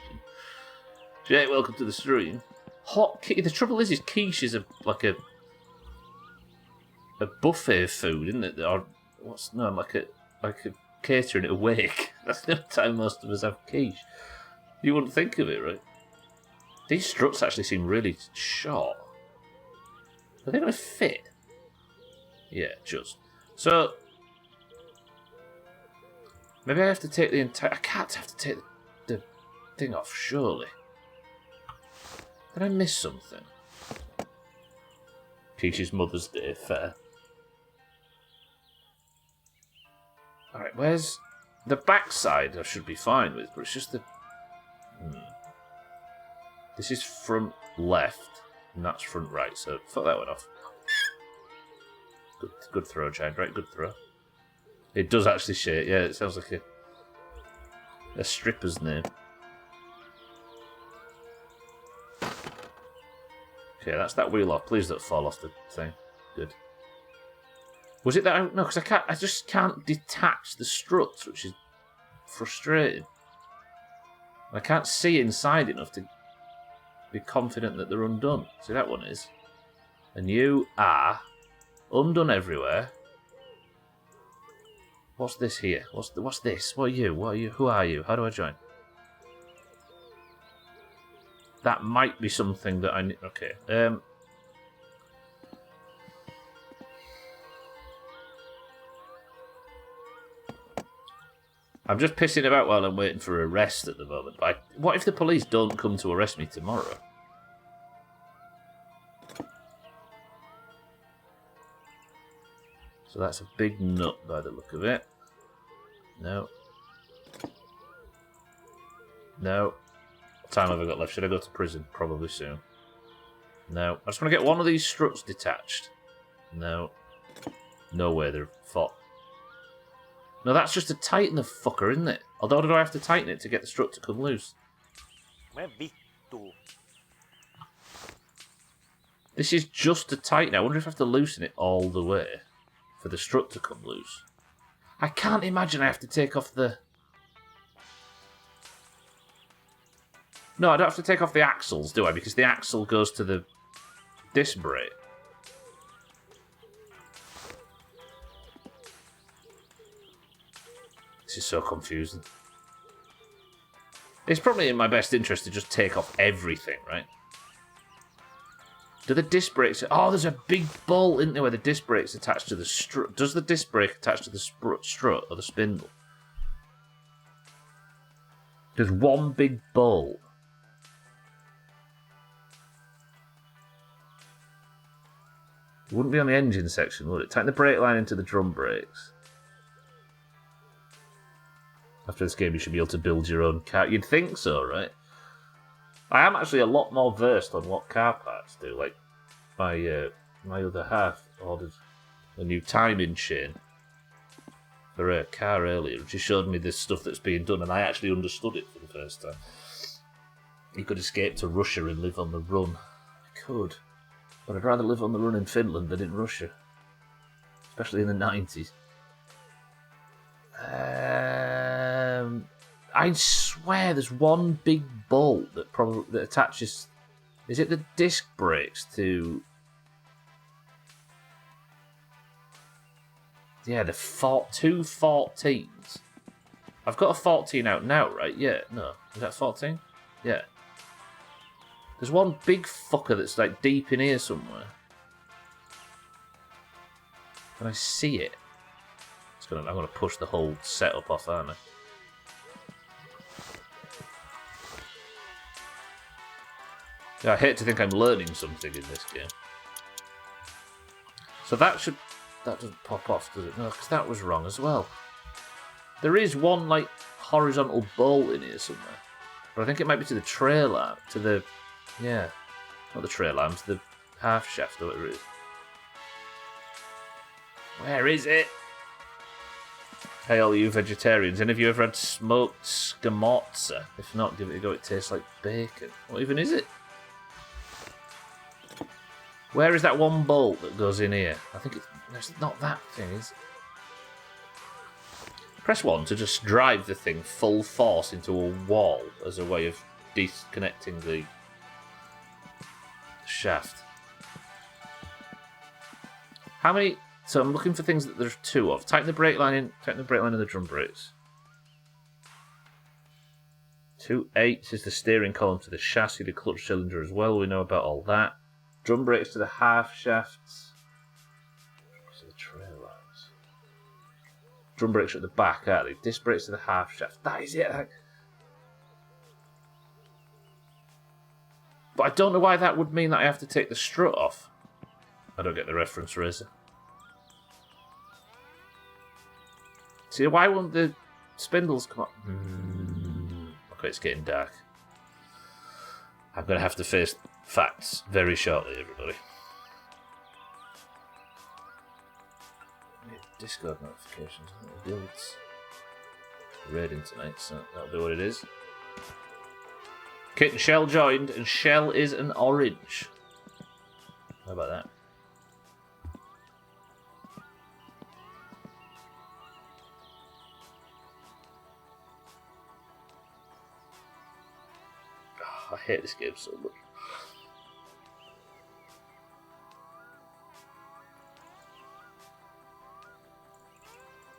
[SPEAKER 1] Jake, welcome to the stream. Hot quiche. The trouble is quiche is like a buffet food, isn't it? Or like a catering at a wake. That's the only time most of us have quiche. You wouldn't think of it, right? These struts actually seem really short. Are they going to fit? Yeah, just. So, maybe I have to take the entire... I can't have to take the thing off, surely. Did I miss something? Peach's Mother's Day, fair. Alright, where's... The backside I should be fine with, but it's just the... This is front left. And that's front right, so fuck that one off. Good throw, Giant. Right, good throw. It does actually shake, yeah, it sounds like a stripper's name. Okay, that's that wheel off. Please don't fall off the thing. Good. Was it that? No, because I just can't detach the struts, which is frustrating. I can't see inside enough to be confident that they're undone. See, that one is. And you are undone everywhere. What's this here? What's this? What are you? What are you? Who are you? How do I join? That might be something that I need. Okay. I'm just pissing about while I'm waiting for arrest at the moment. But what if the police don't come to arrest me tomorrow? So that's a big nut by the look of it. No. No. What time have I got left? Should I go to prison? Probably soon. No. I just want to get one of these struts detached. No. No way they're fought. No, that's just to tighten the fucker, isn't it? Although, do I have to tighten it to get the strut to come loose? This is just to tighten it. I wonder if I have to loosen it all the way for the strut to come loose. I can't imagine I have to take off the... No, I don't have to take off the axles, do I? Because the axle goes to the disc brake. This is so confusing. It's probably in my best interest to just take off everything, right? Do the disc brakes... Oh, there's a big bolt, isn't there, where the disc brakes attached to the strut. Does the disc brake attach to the strut or the spindle? There's one big bolt. It wouldn't be on the engine section, would it? Tighten the brake line into the drum brakes. After this game, you should be able to build your own car. You'd think so, right? I am actually a lot more versed on what car parts do. Like, my other half ordered a new timing chain for a car earlier. She showed me this stuff that's being done, and I actually understood it for the first time. You could escape to Russia and live on the run. I could. But I'd rather live on the run in Finland than in Russia. Especially in the 90s. I swear there's one big bolt that attaches... Is it the disc brakes to... Yeah, the two 14s. I've got a 14 out now, right? Yeah, no. Is that 14? Yeah. There's one big fucker that's like deep in here somewhere. Can I see it? I'm going to push the whole setup off, aren't I? Yeah, I hate to think I'm learning something in this game. So that doesn't pop off, does it? No, because that was wrong as well. There is one, like, horizontal bolt in here somewhere. But I think it might be to the trail arm. To the... Yeah. Not the trail arm, to the half shaft or whatever it is. Where is it? Hey, all you vegetarians. Any of you ever had smoked scamorza? If not, give it a go. It tastes like bacon. What even is it? Where is that one bolt that goes in here? I think it's not that thing, is it? Press 1 to just drive the thing full force into a wall as a way of disconnecting the shaft. How many... So I'm looking for things that there's 2 of. Tighten the brake line in. Tighten the brake line in the drum brakes. 2 8s is the steering column to the chassis, the clutch cylinder as well. We know about all that. Drum brakes to the half shafts. To the trail lines. Drum brakes at the back, aren't they? Disc brakes to the half shaft. That is it. But I don't know why that would mean that I have to take the strut off. I don't get the reference, Razor. See, why won't the spindles come up? Okay, it's getting dark. I'm going to have to face facts very shortly, everybody. Discord notifications. Builds raiding tonight, so that'll be what it is. Kit and Shell joined, and Shell is an orange. How about that? I hate this game so much.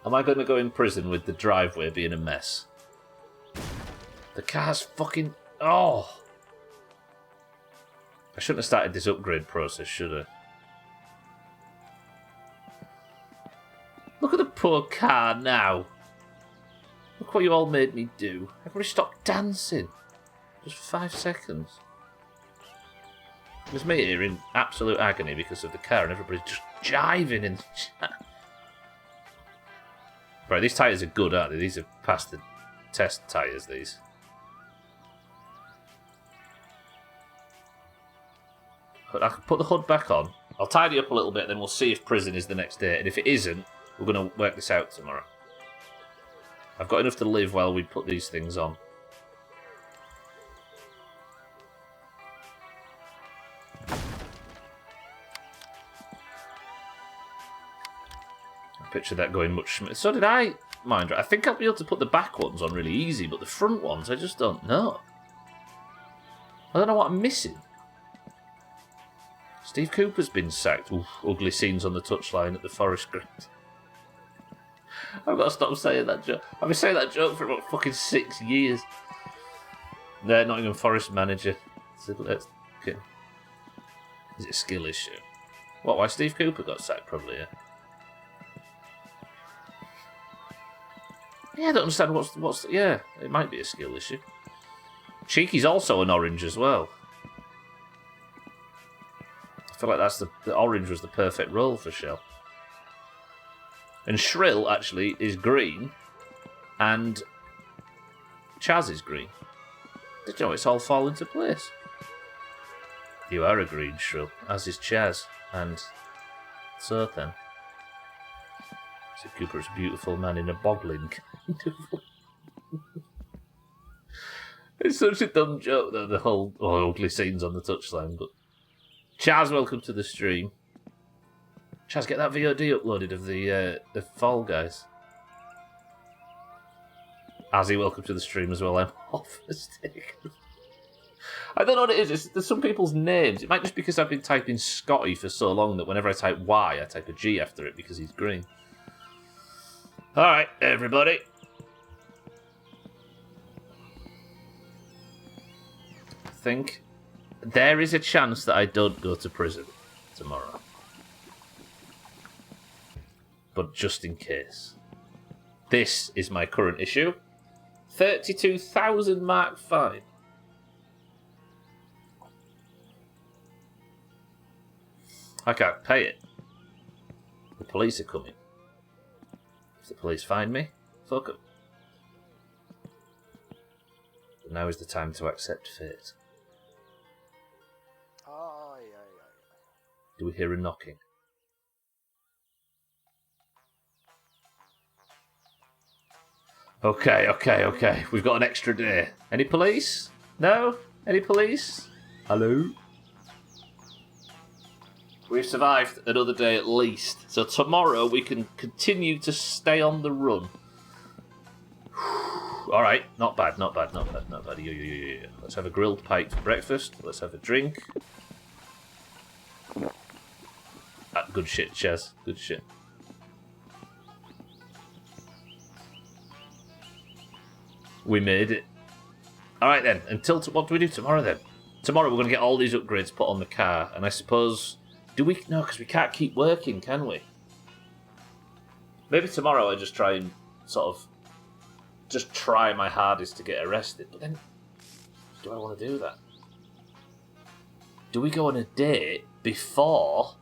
[SPEAKER 1] Am I going to go in prison with the driveway being a mess? The car's fucking... Oh! I shouldn't have started this upgrade process, should I? Look at the poor car now. Look what you all made me do. Everybody stop dancing. Just 5 seconds. There's me here in absolute agony because of the car and everybody's just jiving in the chat. Right, these tyres are good, aren't they? These are past the test tyres, these. I can put the hood back on. I'll tidy up a little bit, then we'll see if prison is the next day. And if it isn't, we're going to work this out tomorrow. I've got enough to live while we put these things on. Picture that going much smoother. So did I, mind. I think I'll be able to put the back ones on really easy, but the front ones, I just don't know. I don't know what I'm missing. Steve Cooper's been sacked. Oof, ugly scenes on the touchline at the Forest Grant. I've got to stop saying that joke. I've been saying that joke for about fucking 6 years. Nottingham Forest manager. Okay. Is it a skill issue? What, why Steve Cooper got sacked? Probably, yeah. Yeah, I don't understand what's... Yeah, it might be a skill issue. Cheeky's also an orange as well. I feel like the orange was the perfect role for Shell. And Shrill, actually, is green. And Chaz is green. Did you know it's all fall into place? You are a green Shrill, as is Chaz. And so then. So Cooper is a beautiful man in a boggling kind of... It's such a dumb joke, though, the whole ugly scenes on the touchline. But Chaz, welcome to the stream. Chaz, get that VOD uploaded of the Fall Guys. Azzy, welcome to the stream as well. I'm off mistake. I don't know what it is. There's some people's names. It might just be because I've been typing Scotty for so long that whenever I type Y, I type a G after it because he's green. Alright, everybody. I think there is a chance that I don't go to prison tomorrow. But just in case. This is my current issue. 32,000 mark fine. I can't pay it. The police are coming. If the police find me, fuck them. But now is the time to accept fate. Do we hear a knocking? Okay. We've got an extra day. Any police? No? Any police? Hello? We've survived another day at least. So tomorrow we can continue to stay on the run. Alright, not bad. Yeah. Let's have a grilled pike for breakfast. Let's have a drink. Good shit, Chaz. Good shit. We made it. Alright then, what do we do tomorrow then? Tomorrow we're going to get all these upgrades put on the car, and I suppose... No, because we can't keep working, can we? Maybe tomorrow I just try and just try my hardest to get arrested, but then... Do I want to do that? Do we go on a date before...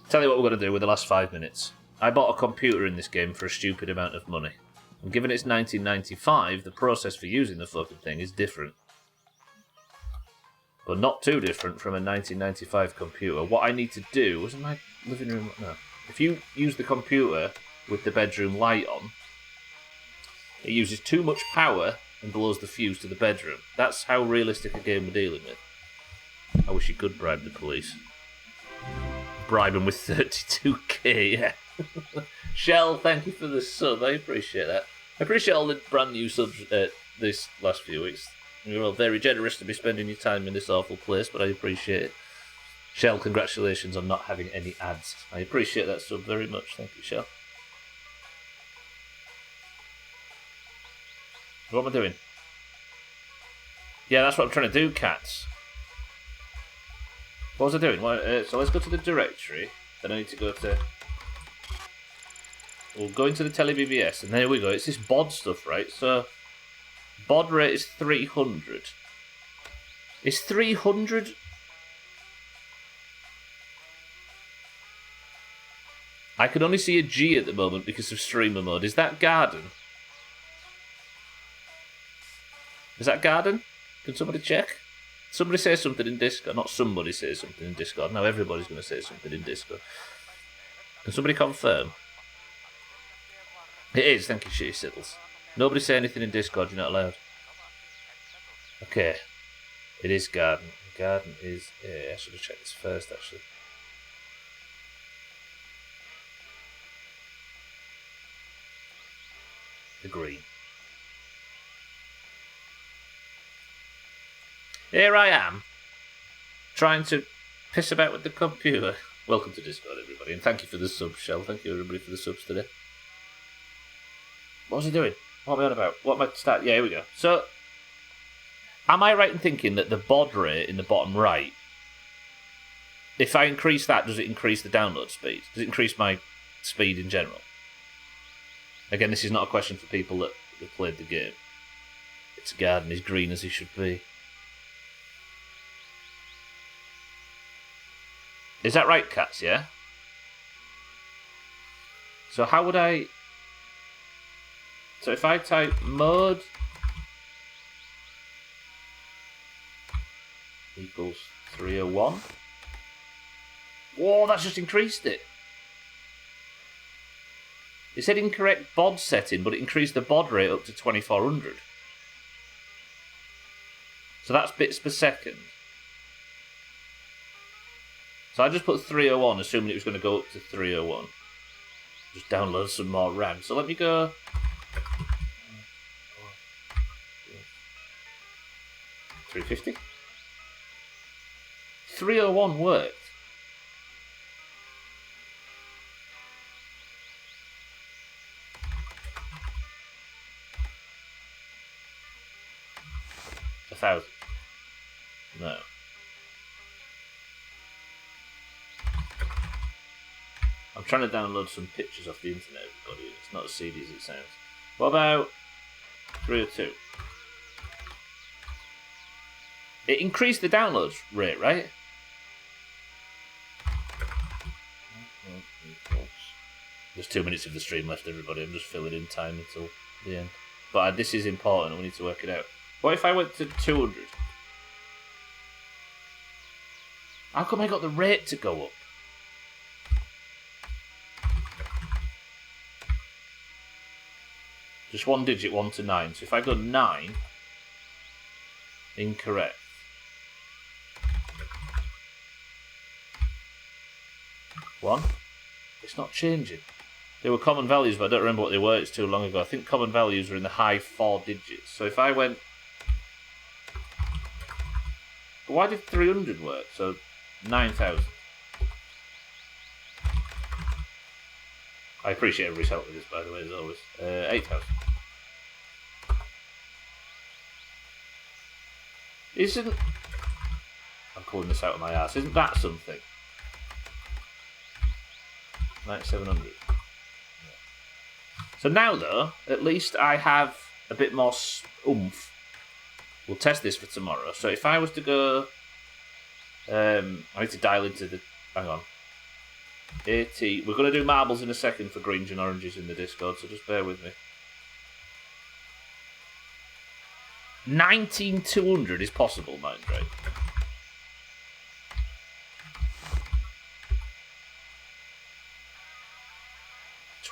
[SPEAKER 1] Tell you what we're going to do with the last 5 minutes. I bought a computer in this game for a stupid amount of money. And given it's 1995, the process for using the fucking thing is different. But not too different from a 1995 computer. What I need to do... Was in my living room... No. If you use the computer with the bedroom light on, it uses too much power and blows the fuse to the bedroom. That's how realistic a game we're dealing with. I wish you could bribe the police. Bribe them with 32k, yeah. Shell, thank you for the sub. I appreciate that. I appreciate all the brand new subs this last few weeks. You're all very generous to be spending your time in this awful place, but I appreciate it. Shell, congratulations on not having any ads. I appreciate that sub very much. Thank you, Shell. What am I doing? Yeah, that's what I'm trying to do, cats. What was I doing? So let's go to the directory. Then I need to go to... We'll go into the tele-BBS, and there we go. It's this bod stuff, right? So, bod rate is 300. Is 300? I can only see a G at the moment because of streamer mode. Is that garden? Is that garden? Can somebody check? Somebody say something in Discord. Not somebody say something in Discord. Now everybody's going to say something in Discord. Can somebody confirm? It is, thank you, Shitty Siddles. Nobody say anything in Discord, you're not allowed. Okay. It is garden. Garden is... Yeah, I should have checked this first, actually. The green. Here I am, trying to piss about with the computer. Welcome to Discord, everybody, and thank you for the subs, Shell. Thank you, everybody, for the subs today. What was he doing? What am I on about? What am I start? Yeah, here we go. So, am I right in thinking that the baud rate in the bottom right, if I increase that, does it increase the download speed? Does it increase my speed in general? Again, this is not a question for people that have played the game. Its garden is green as it should be. Is that right, cats, yeah? So how would I... So if I type mode equals 301... Whoa, that's just increased it. It said incorrect baud setting, but it increased the baud rate up to 2400. So that's bits per second. So I just put 301, assuming it was going to go up to 301. Just download some more RAM. So let me go... 350? 301 worked. A 1,000. No. I'm trying to download some pictures off the internet, everybody. It's not as seedy as it sounds. What about 302? It increased the download rate, right? There's 2 minutes of the stream left, everybody. I'm just filling in time until the end. But this is important, we need to work it out. What if I went to 200? How come I got the rate to go up? Just one digit, 1 to 9. So if I go 9, incorrect. 1, it's not changing. They were common values, but I don't remember what they were. It's too long ago. I think common values were in the high 4 digits. So if I went... Why did 300 work? So 9,000. I appreciate everybody's help with this, by the way, as always. 8,000. Isn't... I'm pulling this out of my ass. Isn't that something? 9,700. So now, though, at least I have a bit more oomph. We'll test this for tomorrow. So if I was to go... I need to dial into the... Hang on. AT. We're going to do marbles in a second for greens and oranges in the Discord, so just bear with me. 19,200 is possible, mind, right?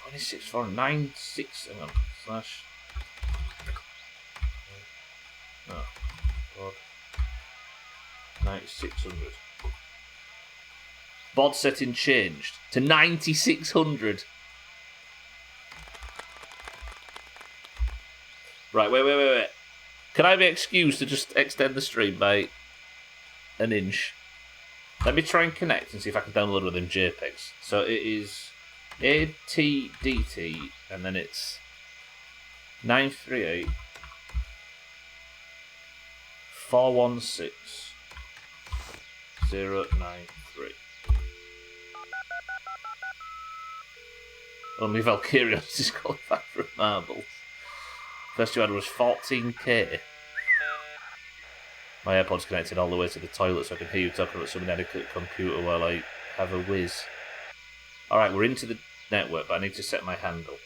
[SPEAKER 1] 26,496. Hang on. Slash. No. God. 9,600. Baud setting changed to 9,600. Right, wait. Can I be excused to just extend the stream by an inch? Let me try and connect and see if I can download one of them JPEGs. So it is ATDT, and then it's 938 416 093. Only Valkyrios is qualified for marbles. First you had was 14k. My AirPod's connected all the way to the toilet so I can hear you talking about some inadequate computer while I have a whiz. Alright, we're into the network, but I need to set my handle.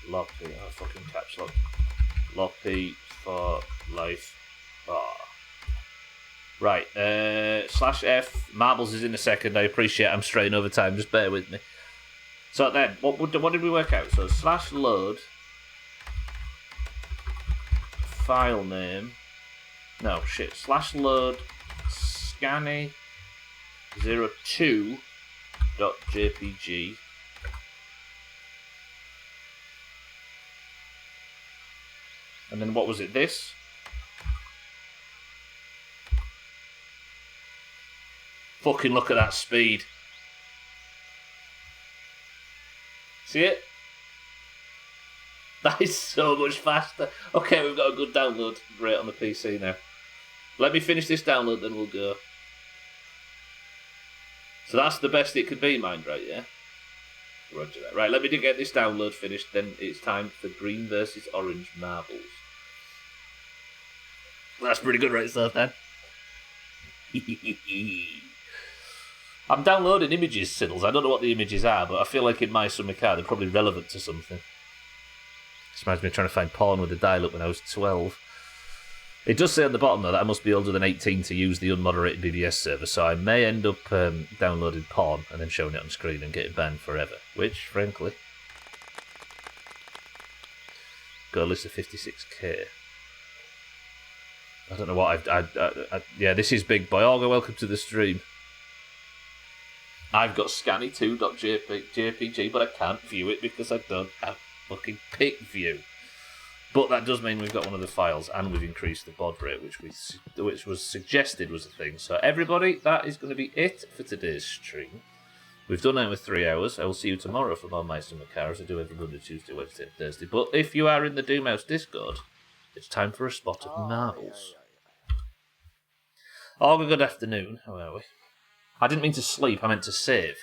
[SPEAKER 1] Loppy, oh fucking caps lock. Loppy for life bar. Right, /F, marbles is in a second, I appreciate I'm straying over time, just bear with me. So then, what did we work out? So /load, file name, no shit, /load, scanny02.jpg, and then what was it, this? Fucking look at that speed. See it? That is so much faster. Okay, we've got a good download rate on the PC now. Let me finish this download, then we'll go. So that's the best it could be, mind, right, yeah? Roger that. Right, let me get this download finished, then it's time for green versus orange marbles. That's pretty good right so then. I'm downloading images, Siddles. I don't know what the images are, but I feel like in my summer car they're probably relevant to something. This reminds me of trying to find porn with a dial-up when I was 12. It does say on the bottom, though, that I must be older than 18 to use the unmoderated BBS server, so I may end up downloading porn and then showing it on screen and getting banned forever. Which, frankly... Got a list of 56k. I don't know what yeah, this is big boy. Olga, welcome to the stream. I've got scanny2.jpg, but I can't view it because I don't have fucking pic view. But that does mean we've got one of the files, and we've increased the baud rate, which was suggested was a thing. So everybody, that is going to be it for today's stream. We've done over 3 hours. I will see you tomorrow for more My Summer Car, as I do every Monday, Tuesday, Wednesday, and Thursday. But if you are in the Doomhaus Discord, it's time for a spot of marbles. Oh, good afternoon. How are we? I didn't mean to sleep, I meant to save.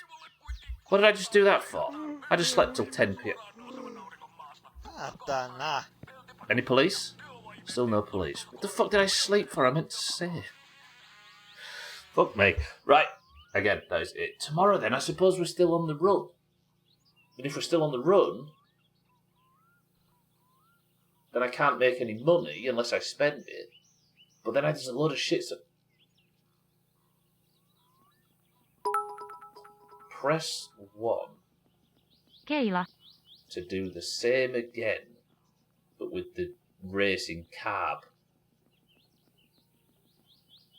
[SPEAKER 1] What did I just do that for? I just slept till 10 p.m. Any police? Still no police. What the fuck did I sleep for? I meant to save. Fuck me. Right. Again, that is it. Tomorrow then, I suppose we're still on the run. And if we're still on the run, then I can't make any money unless I spend it. But then there's a load of shit. So press 1
[SPEAKER 3] Keila.
[SPEAKER 1] to do the same again, but with the racing carb.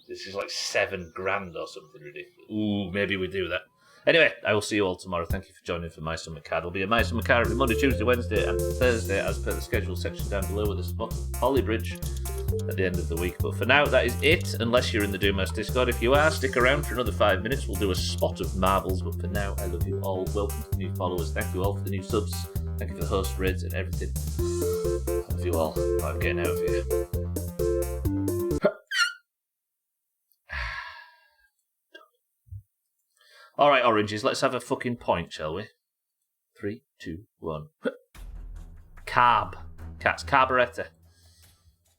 [SPEAKER 1] This is like $7 grand or something ridiculous. Ooh, maybe we do that. Anyway, I will see you all tomorrow. Thank you for joining for My Summer Car. There'll be a My Summer Car every Monday, Tuesday, Wednesday, and Thursday, as per the schedule section down below, with a spot of Hollybridge at the end of the week. But for now, that is it, unless you're in the Doomhaus Discord. If you are, stick around for another 5 minutes. We'll do a spot of marbles. But for now, I love you all. Welcome to the new followers. Thank you all for the new subs. Thank you for the host raids and everything. I love you all. I'm getting out of here. Alright, oranges, let's have a fucking point, shall we? 3, 2, 1. Carb. Cats. Carburettor.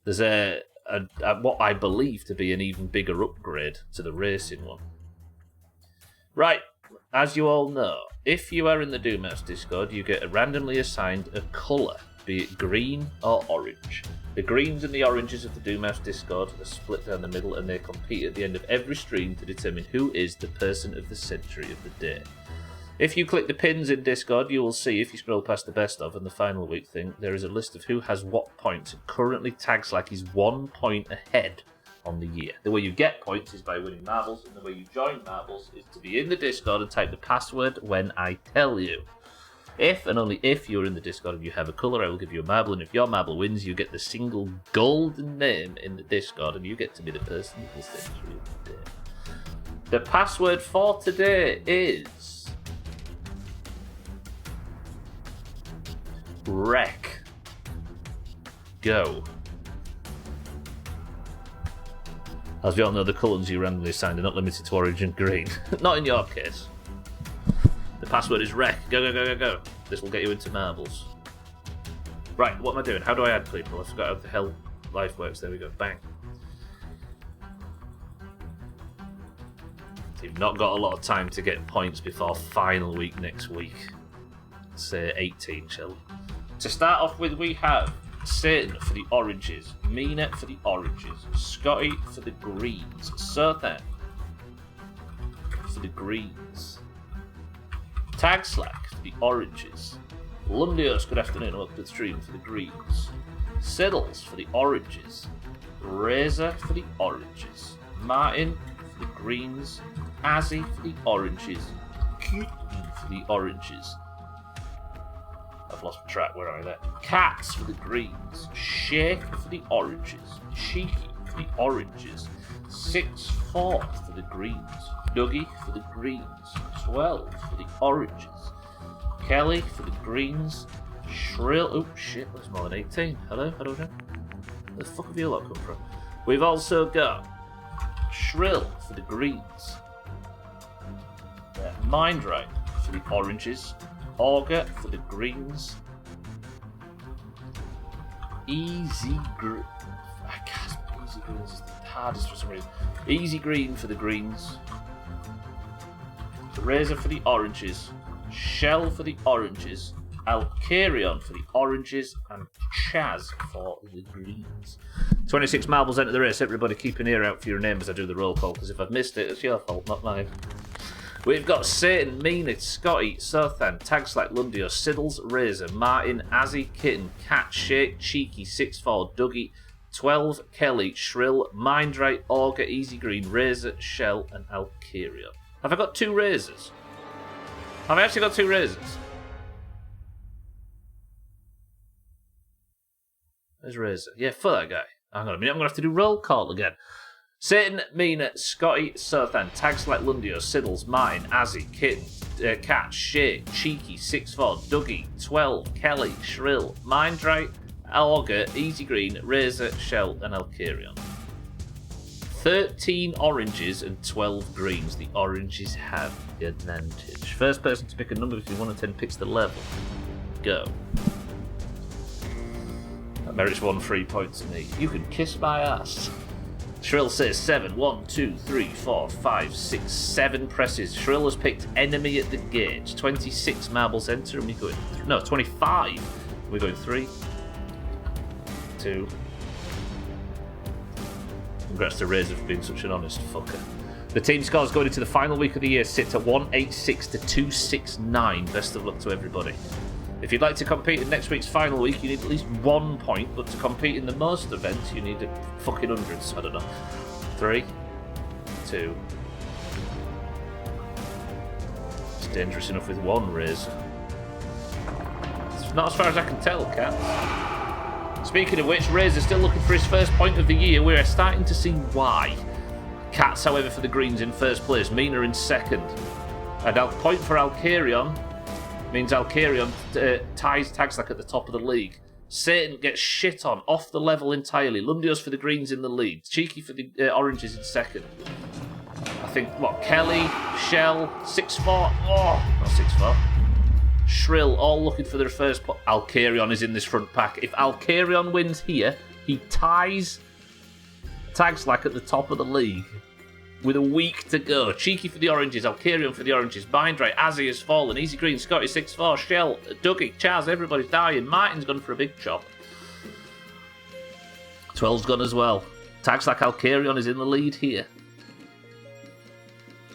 [SPEAKER 1] There's a what I believe to be an even bigger upgrade to the racing one. Right, as you all know, if you are in the Doomhaus Discord, you get randomly assigned a colour, be it green or orange. The greens and the oranges of the Doomhaus Discord are split down the middle, and they compete at the end of every stream to determine who is the person of the century of the day. If you click the pins in Discord, you will see, if you scroll past the best of and the final week thing, there is a list of who has what points. It currently tags like he's 1 point ahead on the year. The way you get points is by winning marbles, and the way you join marbles is to be in the Discord and type the password when I tell you. If and only if you're in the Discord and you have a colour, I will give you a marble, and if your marble wins, you get the single golden name in the Discord, and you get to be the person of the century of the day. The password for today is wreck. Go. As we all know, the colours you randomly assigned are not limited to orange and green. Not in your case. The password is wreck. Go, go, go, go, go. This will get you into marbles. Right, what am I doing? How do I add people? I forgot how the hell life works. There we go. Bang. So you've not got a lot of time to get points before final week next week. Let's say 18, shall we? To start off with, we have Satan for the oranges, Mina for the oranges, Scotty for the greens, Sothan for the greens, Tag Slack for the oranges, Lundios, good afternoon, welcome to the stream, for the greens, Siddles for the oranges, Razor for the oranges, Martin for the greens, Azzy for the oranges, Kitten for the oranges. I've lost track, where are they? Cats for the greens, Shake for the oranges, Cheeky for the oranges, 6-4 for the greens, Dougie for the greens, 12 for the oranges, Kelly for the greens. Shrill. Oh shit, there's more than 18. Hello, hello, where the fuck have you lot come from? We've also got Shrill for the greens. Mindright for the oranges. Auger for the greens. Easy green. I can't. Easy greens is the hardest for some reason. Easy green for the greens. Razor for the oranges. Shell for the oranges. Alcarion for the oranges. And Chaz for the greens. 26 marbles enter the race. Everybody keep an ear out for your name as I do the roll call, because if I've missed it, it's your fault, not mine. We've got Satan, Meanit, Scotty, Sothan, Tagslack, Lundio, Siddles, Razor, Martin, Azzy, Kitten, Cat, Shake, Cheeky, 6-4, Dougie, 12, Kelly, Shrill, Mindright, Auger, Easy Green, Razor, Shell, and Alcarion. Have I got 2 razors? Have I actually got 2 razors? There's Razor. Yeah, for that guy. Hang on a minute, I'm going to have to do roll call again. Satan, Mina, Scotty, Sothan, Tagslack, Lundio, Siddles, Martin, Azzy, Kitten, Cat, Shake, Cheeky, 6-4, Dougie, 12, Kelly, Shrill, Mindright, Auger, Easy Green, Razor, Shell, and Alcarion. 13 oranges and 12 greens. The oranges have the advantage. First person to pick a number between 1 and 10 picks the level. Go. That merits 1 free point to me. You can kiss my ass. Shrill says 7. 1, 2, 3, 4, 5, 6, 7 presses. Shrill has picked enemy at the gate. 26 marbles enter and we go in. No, 25. We're going 3, 2. Congrats to Razor for being such an honest fucker. The team scores going into the final week of the year sit at 186 to 269. Best of luck to everybody. If you'd like to compete in next week's final week, you need at least 1 point, but to compete in the most events, you need fucking hundreds. I don't know. 3, 2. It's dangerous enough with 1 Razor. It's not as far as I can tell, Cat. Speaking of which, Razor's still looking for his first point of the year. We're starting to see why. Cats, however, for the greens in first place. Mina in second. And point for Alcarion means Alcarion ties Tagslack at the top of the league. Satan gets shit on, off the level entirely. Lundio's for the greens in the lead. Cheeky for the oranges in second. I think, Kelly, Shell, 6-4. Oh, not 6-4. Shrill, all looking for their first point. Alcarion is in this front pack. If Alcarion wins here, he ties Tagslack at the top of the league. With a week to go. Cheeky for the oranges, Alcarion for the oranges, Mindright, Azzy has fallen, Easy Green, Scotty 6-4, Shell, Dougie, Chaz, everybody's dying. Martin's gone for a big chop. 12's gone as well. Tagslack Alcarion is in the lead here.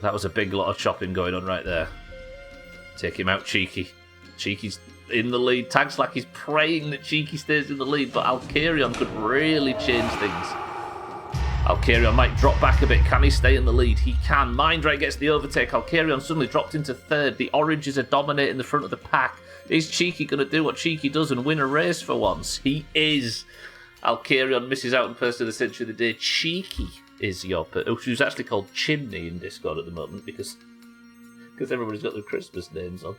[SPEAKER 1] That was a big lot of chopping going on right there. Take him out, Cheeky. Cheeky's in the lead. Tagslack is praying that Cheeky stays in the lead, but Alcarion could really change things. Alcarion might drop back a bit. Can he stay in the lead? He can. Mindray gets the overtake. Alcarion suddenly dropped into third. The oranges are dominating the front of the pack. Is Cheeky going to do what Cheeky does and win a race for once? He is. Alcarion misses out on Person of the Century of the Day. Cheeky is your who's actually called Chimney in Discord at the moment because everybody's got their Christmas names on.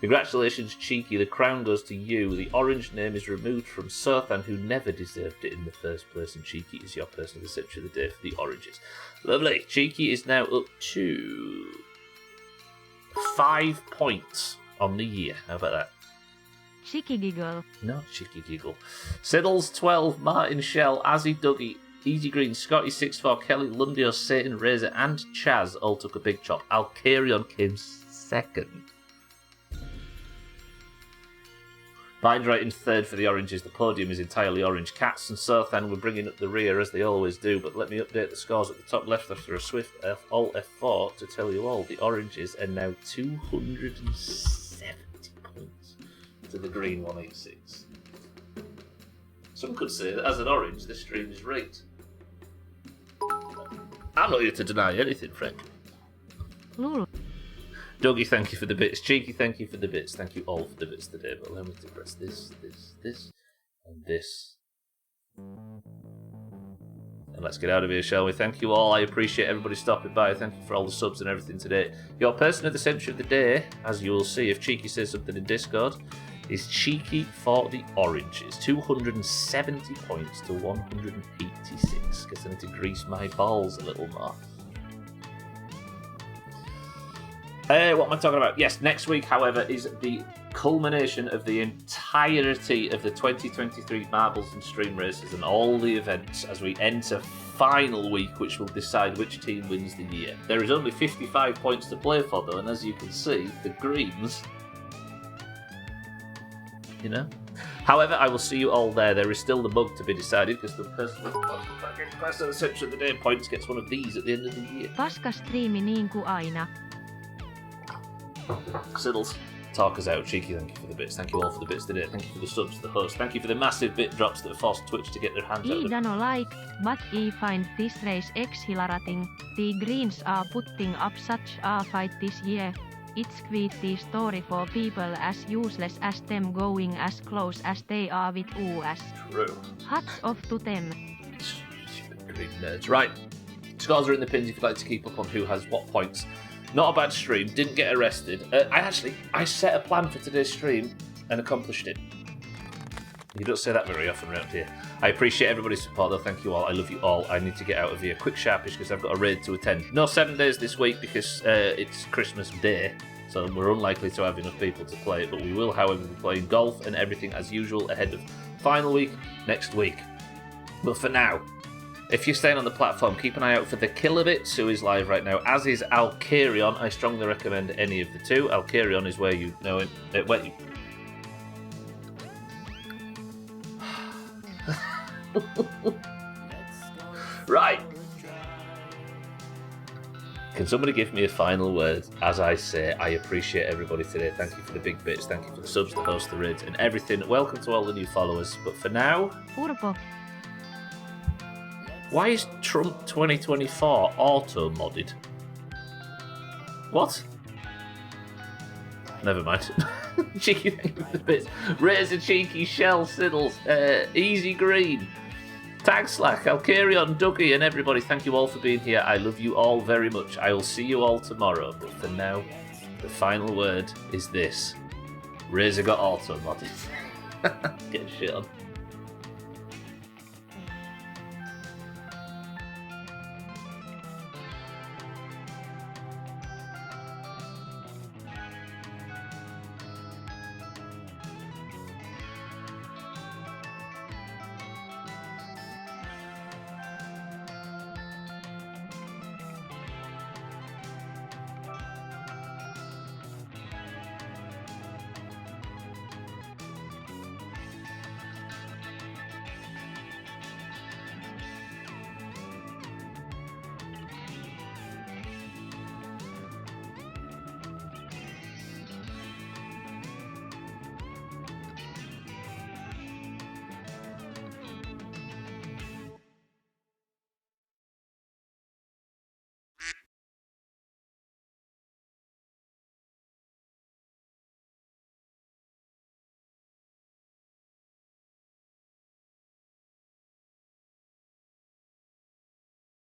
[SPEAKER 1] Congratulations, Cheeky. The crown goes to you. The orange name is removed from Sothan, who never deserved it in the first place, and Cheeky is your person of the century of the day for the oranges. Lovely. Cheeky is now up to 5 points on the year. How about that?
[SPEAKER 3] Cheeky giggle.
[SPEAKER 1] No, cheeky giggle. Siddles, 12, Martin, Shell, Azzy, Dougie, Easy Green, Scotty, 6-4, Kelly, Lundio, Satan, Razor, and Chaz all took a big chop. Alcarion came second. Mindright in third for the oranges. The podium is entirely orange. Cats and Sothan were bringing up the rear as they always do, but let me update the scores at the top left after a swift Alt F4 to tell you all. The oranges are now 270 points to the green 186. Some could say that as an orange, this stream is rigged. I'm not here to deny anything, Frank.
[SPEAKER 3] Lulu.
[SPEAKER 1] Dougie, thank you for the bits. Cheeky, thank you for the bits. Thank you all for the bits today. But allow me to press this, and this. And And let's get out of here, shall we? Thank you all. I appreciate everybody stopping by. Thank you for all the subs and everything today. Your person of the century of the day, as you will see if Cheeky says something in Discord, is Cheeky for the Orange. It's 270 points to 186. Guess I need to grease my balls a little more. What am I talking about? Yes, next week, however, is the culmination of the entirety of the 2023 Marbles and Stream Races and all the events as we enter final week, which will decide which team wins the year. There is only 55 points to play for, though, and as you can see, the Greens, you know. However, I will see you all there. There is still the mug to be decided because the person of the century of the day points gets one of these at the end of the year.
[SPEAKER 3] Paska striimi niin kuin aina.
[SPEAKER 1] Siddles, talk us out. Cheeky, thank you for the bits. Thank you all for the bits today. Thank you for the subs to the host. Thank you for the massive bit drops that have forced Twitch to get their hands out of
[SPEAKER 3] I don't like, but I find this race exhilarating. The Greens are putting up such a fight this year. It's quite the story for people as useless as them going as close as they are with US.
[SPEAKER 1] True.
[SPEAKER 3] Hats off to them.
[SPEAKER 1] Big nerds. Right. Scores are in the pins if you'd like to keep up on who has what points. Not a bad stream, didn't get arrested. I set a plan for today's stream and accomplished it. You don't say that very often around here. I appreciate everybody's support though, thank you all, I love you all. I need to get out of here quick sharpish because I've got a raid to attend. No 7 days this week because it's Christmas Day, so we're unlikely to have enough people to play it, but we will however be playing golf and everything as usual ahead of final week next week. But for now, if you're staying on the platform, keep an eye out for the Kilobits, who is live right now, as is Alkarion. I strongly recommend any of the two. Alkarion is where you know him. Right. Can somebody give me a final word? As I say, I appreciate everybody today. Thank you for the big bits. Thank you for the subs, the host, the raids, and everything. Welcome to all the new followers. But for now...
[SPEAKER 3] Urpo.
[SPEAKER 1] Why is Trump 2024 auto-modded? What? Never mind. Cheeky, thank you for the bits. Razor Cheeky, Shell, Siddles, Easy Green, Tag Slack, Alkarion, Dougie, and everybody, thank you all for being here. I love you all very much. I will see you all tomorrow. But for now, the final word is this. Razor got auto-modded. Get shit on.